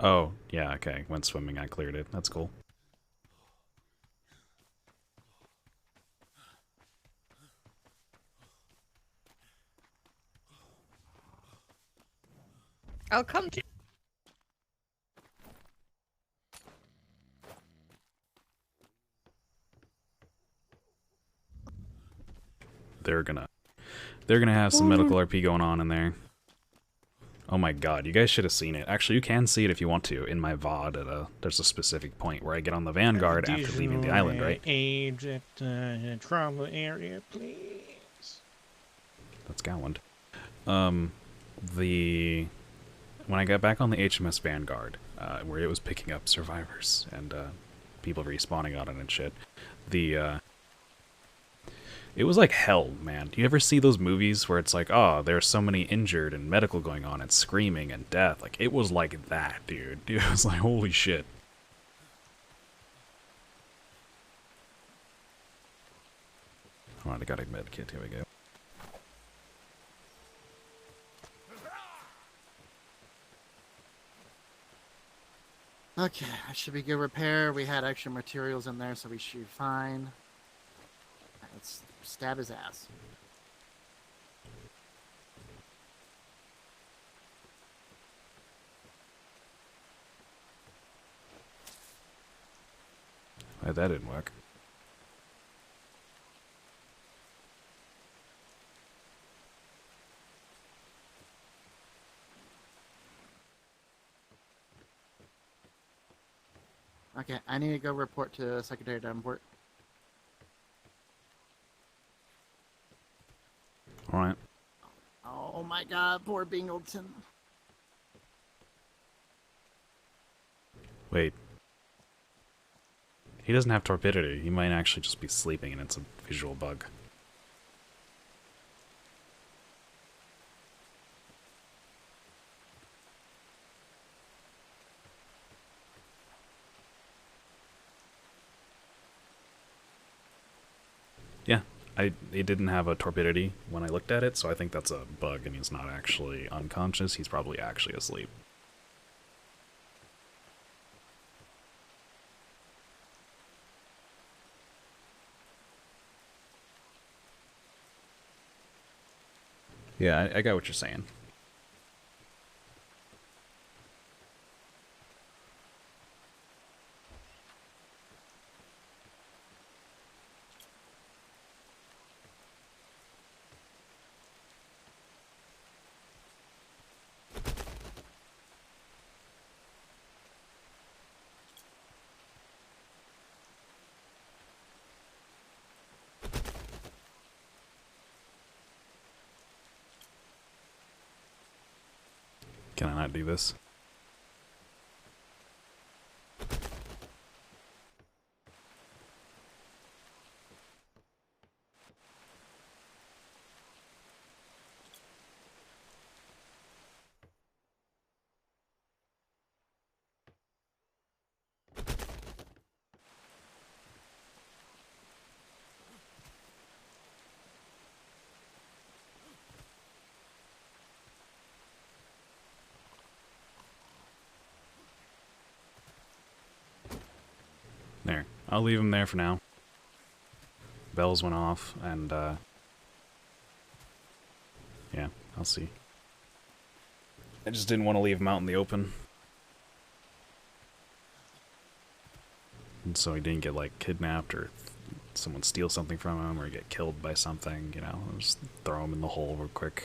Oh, yeah, okay. Went swimming, I cleared it. That's cool. I'll come to. They're gonna have some medical RP going on in there. Oh my god, you guys should have seen it. Actually, you can see it if you want to in my VOD. There's a specific point where I get on the Vanguard after leaving the island, right? Age at trauma area, please. That's Gowland. When I got back on the HMS Vanguard, where it was picking up survivors and people respawning on it and shit, it was like hell, man. Do you ever see those movies where it's like, oh, there's so many injured and medical going on and screaming and death? Like, it was like that, dude. It was like, holy shit. Alright, I got a med kit. Here we go. Okay, that should be good repair. We had extra materials in there, so we should be fine. Let's stab his ass. That didn't work. Okay, I need to go report to Secretary Davenport. Alright. Oh my god, poor Bingleton. Wait. He doesn't have torpidity. He might actually just be sleeping and it's a visual bug. Yeah, he didn't have a torpidity when I looked at it, so I think that's a bug and he's not actually unconscious. He's probably actually asleep. Yeah, I got what you're saying. Can I not do this? There. I'll leave him there for now. Bells went off, and, yeah, I'll see. I just didn't want to leave him out in the open. And so he didn't get, like, kidnapped or someone steal something from him or get killed by something, you know. I'll just throw him in the hole real quick.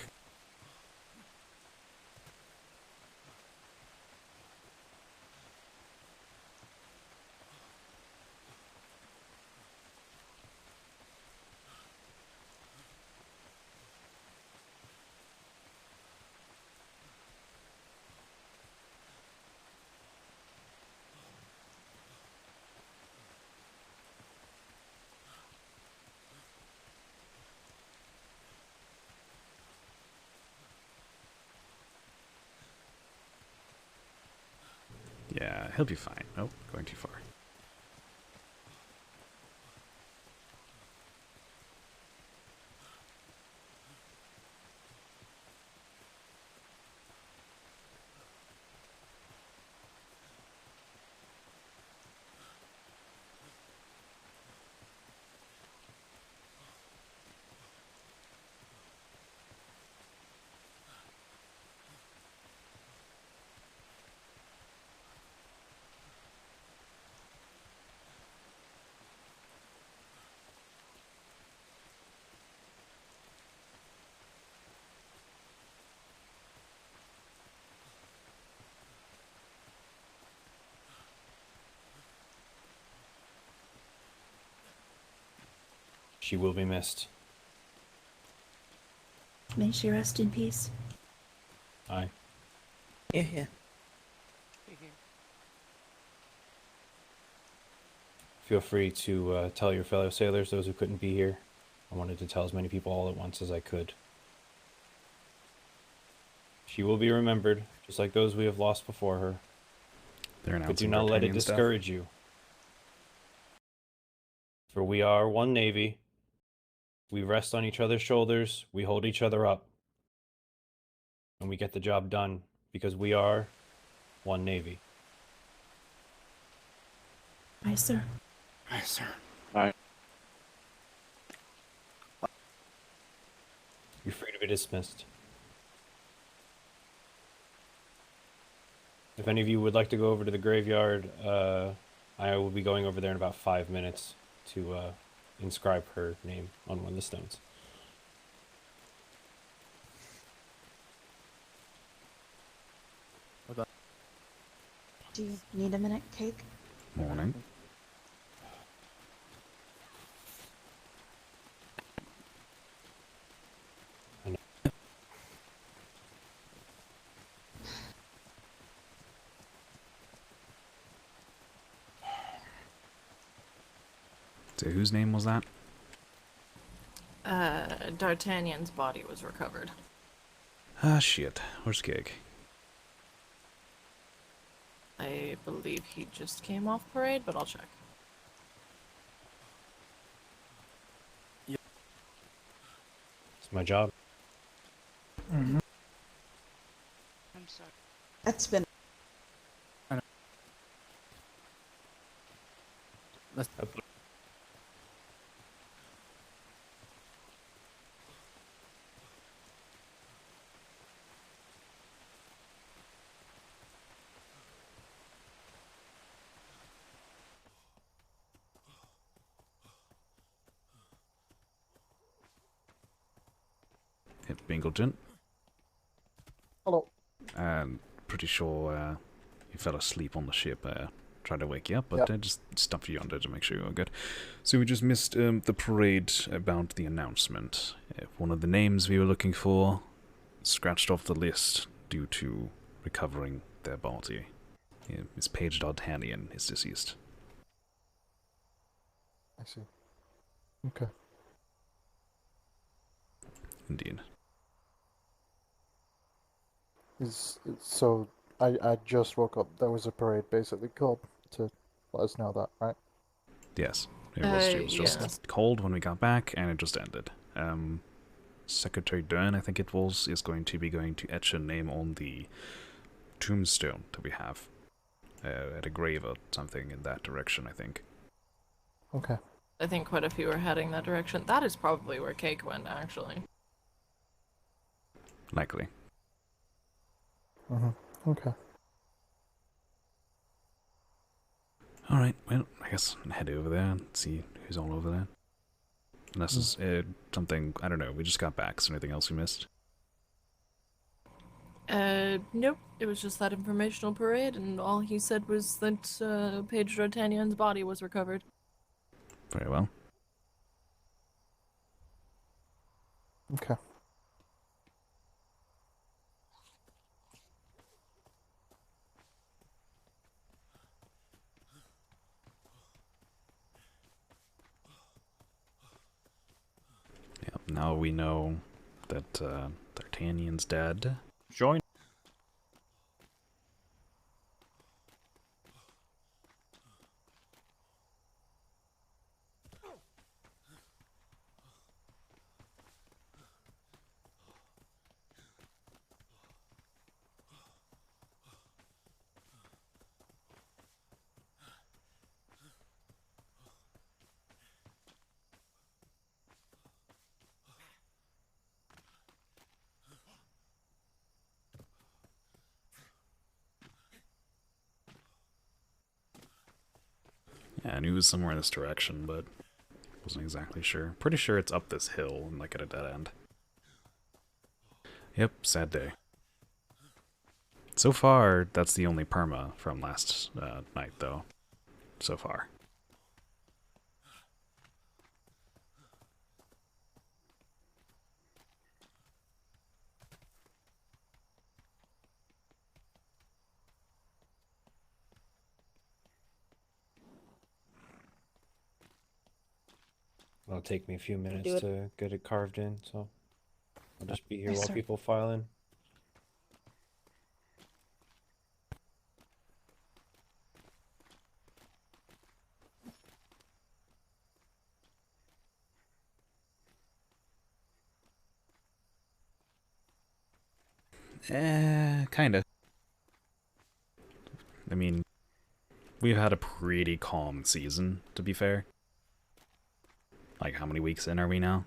Yeah, he'll be fine. Oh, going too far. She will be missed. May she rest in peace. Aye. Yeah. Feel free to tell your fellow sailors, those who couldn't be here. I wanted to tell as many people all at once as I could. She will be remembered, just like those we have lost before her. But do not let it discourage you. For we are one Navy. We rest on each other's shoulders, we hold each other up, and we get the job done because we are one Navy. Aye, sir. Aye, sir. You're free to be dismissed. If any of you would like to go over to the graveyard, I will be going over there in about 5 minutes to inscribe her name on one of the stones. Do you need a minute, Cake? Morning. So whose name was that? D'Artagnan's body was recovered. Ah, shit. Where's Gig? I believe he just came off parade, but I'll check. It's my job. Mm-hmm. I'm sorry. That's been. Hit Bingleton. Hello. And pretty sure you fell asleep on the ship. Tried to wake you up, but Yep. I just stuffed you under to make sure you were good. So we just missed the parade about the announcement. One of the names we were looking for scratched off the list due to recovering their body. Miss Paige D'Artagnan is deceased. I see. Okay. Indeed. So I just woke up. There was a parade basically called to let us know that, right? Yes. It was just yeah. cold when we got back, and it just ended. Secretary Dern, I think it was, is going to etch a name on the tombstone that we have. At a grave or something in that direction, I think. Okay. I think quite a few are heading that direction. That is probably where Cake went, actually. Likely. Mm-hmm. Okay. Alright, well, I guess I'll head over there and see who's all over there. Unless it's something, I don't know, we just got back, so anything else we missed? Nope. It was just that informational parade, and all he said was that, Paige D'Artagnan's body was recovered. Very well. Okay. Yeah, now we know that D'Artagnan's dead. Join. Yeah, I knew it was somewhere in this direction, but wasn't exactly sure. Pretty sure it's up this hill and like at a dead end. Yep, sad day. So far, that's the only perma from last night, though. So far. It'll take me a few minutes Do it. to get it carved in, so I'll just be here Yes, while sir. people file in. Kinda. I mean, we've had a pretty calm season, to be fair. Like, how many weeks in are we now?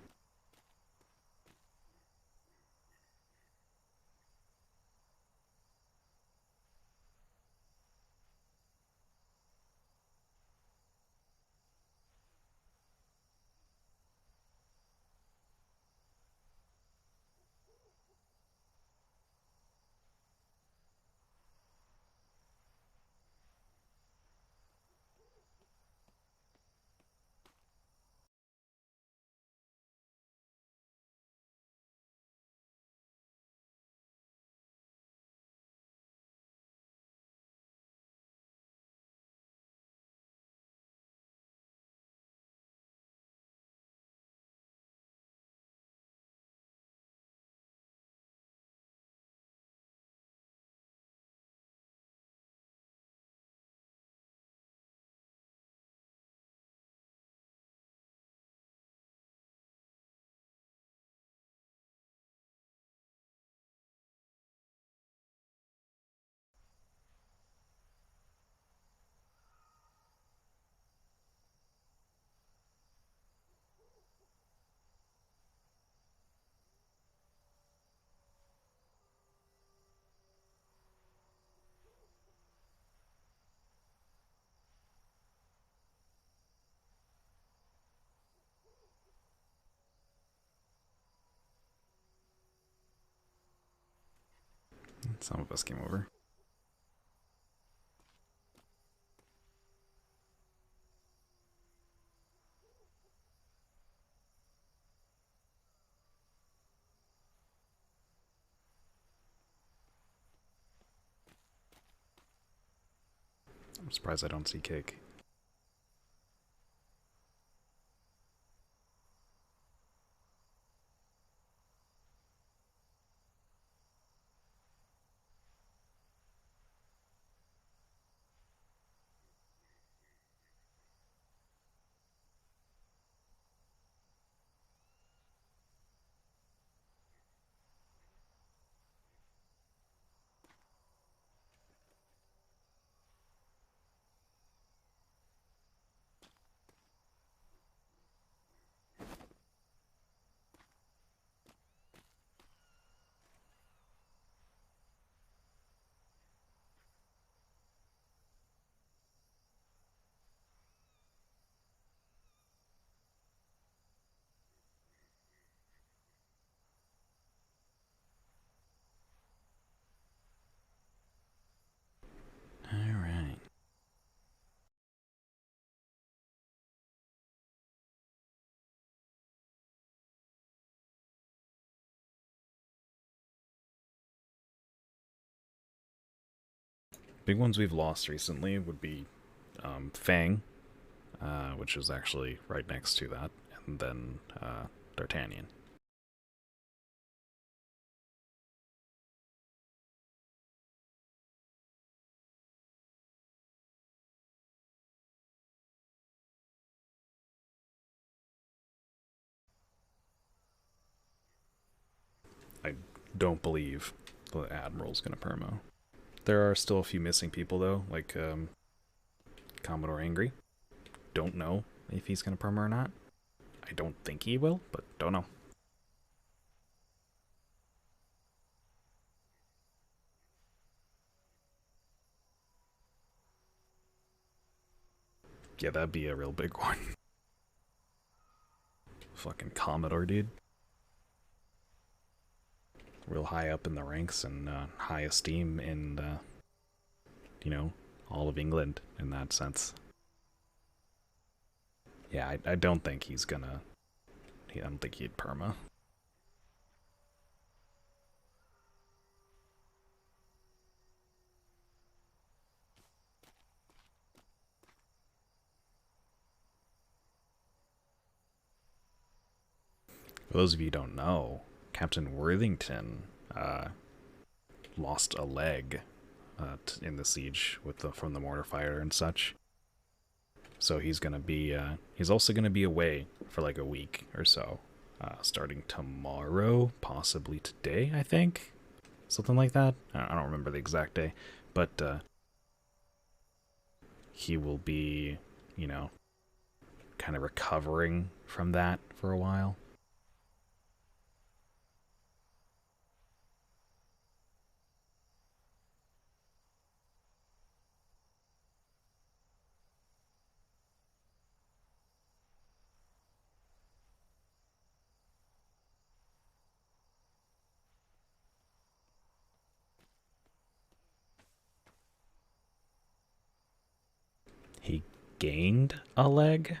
Some of us came over. I'm surprised I don't see Cake. Alright. Big ones we've lost recently would be Fang, which is actually right next to that, and then D'Artagnan. I don't believe the Admiral's gonna permo. There are still a few missing people though, like Commodore Angry. Don't know if he's gonna perma or not. I don't think he will, but don't know. Yeah, that'd be a real big one. Fucking Commodore, dude. Real high up in the ranks and high esteem in, you know, all of England in that sense. Yeah, I don't think he's gonna... I don't think he'd perma. For those of you who don't know, Captain Worthington lost a leg in the siege with from the mortar fire and such. So he's gonna be he's also gonna be away for like a week or so, starting tomorrow, possibly today, I think, something like that. I don't remember the exact day, but he will be, kind of recovering from that for a while. He gained a leg?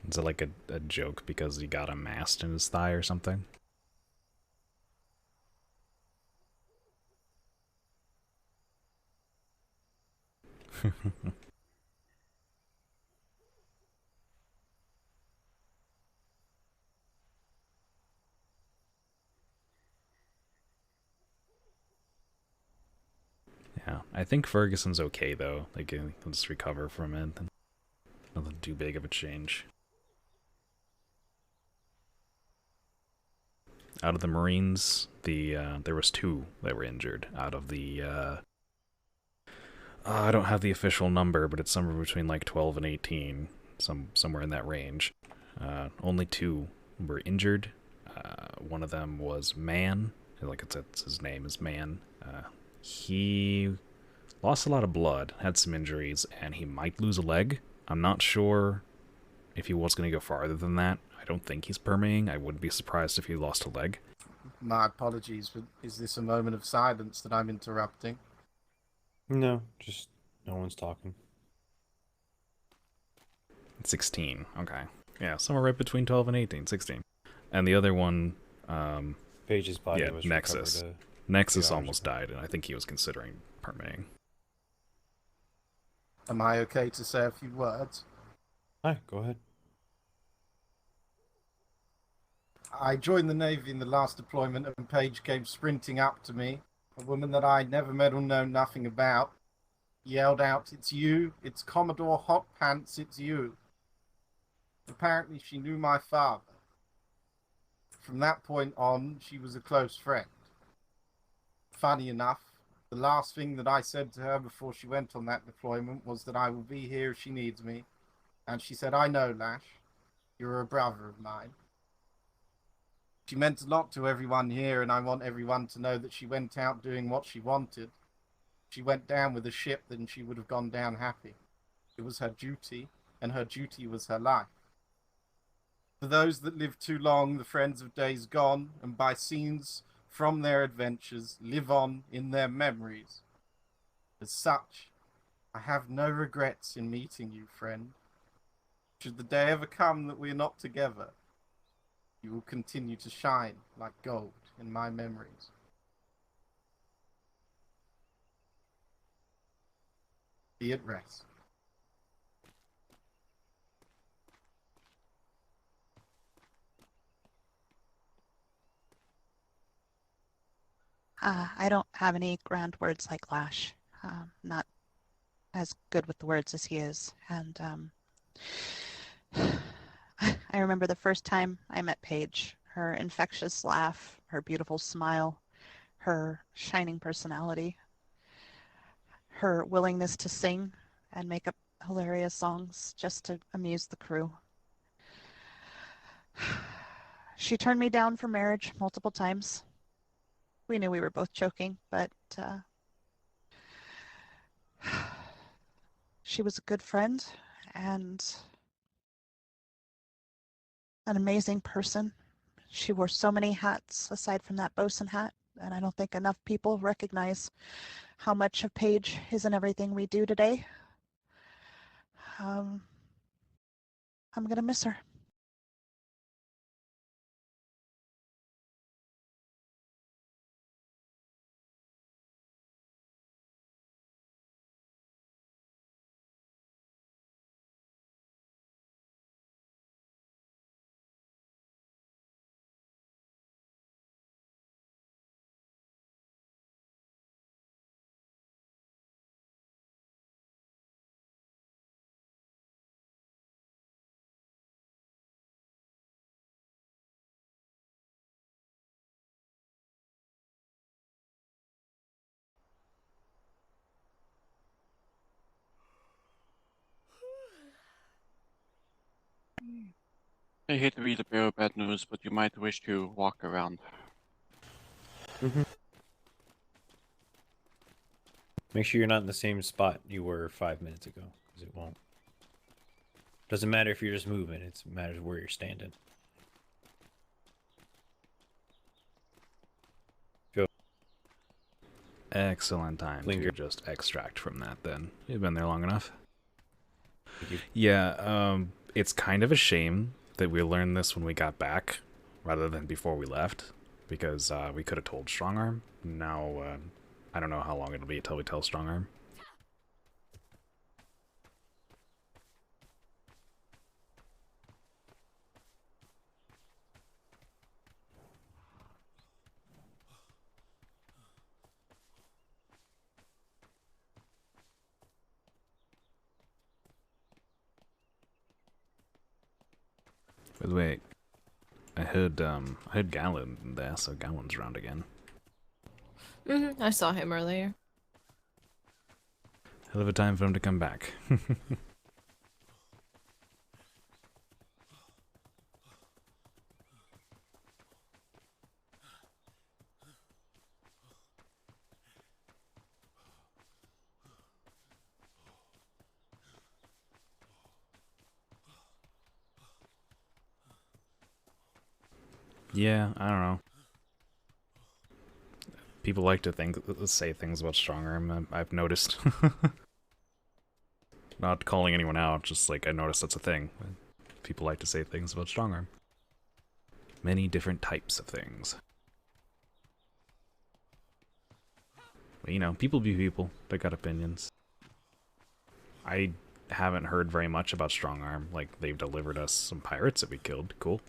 Is it like a joke because he got a mast in his thigh or something? Yeah, I think Ferguson's okay though. Like he'll just recover from it. Nothing too big of a change. Out of the Marines, there was 2 that were injured. Out of the I don't have the official number, but it's somewhere between like 12 and 18, somewhere in that range. Only 2 were injured. One of them was Man, like it's his name is Man. He lost a lot of blood, had some injuries, and he might lose a leg. I'm not sure if he was going to go farther than that. I don't think he's permaing. I wouldn't be surprised if he lost a leg. My apologies, but is this a moment of silence that I'm interrupting? No, just no one's talking. 16, okay. Yeah, somewhere right between 12 and 18, 16. And the other one, Paige's body was Nexus. recovered, Nexus almost died, and I think he was considering permaing. Am I okay to say a few words? Hi, go ahead. I joined the Navy in the last deployment, and Paige came sprinting up to me, a woman that I never met or known nothing about, yelled out, "It's you, it's Commodore Hot Pants, it's you." Apparently she knew my father. From that point on, she was a close friend. Funny enough, the last thing that I said to her before she went on that deployment was that I will be here if she needs me. And she said, "I know, Lash. You're a brother of mine." She meant a lot to everyone here, and I want everyone to know that she went out doing what she wanted. She went down with a ship, then she would have gone down happy. It was her duty, and her duty was her life. For those that live too long, the friends of days gone, and by scenes from their adventures, live on in their memories. As such, I have no regrets in meeting you, friend. Should the day ever come that we are not together, you will continue to shine like gold in my memories. Be at rest. I don't have any grand words like Lash. Not as good with the words as he is. And I remember the first time I met Paige. Her infectious laugh, her beautiful smile, her shining personality, her willingness to sing and make up hilarious songs just to amuse the crew. She turned me down for marriage multiple times. We knew we were both joking, but she was a good friend and an amazing person. She wore so many hats aside from that bosun hat, and I don't think enough people recognize how much of Paige is in everything we do today. I'm gonna miss her. I hate to be the bearer of bad news, but you might wish to walk around. Make sure you're not in the same spot you were 5 minutes ago, because it won't. Doesn't matter if you're just moving, it matters where you're standing. Go. Excellent time Linger. to just extract from that then. You've been there long enough. Thank you. Yeah, it's kind of a shame that we learned this when we got back, rather than before we left, because we could have told Strongarm. Now, I don't know how long it'll be until we tell Strongarm. By the way, I heard Gallon there, so Gallon's around again. I saw him earlier. Hell of a time for him to come back. Yeah, I don't know. People like to say things about Strongarm, I've noticed. Not calling anyone out, just like I noticed that's a thing. People like to say things about Strongarm. Many different types of things. But, you know, people be people. They got opinions. I haven't heard very much about Strongarm. Like, they've delivered us some pirates that we killed. Cool.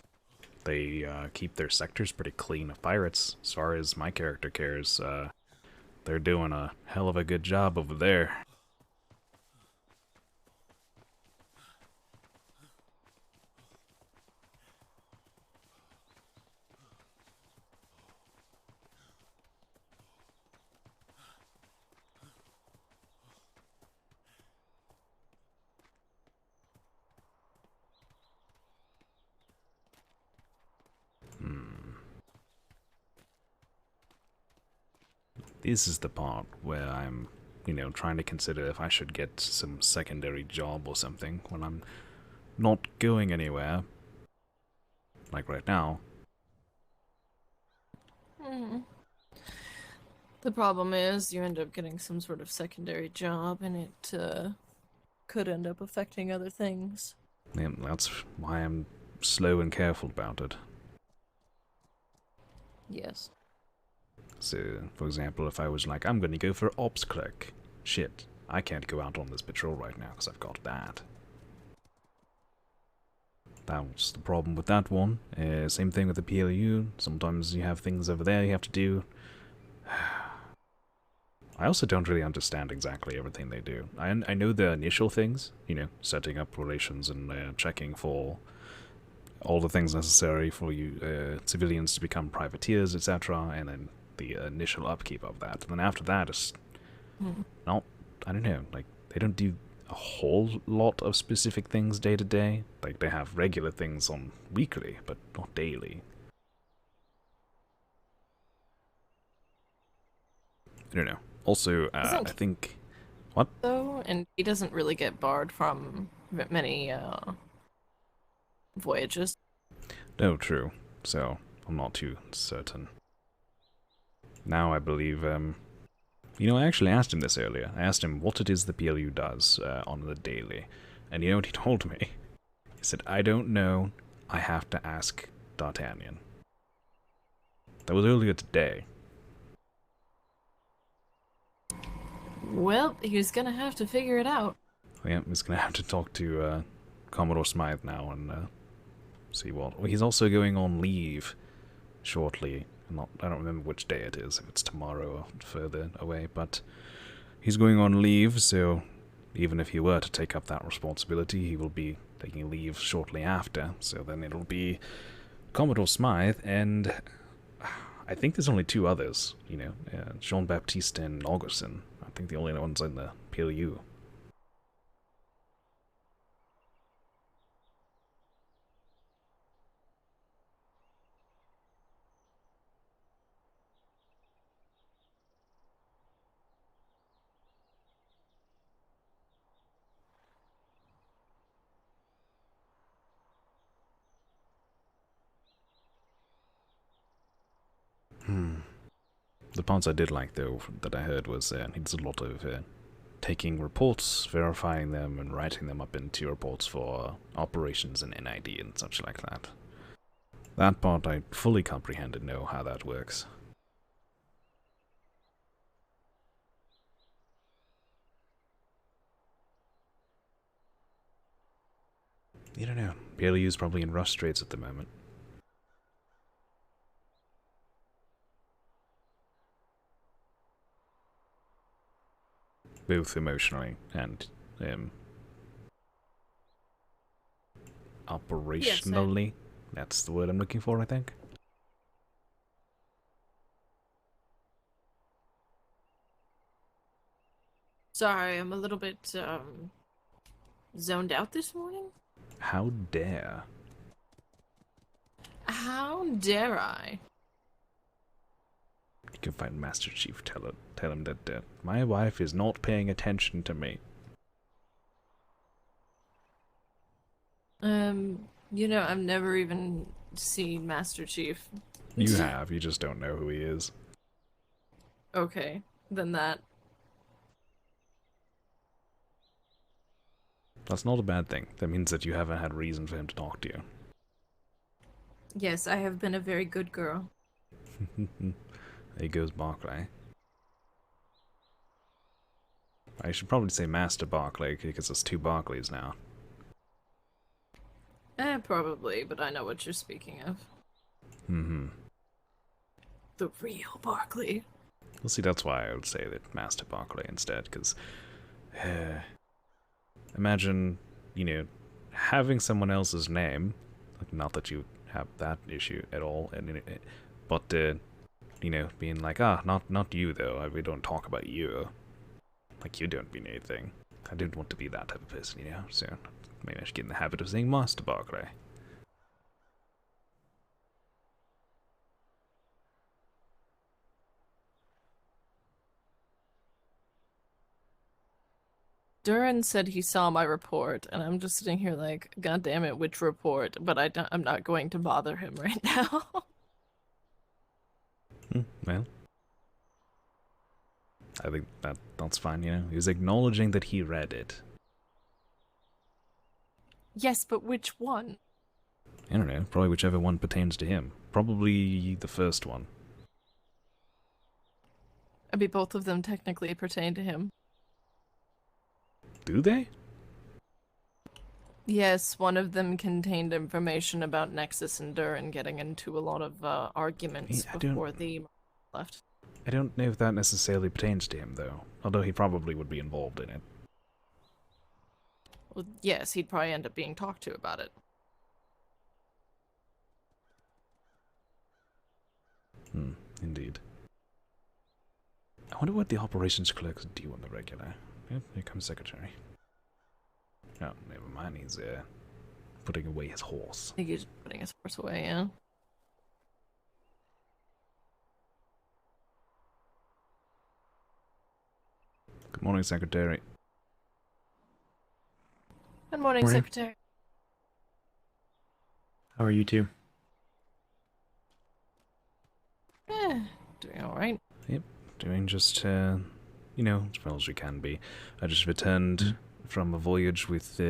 They keep their sectors pretty clean of pirates, as far as my character cares. They're doing a hell of a good job over there. This is the part where I'm, you know, trying to consider if I should get some secondary job or something when I'm not going anywhere. Like right now. The problem is you end up getting some sort of secondary job and it could end up affecting other things. Yeah, that's why I'm slow and careful about it. Yes. So, for example, if I was like, I'm going to go for ops clerk. Shit, I can't go out on this patrol right now because I've got that. That's the problem with that one. Same thing with the PLU. Sometimes you have things over there you have to do. I also don't really understand exactly everything they do. I know the initial things, you know, setting up relations and checking for all the things necessary for you civilians to become privateers, etc., and then the initial upkeep of that. And then after that, it's not, I don't know, like, they don't do a whole lot of specific things day to day. Like, they have regular things on weekly, but not daily. I don't know. Also, I think... What? Though, and he doesn't really get barred from many voyages. No, true. So, I'm not too certain. Now I believe, you know, I actually asked him this earlier. I asked him what it is the PLU does on the daily. And you know what he told me? He said, I don't know. I have to ask D'Artagnan. That was earlier today. Well, he's gonna have to figure it out. Yeah, he's gonna have to talk to Commodore Smythe now and see what... Well, he's also going on leave shortly. I don't remember which day it is, if it's tomorrow or further away, but he's going on leave, so even if he were to take up that responsibility, he will be taking leave shortly after, so then it'll be Commodore Smythe, and I think there's only two others, you know, Jean-Baptiste and Augustin. I think the only ones in the PLU. The parts I did like, though, that I heard was he does a lot of taking reports, verifying them, and writing them up into reports for operations and NID and such like that. That part I fully comprehend and know how that works. You don't know. PLU's probably in rough straits at the moment. Both emotionally and operationally. That's the word I'm looking for, I think. Sorry, I'm a little bit zoned out this morning. How dare? How dare I? You can find Master Chief. Tell him that my wife is not paying attention to me. You know, I've never even seen Master Chief. You have, you just don't know who he is. Okay, then that. That's not a bad thing. That means that you haven't had reason for him to talk to you. Yes, I have been a very good girl. There goes Barclay. I should probably say Master Barclay, because there's two Barclays now. Probably, but I know what you're speaking of. Mm-hmm. The real Barclay. Well, see, that's why I would say that Master Barclay instead, because... imagine, you know, having someone else's name, like, not that you have that issue at all, but, you know, being like, not you, though, we don't talk about you. Like, you don't mean anything. I didn't want to be that type of person, you know, so maybe I should get in the habit of saying Master Barclay. Duran said he saw my report, and I'm just sitting here like, God damn it, which report? But I'm not going to bother him right now. Well, I think that's fine, you know. He was acknowledging that he read it. Yes, but which one? I don't know, probably whichever one pertains to him. Probably the first one. I mean, both of them technically pertain to him. Do they? Yes, one of them contained information about Nexus and Duran getting into a lot of arguments before the left. I don't know if that necessarily pertains to him, though. Although he probably would be involved in it. Well, yes, he'd probably end up being talked to about it. Indeed. I wonder what the operations clerks do on the regular. Yep, here comes Secretary. Oh, never mind, he's putting away his horse. I think he's putting his horse away, yeah. Good morning, Secretary. Good morning, Secretary. How are you two? Doing alright. Yep, doing just, you know, as well as we can be. I just returned from a voyage with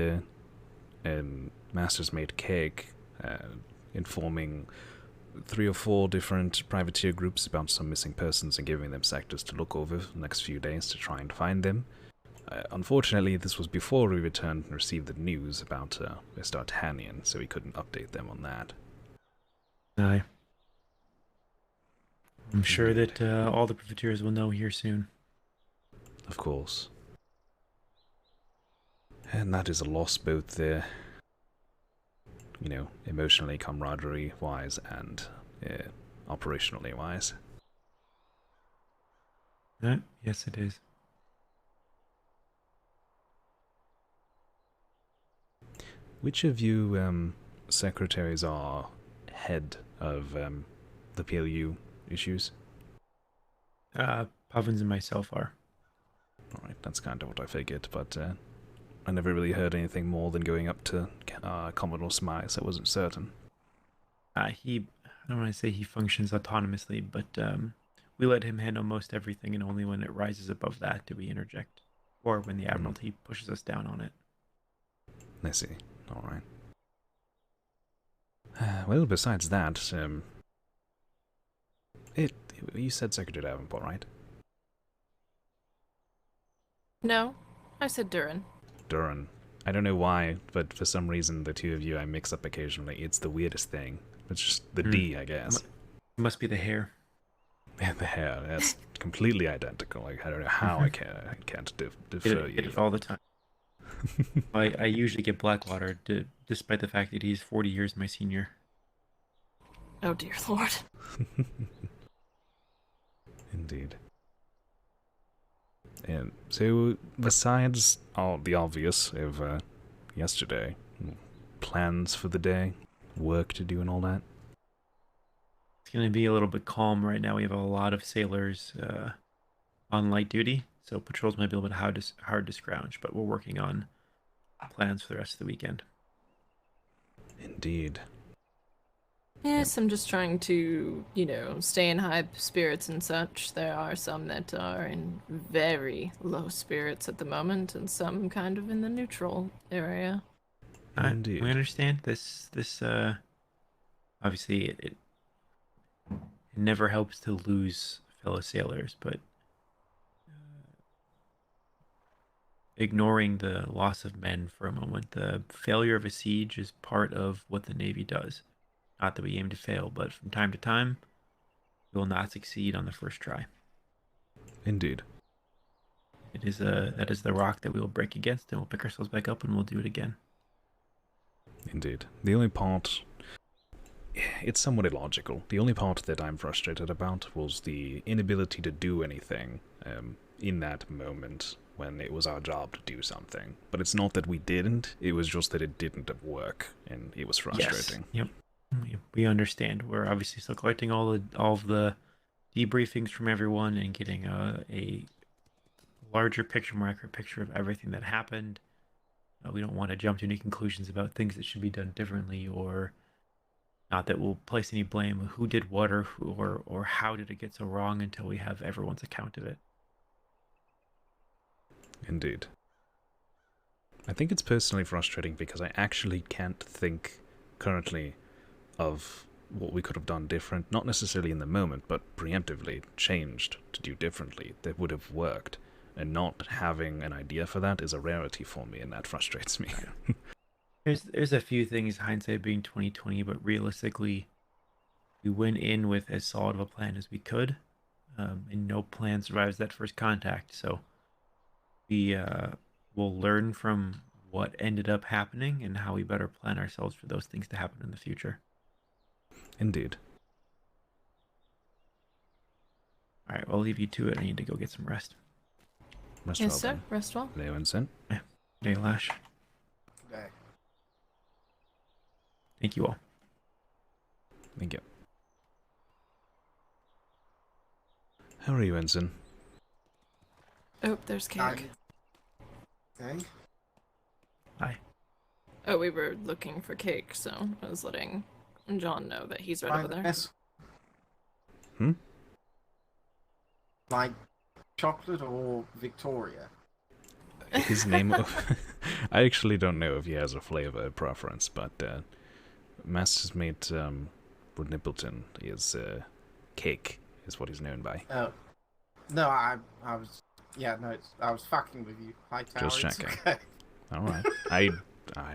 Master's Mate Keg, informing 3 or 4 different privateer groups about some missing persons and giving them sectors to look over for the next few days to try and find them. Unfortunately, this was before we returned and received the news about West Artanian, so we couldn't update them on that. Aye. I'm sure that all the privateers will know here soon. Of course. And that is a loss both there, you know, emotionally, camaraderie-wise, and operationally-wise. Yes, it is. Which of you secretaries are head of the PLU issues? Puffins and myself are. Alright, that's kind of what I figured, but I never really heard anything more than going up to Commodore Smythe, so I wasn't certain. I don't want to say he functions autonomously, but we let him handle most everything, and only when it rises above that do we interject, or when the Admiralty pushes us down on it. I see. All right. Well, besides that, you said Secretary Davenport, right? No, I said Durin. Durin. I don't know why, but for some reason the two of you I mix up occasionally. It's the weirdest thing. It's just the D, I guess. It must be the hair. Yeah, the hair. That's completely identical. Like, I don't know how I can't defer you. Get it all the time. I usually get Blackwater, despite the fact that he's 40 years my senior. Oh dear lord. Indeed. And so, besides all the obvious of yesterday, plans for the day, work to do and all that? It's going to be a little bit calm right now. We have a lot of sailors on light duty, so patrols might be a little bit hard to scrounge, but we're working on plans for the rest of the weekend. Indeed. Yes, I'm just trying to, stay in high spirits and such. There are some that are in very low spirits at the moment, and some kind of in the neutral area. Indeed. We understand this. Obviously, it never helps to lose fellow sailors, but ignoring the loss of men for a moment, the failure of a siege is part of what the Navy does. Not that we aim to fail, but from time to time, we will not succeed on the first try. Indeed. That is the rock that we will break against, and we'll pick ourselves back up, and we'll do it again. Indeed. The only part... It's somewhat illogical. The only part that I'm frustrated about was the inability to do anything in that moment when it was our job to do something. But it's not that we didn't, it was just that it didn't work, and it was frustrating. Yes. Yep. We understand. We're obviously still collecting all of the debriefings from everyone and getting a larger picture, more accurate picture of everything that happened. We don't want to jump to any conclusions about things that should be done differently, or not that we'll place any blame who did what or how did it get so wrong until we have everyone's account of it. Indeed. I think it's personally frustrating because I actually can't think currently of what we could have done different, not necessarily in the moment, but preemptively changed to do differently that would have worked. And not having an idea for that is a rarity for me, and that frustrates me. There's a few things, hindsight being 2020, but realistically, we went in with as solid of a plan as we could, and no plan survives that first contact. So we will learn from what ended up happening and how we better plan ourselves for those things to happen in the future. Indeed. All right, I'll leave you to it. I need to go get some rest. Rest Yes, well, sir. then. Rest well. Leo and Sin. Day, Lash. Okay. Thank you all. Thank you. How are you, Ensign? Oh, there's cake. Okay. Hi. Oh, we were looking for cake, so I was letting John know that he's right over there. Yes. Like chocolate or Victoria? His name... I actually don't know if he has a flavor preference, but Master's Mate Nippleton is cake, is what he's known by. Oh. No, I was... Yeah, no, I was fucking with you. Hightower, Just checking. okay. Alright. I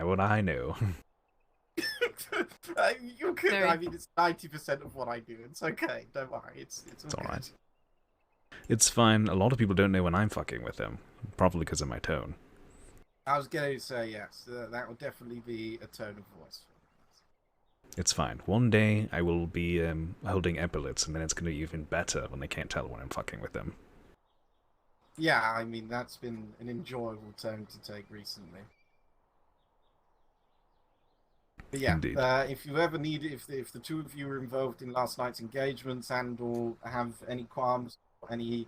what I know. You could. I mean, it's 90% of what I do. It's okay. Don't worry. It's all right. It's fine. A lot of people don't know when I'm fucking with them, probably because of my tone. I was going to say yes. That would definitely be a tone of voice. It's fine. One day I will be holding epaulets, and then it's going to be even better when they can't tell when I'm fucking with them. Yeah, I mean, that's been an enjoyable tone to take recently. But yeah, if you ever need, if the two of you were involved in last night's engagements and or have any qualms, or any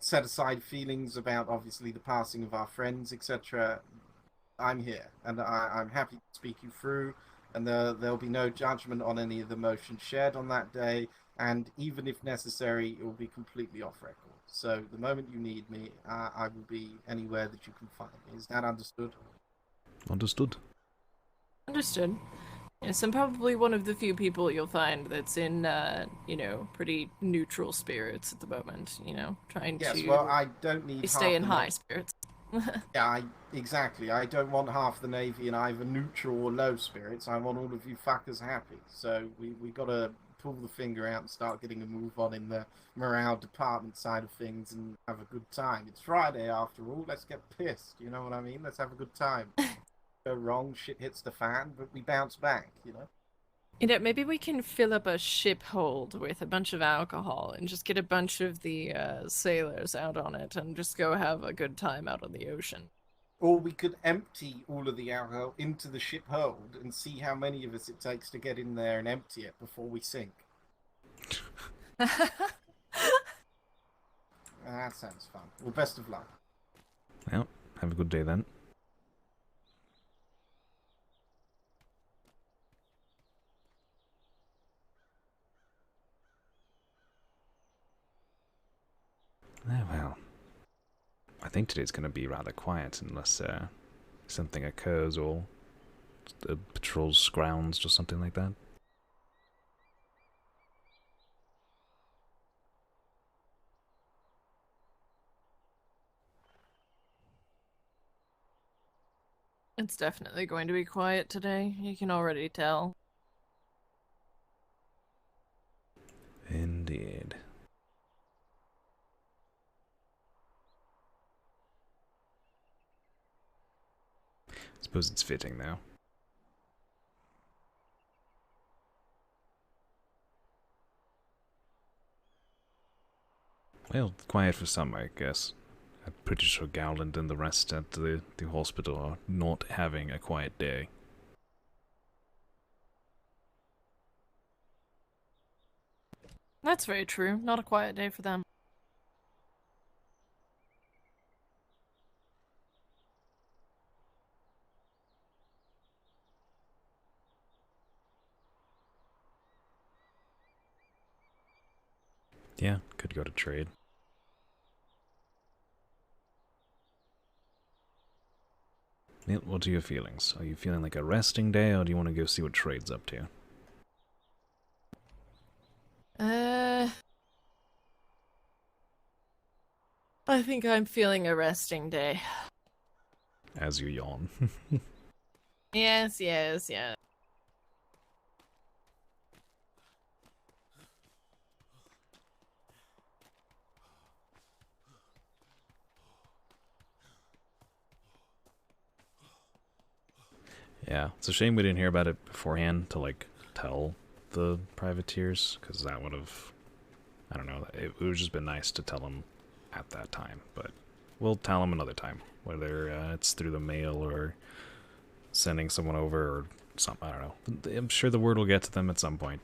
set aside feelings about obviously the passing of our friends, etc., I'm here, and I'm happy to speak you through and there'll be no judgment on any of the motions shared on that day, and even if necessary, it will be completely off record. So the moment you need me, I will be anywhere that you can find me. Is that understood? Understood. Understood. Yes, I'm probably one of the few people you'll find that's in, pretty neutral spirits at the moment, trying Yes, to well, I don't need stay in half high spirits. Yeah, exactly. I don't want half the Navy in either neutral or low spirits. I want all of you fuckers happy. So we got to pull the finger out and start getting a move on in the morale department side of things and have a good time. It's Friday after all. Let's get pissed. You know what I mean? Let's have a good time. Go wrong, shit hits the fan, but we bounce back, Maybe we can fill up a ship hold with a bunch of alcohol and just get a bunch of the sailors out on it and just go have a good time out on the ocean. Or we could empty all of the alcohol into the ship hold and see how many of us it takes to get in there and empty it before we sink. That sounds fun. Well, best of luck. Well, have a good day then. Well, I think today's going to be rather quiet unless something occurs or the patrol scrounds or something like that. It's definitely going to be quiet today. You can already tell. Indeed. Suppose it's fitting now. Well, quiet for some, I guess. I'm pretty sure Gowland and the rest at the hospital are not having a quiet day. That's very true. Not a quiet day for them. Yeah, could go to trade. What are your feelings? Are you feeling like a resting day, or do you want to go see what trade's up to? I think I'm feeling a resting day. As you yawn. Yes. Yeah, it's a shame we didn't hear about it beforehand to, like, tell the privateers, because that would have, I don't know, it would have just been nice to tell them at that time, but we'll tell them another time, whether it's through the mail or sending someone over or something, I don't know. I'm sure the word will get to them at some point.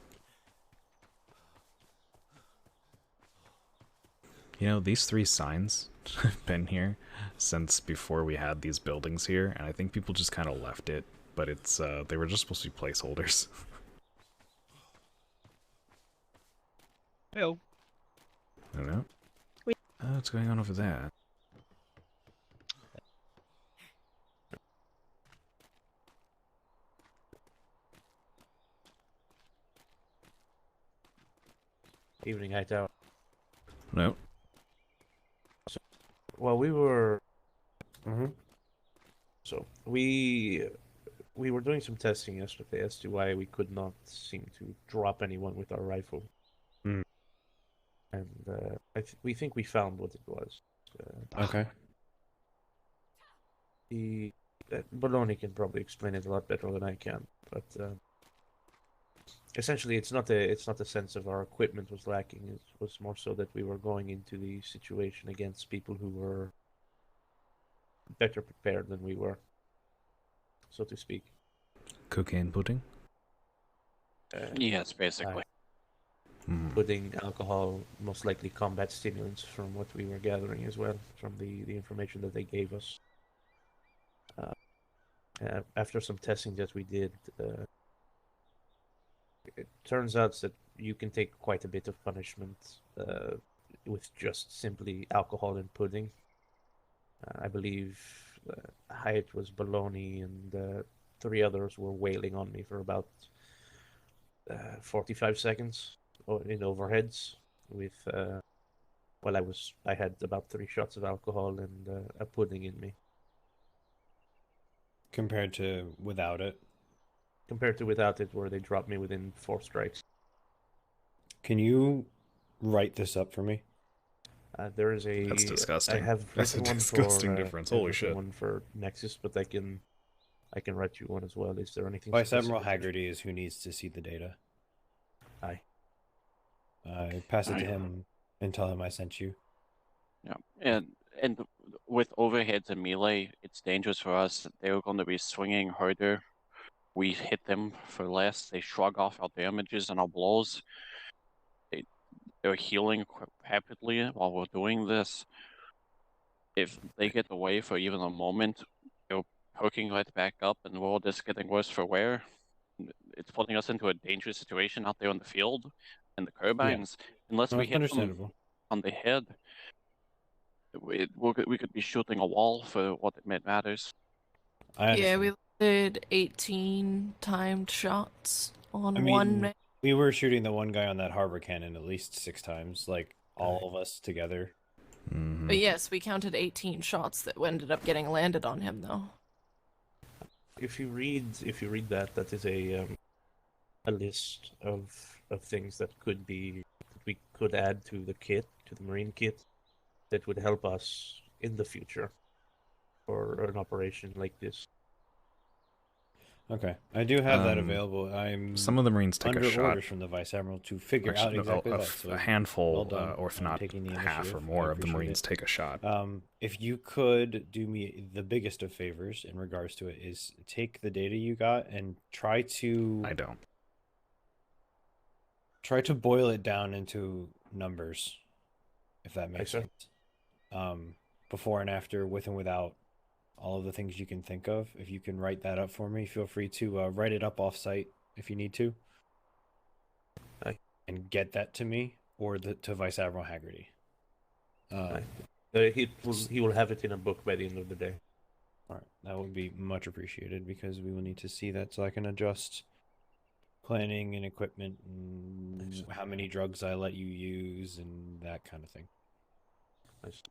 You know, these 3 signs have been here since before we had these buildings here, and I think people just kind of left it, but it's, they were just supposed to be placeholders. Hello. I don't know. What's going on over there? Evening, Hightower. No. So, well, we were. So we were doing some testing yesterday as to why we could not seem to drop anyone with our rifle. And we think we found what it was. Okay. Bologna can probably explain it a lot better than I can, but essentially, it's not a sense of our equipment was lacking. It was more so that we were going into the situation against people who were better prepared than we were, so to speak. Cocaine pudding? Yes, basically. Pudding, alcohol, most likely combat stimulants from what we were gathering as well, from the information that they gave us. After some testing that we did, it turns out that you can take quite a bit of punishment with just simply alcohol and pudding. I believe Hyatt was baloney, and 3 others were wailing on me for about 45 seconds in overheads. With I had about 3 shots of alcohol and a pudding in me. Compared to without it? Compared to without it, where they dropped me within 4 strikes. Can you write this up for me? There is a. That's disgusting. I have That's a written one disgusting for, difference. I have Holy written shit. one for Nexus, but I can write you one as well. Is there anything? Vice Admiral specific? Haggerty is who needs to see the data. Aye. Pass it to him and tell him I sent you. Yeah, and with overheads and melee, it's dangerous for us. They're going to be swinging harder. We hit them for less. They shrug off our damages and our blows. They're healing rapidly while we're doing this. If they get away for even a moment, they're perking right back up, and we're all just getting worse for wear. It's putting us into a dangerous situation out there in the field and the carbines. Unless we hit them on the head, we could be shooting a wall for what it matters. Yeah, we did 18 timed shots on one man. We were shooting the one guy on that harbor cannon at least 6 times, like all of us together. But yes, we counted 18 shots that ended up getting landed on him, though. If you read that is a list of things that we could add to the kit, to the Marine kit, that would help us in the future for an operation like this. Okay, I do have that available. Some of the Marines take under a shot. orders from the Vice Admiral to figure out exactly that. So a handful, well done or if on not taking the half or initiative. more I of the appreciate Marines it. take a shot. If you could do me the biggest of favors in regards to it is take the data you got and try to. I don't. Try to boil it down into numbers, if that makes sense. Before and after, with and without, all of the things you can think of. If you can write that up for me, feel free to write it up off-site if you need to. And get that to me or to Vice Admiral Haggerty. He will have it in a book by the end of the day. All right, that would be much appreciated because we will need to see that so I can adjust planning and equipment and how many drugs I let you use and that kind of thing.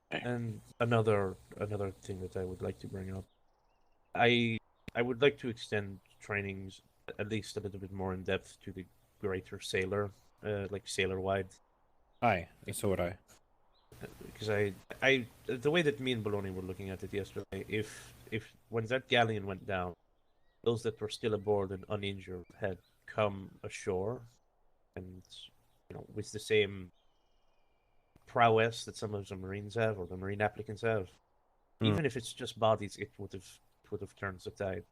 And another thing that I would like to bring up, I would like to extend trainings at least a little bit more in depth to the greater sailor, like sailor wide. Aye, so would I. Because I the way that me and Bologna were looking at it yesterday, if when that galleon went down, those that were still aboard and uninjured had come ashore, and with the same prowess that some of the Marines have or the Marine applicants have, even if it's just bodies, it would have turned the tide.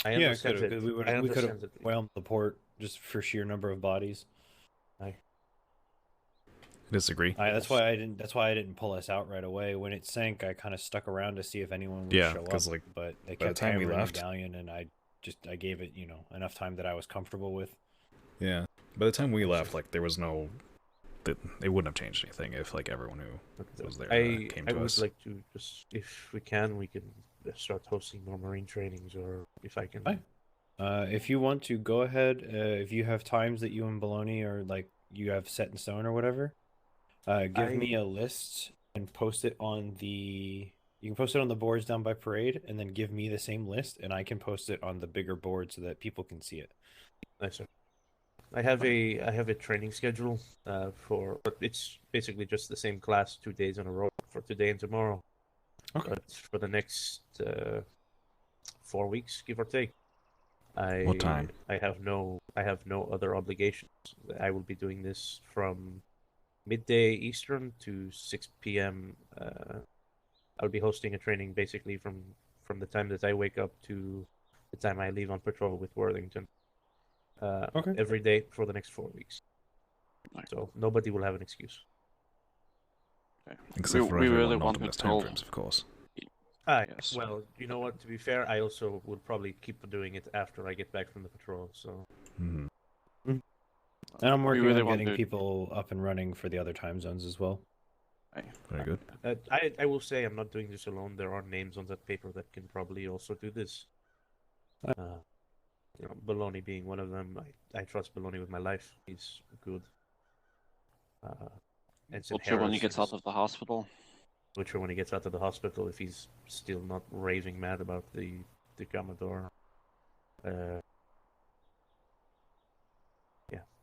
I understand that we could have whelmed the port just for sheer number of bodies. I disagree. That's why I didn't pull us out right away. When it sank, I kind of stuck around to see if anyone would show up. But they kept the time we hammering left, the galleon, and I gave it enough time that I was comfortable with. Yeah, by the time we left, there was no. It wouldn't have changed anything if everyone who was there came to us. I would like to just, if we can start hosting more Marine trainings, or if I can. If you want to, go ahead. If you have times that you and Bologna are you have set in stone or whatever, give me a list and post it on the. You can post it on the boards down by parade, and then give me the same list, and I can post it on the bigger board so that people can see it. Nice, sir. I have a training schedule but it's basically just the same class 2 days in a row for today and tomorrow. Okay. But for the next 4 weeks, give or take. What time? I have no other obligations. I will be doing this from midday Eastern to 6 p.m. I'll be hosting a training basically from the time that I wake up to the time I leave on patrol with Worthington. Every day for the next 4 weeks. So nobody will have an excuse. Except for we really everyone want on to those tell. timeframes, of course. Yes. Well, you know what? To be fair, I also would probably keep doing it after I get back from the patrol. So Mm. And I'm working really on getting wanted- people up and running for the other time zones as well. Very good. I will say I'm not doing this alone. There are names on that paper that can probably also do this. You know, Baloney being one of them. I trust Baloney with my life. He's good. Ensign Butcher when he Harris gets is- out of the hospital. Butcher when he gets out of the hospital, if he's still not raving mad about the Commodore. Yeah,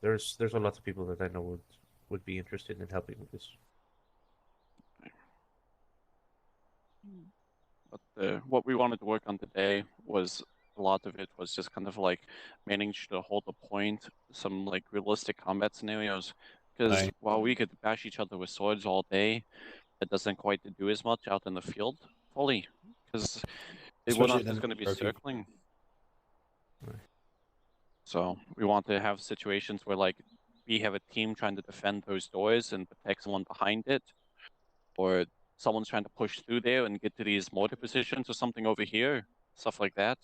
there's a lot of people that I know would be interested in helping with this. But what we wanted to work on today was a lot of it was just kind of like manage to hold a point, some like realistic combat scenarios. Because Right. while we could bash each other with swords all day, it doesn't quite do as much out in the field fully. Because we're Especially not then just going to be DSRP. circling. So we want to have situations where like we have a team trying to defend those doors and protect someone behind it, or someone's trying to push through there and get to these mortar positions or something over here, stuff like that.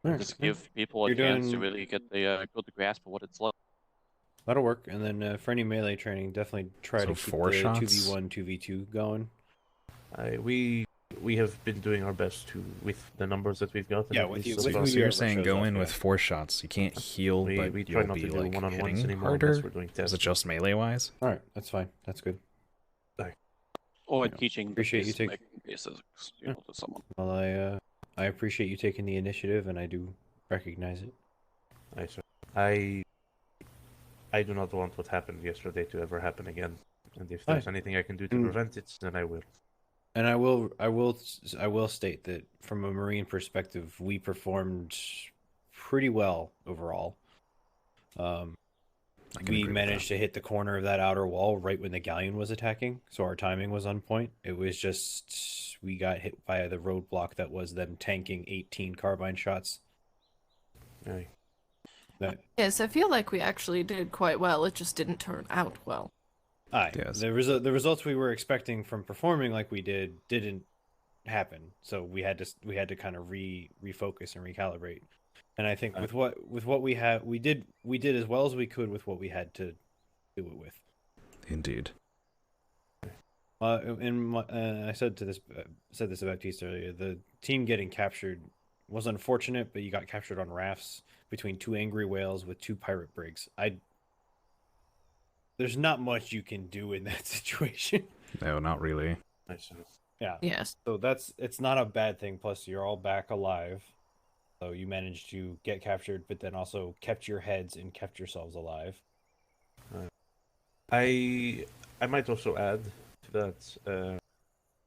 Alright, Just yeah. give people a You're chance to doing- really get the good grasp of what it's like. That'll work. And then for any melee training, definitely try So to keep 4 the shots? 2v1, 2v2 going. We have been doing our best with the numbers that we've got. and Yeah, at with least you. so With far. who So you you're ever saying shows go up, in yeah. with 4 shots. You can't heal, We but try you'll not be to do like one-on-ones hitting anymore harder. unless we're doing Is it tests. just melee wise? All right, that's fine. That's good. Or Yeah. teaching the Appreciate you basic basics, you know, to someone. Well, I appreciate you taking the initiative, and I do recognize it. I do not want what happened yesterday to ever happen again. And if there's anything I can do to prevent it, then I will. And I will state that from a Marine perspective, we performed pretty well overall. We managed to hit the corner of that outer wall right when the galleon was attacking, so our timing was on point. It was just we got hit by the roadblock that was them tanking 18 carbine shots. Aye. Yes, I feel like we actually did quite well. It just didn't turn out well. Aye. The results we were expecting from performing like we didn't happen. So we had to kind of refocus and recalibrate. And I think with what we have, we did as well as we could with what we had to do it with. Indeed. I said this about Tease earlier. The team getting captured was unfortunate, but you got captured on rafts between 2 angry whales with 2 pirate brigs. There's not much you can do in that situation. No, not really. Yeah. Yes. So it's not a bad thing. Plus, you're all back alive. So you managed to get captured, but then also kept your heads and kept yourselves alive. I might also add to that.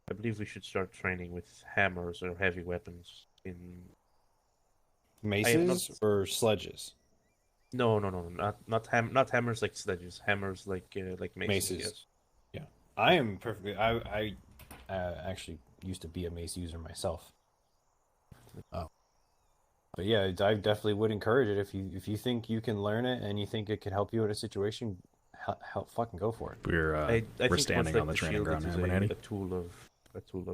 I believe we should start training with hammers or heavy weapons in Maces or sledges? No, not hammers like sledges. Hammers like maces. Yes. Yeah, I am perfectly. I actually used to be a mace user myself. Oh, but yeah, I definitely would encourage it if you think you can learn it and you think it can help you in a situation. Help fucking go for it. We're think standing much on the like training shield, ground it is now, Bernardi. a tool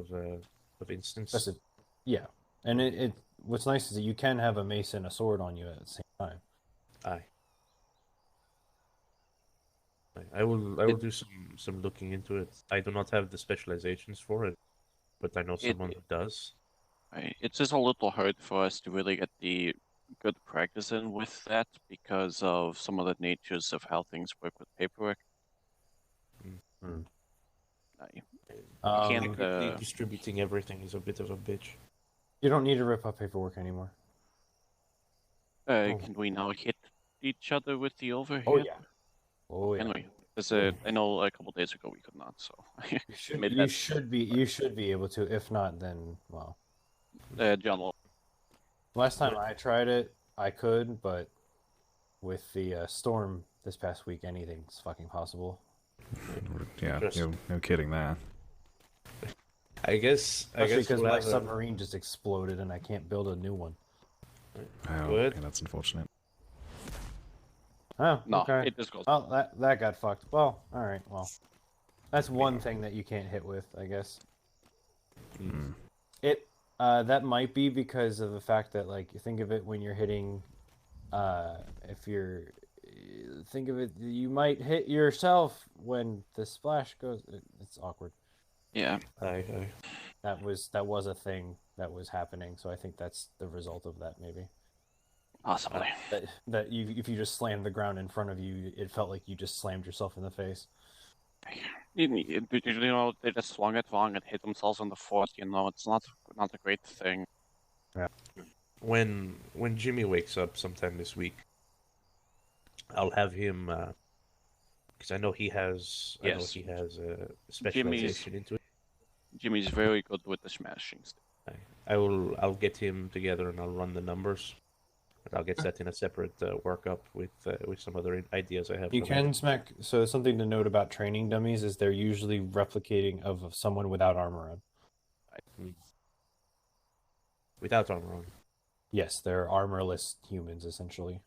of instance. That's it. Yeah, and it what's nice is that you can have a mace and a sword on you at the same time. Aye. I will do some looking into it. I do not have the specializations for it, but I know someone who does. It's just a little hard for us to really get the good practice in with that because of some of the natures of how things work with paperwork. Distributing everything is a bit of a bitch. You don't need to rip up paperwork anymore. Can we now hit each other with the overhead? Oh yeah. Oh yeah. Anyway, I know a couple days ago we could not, so You should be able to. If not, then well. John will. Last time I tried it, I could, but with the storm this past week, anything's fucking possible. Yeah, no kidding that. I guess because we'll my have submarine just exploded and I can't build a new one. Oh, Good. yeah, that's unfortunate. Oh, No, okay. it just goes. Oh, that got fucked. Well, all right. Well, that's one thing that you can't hit with, I guess. That might be because of the fact that, like, you think of it when you're hitting, if you're, think of it, you might hit yourself when the splash goes. It's awkward. Yeah. That was a thing that was happening, so I think that's the result of that, maybe. Possibly. That if you just slammed the ground in front of you, it felt like you just slammed yourself in the face. You know, they just swung it wrong and hit themselves on the foot. You know, it's not a great thing. Yeah. When Jimmy wakes up sometime this week, I'll have him because I know he has. Yes. I know he has a specialization into it. Jimmy's very good with the smashing stick. I'll get him together and I'll run the numbers. And I'll get that in a separate workup with some other ideas I have. You can smack. So something to note about training dummies is they're usually replicating of someone without armor on. Without armor on. Yes, they're armorless humans essentially.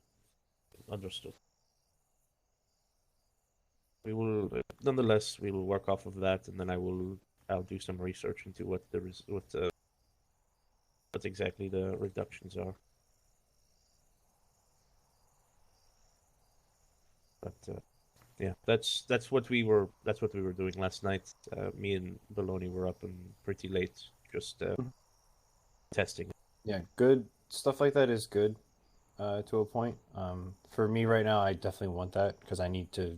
Understood. We will, nonetheless, we will work off of that, and then I'll do some research into what exactly the reductions are. But yeah, that's what we were doing last night. Me and Baloney were up and pretty late, just testing. Yeah, good stuff like that is good to a point. For me right now, I definitely want that because I need to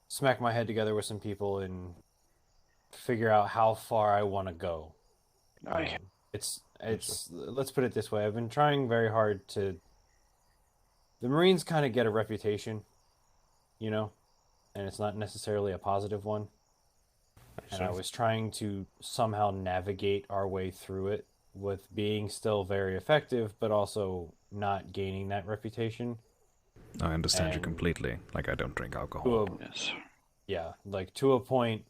smack my head together with some people and figure out how far I want to go. It's let's put it this way. I've been trying very hard to. The Marines kind of get a reputation, you know, and it's not necessarily a positive one. And I was trying to somehow navigate our way through it with being still very effective, but also not gaining that reputation. I understand you completely. Like, I don't drink alcohol. Yes. Yeah, like to a point,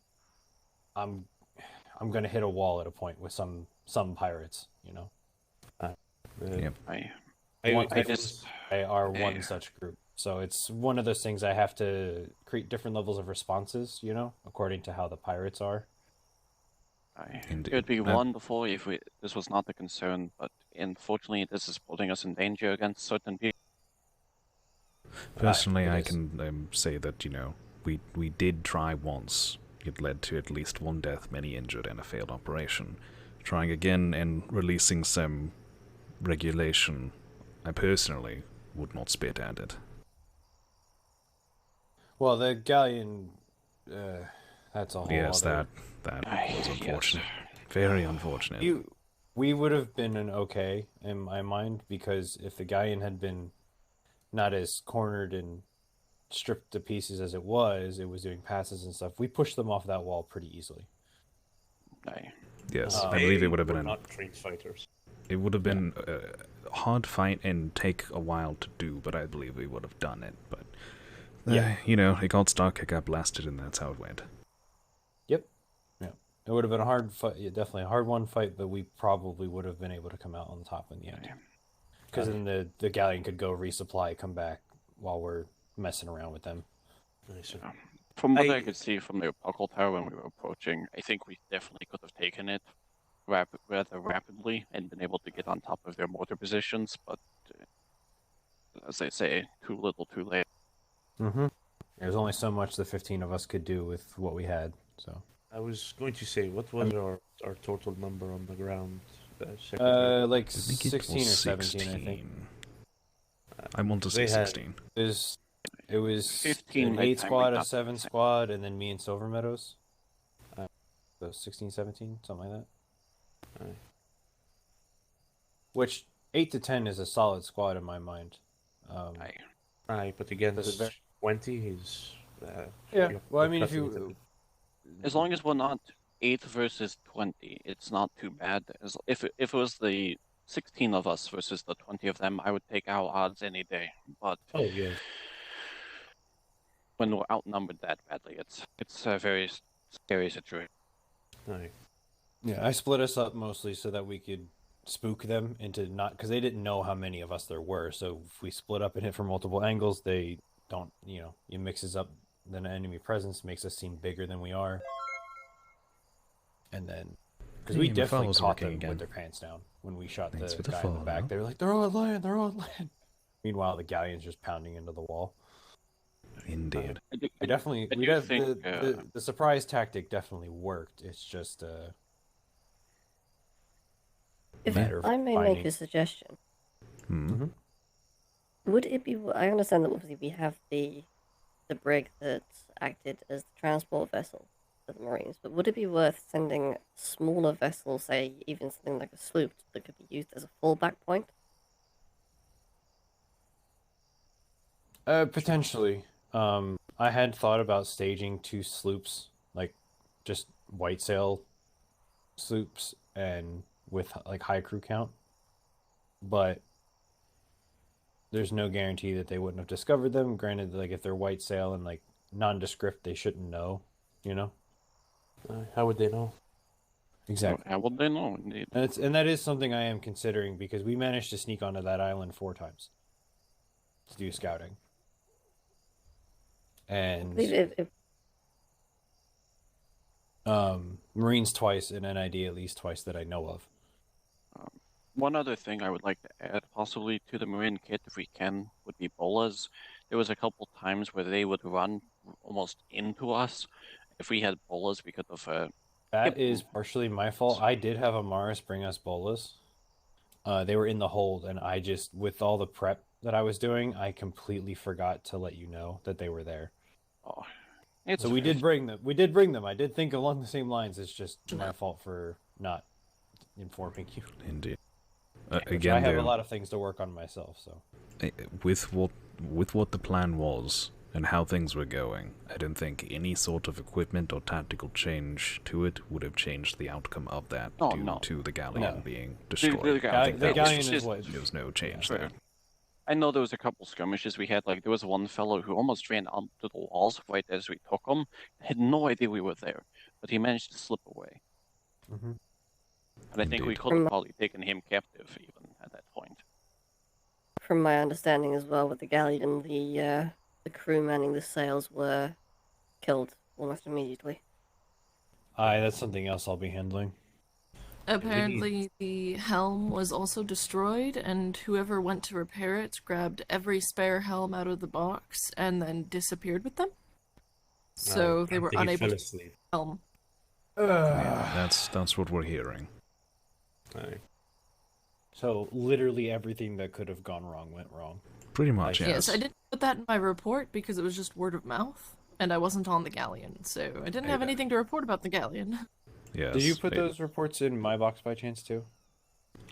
I'm gonna hit a wall at a point with some pirates, you know. Yep. They are one such group. So it's one of those things I have to create different levels of responses, you know, according to how the pirates are. It would be wonderful if this was not a concern, but unfortunately this is putting us in danger against certain people. Personally, I can say that, you know, we did try once. It led to at least one death, many injured, and a failed operation. Trying again and releasing some regulation, I personally would not spit at it. Well, the galleon, that's a whole yes, other... that was unfortunate. Very unfortunate. We would have been an okay, in my mind, because if the galleon had been not as cornered and stripped to pieces as it was doing passes and stuff, we pushed them off that wall pretty easily. Yes, I believe it would have been not trained fighters. It would have been a hard fight and take a while to do, but I believe we would have done it. But yeah, you know, it got stuck, it got blasted, and that's how it went. Yep. Yeah, it would have been a hard fight. Yeah, definitely a hard one fight, but we probably would have been able to come out on top in the end. Because then the galleon could go resupply, come back while we're messing around with them. From what I could see from the buckle tower when we were approaching, I think we definitely could have taken it rather rapidly and been able to get on top of their mortar positions, but as they say, too little, too late. Mm-hmm. There's only so much the 15 of us could do with what we had. So I was going to say, what was our total number on the ground? Like 16 or 17, I think. I want to say 16. It was 15 an 8 squad, a 7 squad, and then me and Silver Meadows. So 16, 17, something like that. Which 8 to 10 is a solid squad in my mind. But against 20, he's yeah. Well, I mean, if you, as long as we're not 8 versus 20, it's not too bad. If it was the 16 of us versus the 20 of them, I would take our odds any day. But when we're outnumbered that badly, it's a very scary situation. Yeah, I split us up mostly so that we could spook them into not, because they didn't know how many of us there were. So if we split up and hit from multiple angles, they don't, you know, it mixes up the enemy presence, makes us seem bigger than we are. And then Because we Hey, my definitely files are caught working them again. with their pants down when we shot Thanks for the the guy in the follow. back. They were like, they're on land, they're on land. Meanwhile, the galleon's just pounding into the wall. Indeed. We definitely, I do think, the surprise tactic definitely worked. It's just If matter of I may finding. make a suggestion, Hmm. would it be? I understand that obviously we have the brig that acted as the transport vessel for the Marines, but would it be worth sending a smaller vessel, say even something like a sloop, that could be used as a fallback point? Potentially. I had thought about staging 2 sloops, like just white sail sloops, and with like high crew count. But there's no guarantee that they wouldn't have discovered them. Granted, like if they're white sail and like nondescript, they shouldn't know. You know. How would they know? Exactly. How would they know? Indeed. And that is something I am considering because we managed to sneak onto that island 4 times to do scouting. And Marines twice and NID at least twice that I know of. One other thing I would like to add, possibly to the Marine kit, if we can, would be bolas. There was a couple times where they would run almost into us. If we had bolas, we could have. That is partially my fault. I did have Amaris bring us bolas. They were in the hold, and I just, with all the prep that I was doing, I completely forgot to let you know that they were there. Oh, so we did bring them. We did bring them. I did think along the same lines. It's just my fault for not informing you. Indeed. Which Again, I have a though, lot of things to work on myself. So with what the plan was and how things were going, I don't think any sort of equipment or tactical change to it would have changed the outcome of that due to the galleon being destroyed. I think the galleon is what there was no change there. I know there was a couple skirmishes we had. Like there was one fellow who almost ran onto the walls right as we took him. Had no idea we were there, but he managed to slip away. Mm-hmm. And I think we could have probably taken him captive even at that point. From my understanding as well, with the galleon, the crew manning the sails were killed almost immediately. That's something else I'll be handling. Apparently, the helm was also destroyed, and whoever went to repair it grabbed every spare helm out of the box and then disappeared with them. So they were unable to helm. Yeah, that's what we're hearing. So literally everything that could have gone wrong went wrong. Pretty much, Yes, I didn't put that in my report because it was just word of mouth, and I wasn't on the galleon, so I didn't have anything to report about the galleon. Yes. Did you put those reports in my box by chance too?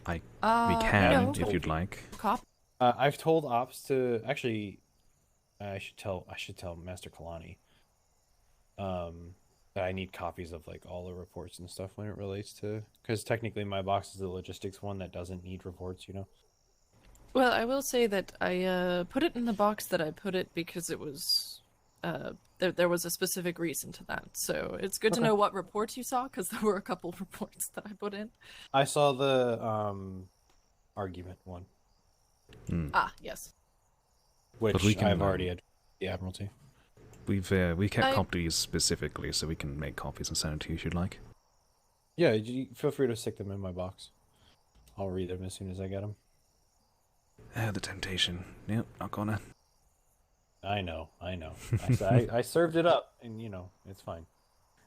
We can, if you'd like. I've told ops to actually. I should tell Master Kalani. That I need copies of like all the reports and stuff when it relates to, because technically my box is the logistics one that doesn't need reports, you know. Well, I will say that I put it in the box that I put it because it was there was a specific reason to that. So it's good to know what reports you saw because there were a couple reports that I put in. I saw the argument one. Ah, yes. Which I've already had the Admiralty. We kept copies specifically, so we can make copies and send it to you if you'd like. Yeah, feel free to stick them in my box. I'll read them as soon as I get them. The temptation. Yep, not gonna. I know. I served it up, and you know it's fine.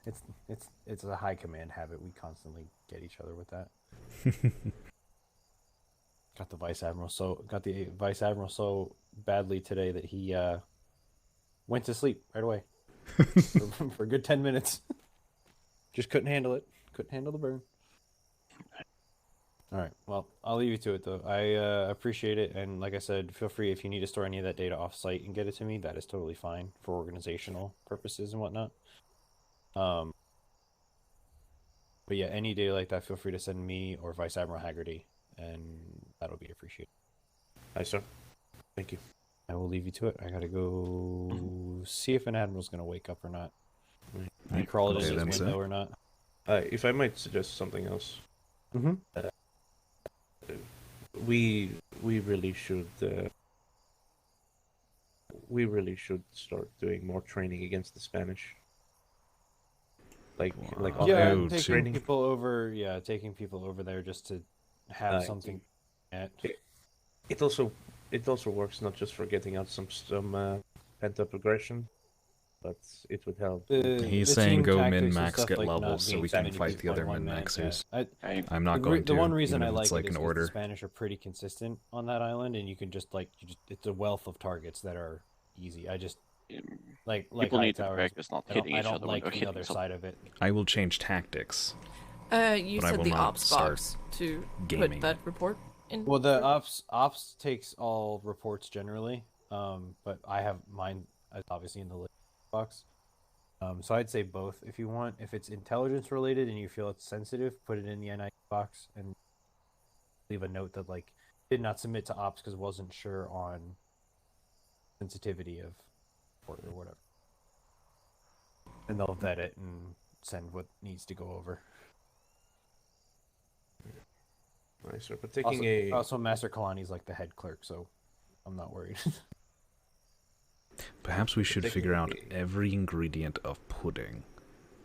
It's a high command habit. We constantly get each other with that. Got the vice admiral so badly today that he went to sleep right away for a good 10 minutes. Just couldn't handle it. Couldn't handle the burn. All right. Well, I'll leave you to it, though. I appreciate it. And like I said, feel free if you need to store any of that data off-site and get it to me. That is totally fine for organizational purposes and whatnot. But yeah, any data like that, feel free to send me or Vice Admiral Haggerty, and that'll be appreciated. Hi, sir. Thank you. I will leave you to it. I gotta go see if an admiral's gonna wake up or not. Right. Crawl it in his window or not. If I might suggest something else. Mm-hmm. We really should start doing more training against the Spanish. like Yeah, Oh, taking to- people over. Yeah, taking people over there just to have something. It also works not just for getting out some pent up aggression, but it would help. He's the saying team go tactics and min-max, stuff get like not levels, so being we so can many fight the people other in one man, min-maxers. yeah. I'm not going to, The one reason even I if like it's like it is an 'cause order. the Spanish are pretty consistent on that island, and you can just it's a wealth of targets that are easy. I just like People need to Hightower. practice not I don't, hitting I each don't other when like they're the hitting other something. side of it. I will change tactics. You but I said will the not ops start box to gaming. put that report in. Well, the ops takes all reports generally, but I have mine obviously in the list box. So I'd say both if you want. If it's intelligence related and you feel it's sensitive, put it in the NI box and leave a note that did not submit to ops because wasn't sure on sensitivity of report or whatever. And they'll vet it and send what needs to go over. Nice. But taking also Master Kalani's like the head clerk, so I'm not worried. Perhaps we should figure out every ingredient of pudding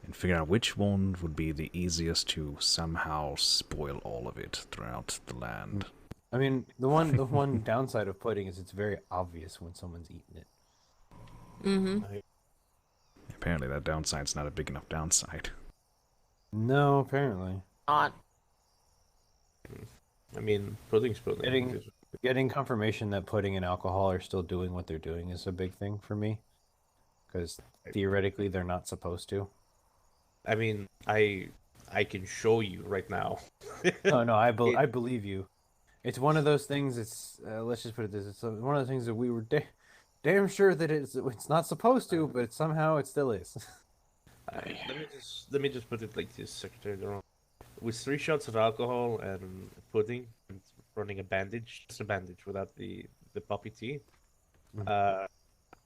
and figure out which one would be the easiest to somehow spoil all of it throughout the land. I mean, the one downside of pudding is it's very obvious when someone's eaten it. Mm-hmm. Apparently that downside's not a big enough downside. No, apparently not. I mean, pudding's pudding. Getting confirmation that pudding and alcohol are still doing what they're doing is a big thing for me, because theoretically they're not supposed to. I mean, I can show you right now. No, I believe you. It's one of those things. It's let's just put it this: it's one of the things that we were damn sure that it's not supposed to, but somehow it still is. Let me just put it like this, Secretary Durant. With 3 shots of alcohol and pudding, and running a bandage, just a bandage without the poppy tea,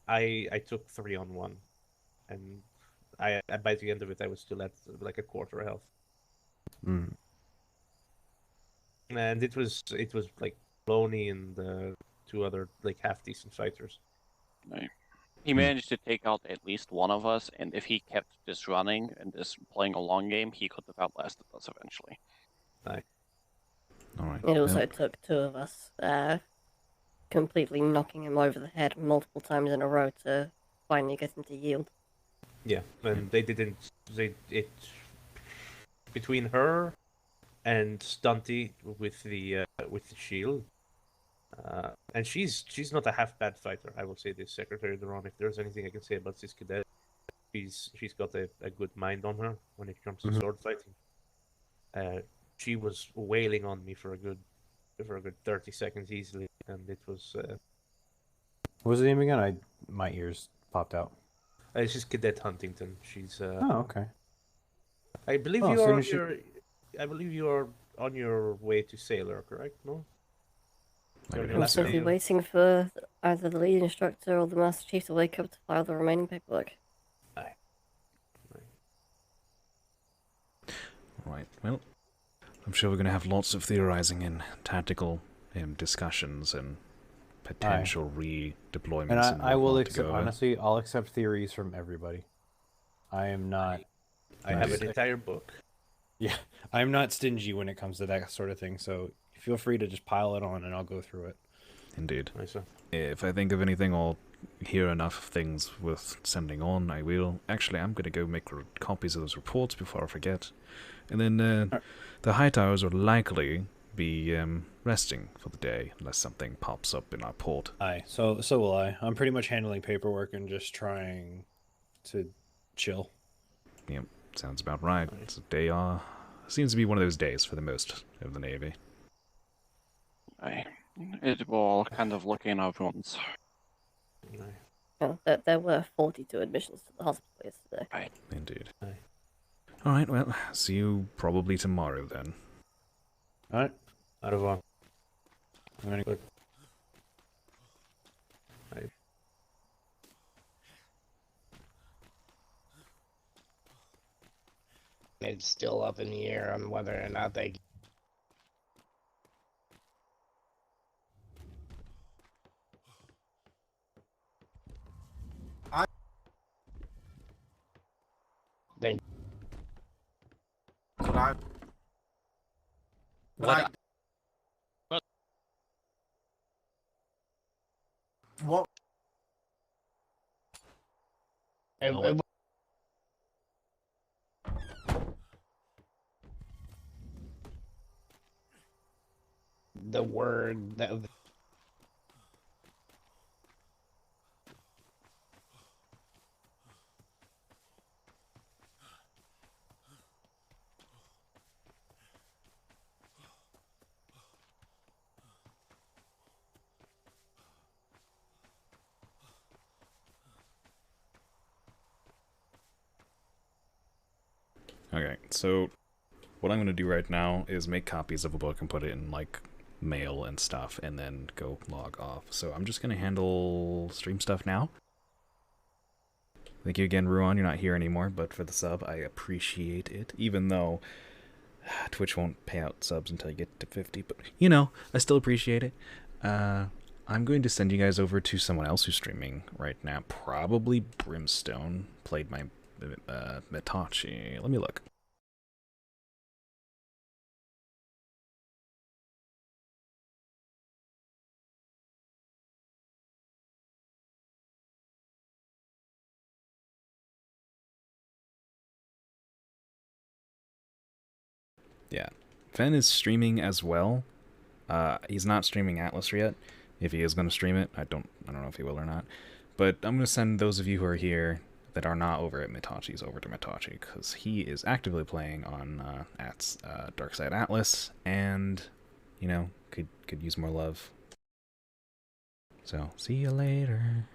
I took 3 on 1, and by the end of it I was still at like a quarter health. And it was like Loney and 2 other like half decent fighters. Right. He managed to take out at least one of us, and if he kept this running and this playing a long game, he could have outlasted us eventually. Right. All right. It also took 2 of us completely knocking him over the head multiple times in a row to finally get him to yield. Yeah, and they didn't. Between her and Stunty with the shield. And she's not a half bad fighter. I will say this, Secretary Duran. If there's anything I can say about this cadet, she's got a good mind on her when it comes to sword fighting. She was wailing on me for a good 30 seconds easily, and it was. What was the name again? My ears popped out. It's just Cadet Huntington. She's. Oh, okay. I believe you are I believe you are on your way to Sailor, correct? No. I'm simply waiting for either the lead instructor or the Master Chief to wake up to file the remaining paperwork. Aye. Right, well, I'm sure we're going to have lots of theorizing and tactical discussions and potential redeployments. And I will accept, honestly, I'll accept theories from everybody. I am not... I have an entire book. Yeah, I'm not stingy when it comes to that sort of thing, so feel free to just pile it on and I'll go through it. Indeed. Nice. If I think of anything or hear enough things worth sending on, I will. Actually, I'm going to go make copies of those reports before I forget. And then the Hightowers will likely be resting for the day, unless something pops up in our port. Aye, so will I. I'm pretty much handling paperwork and just trying to chill. Yep, sounds about right. It's a day seems to be one of those days for the most of the Navy. Aye. It will kind of look in our wounds. Well, there were 42 admissions to the hospital yesterday. Right. Indeed. Alright, well, see you probably tomorrow then. Alright. Au revoir. I'm gonna go. It's still up in the air on whether or not they... Like, what? The word that. Okay, so what I'm going to do right now is make copies of a book and put it in, like, mail and stuff, and then go log off. So I'm just going to handle stream stuff now. Thank you again, Ruan. You're not here anymore, but for the sub, I appreciate it. Even though Twitch won't pay out subs until you get to 50, but, you know, I still appreciate it. I'm going to send you guys over to someone else who's streaming right now. Probably Brimstone played my Mitachi. Let me look. Yeah, Fen is streaming as well. He's not streaming Atlas yet. If he is going to stream it, I don't know if he will or not. But I'm going to send those of you who are here that are not over at Mitachi's over to Mitachi, because he is actively playing on Dark Side Atlas, and, you know, could use more love. So, see you later.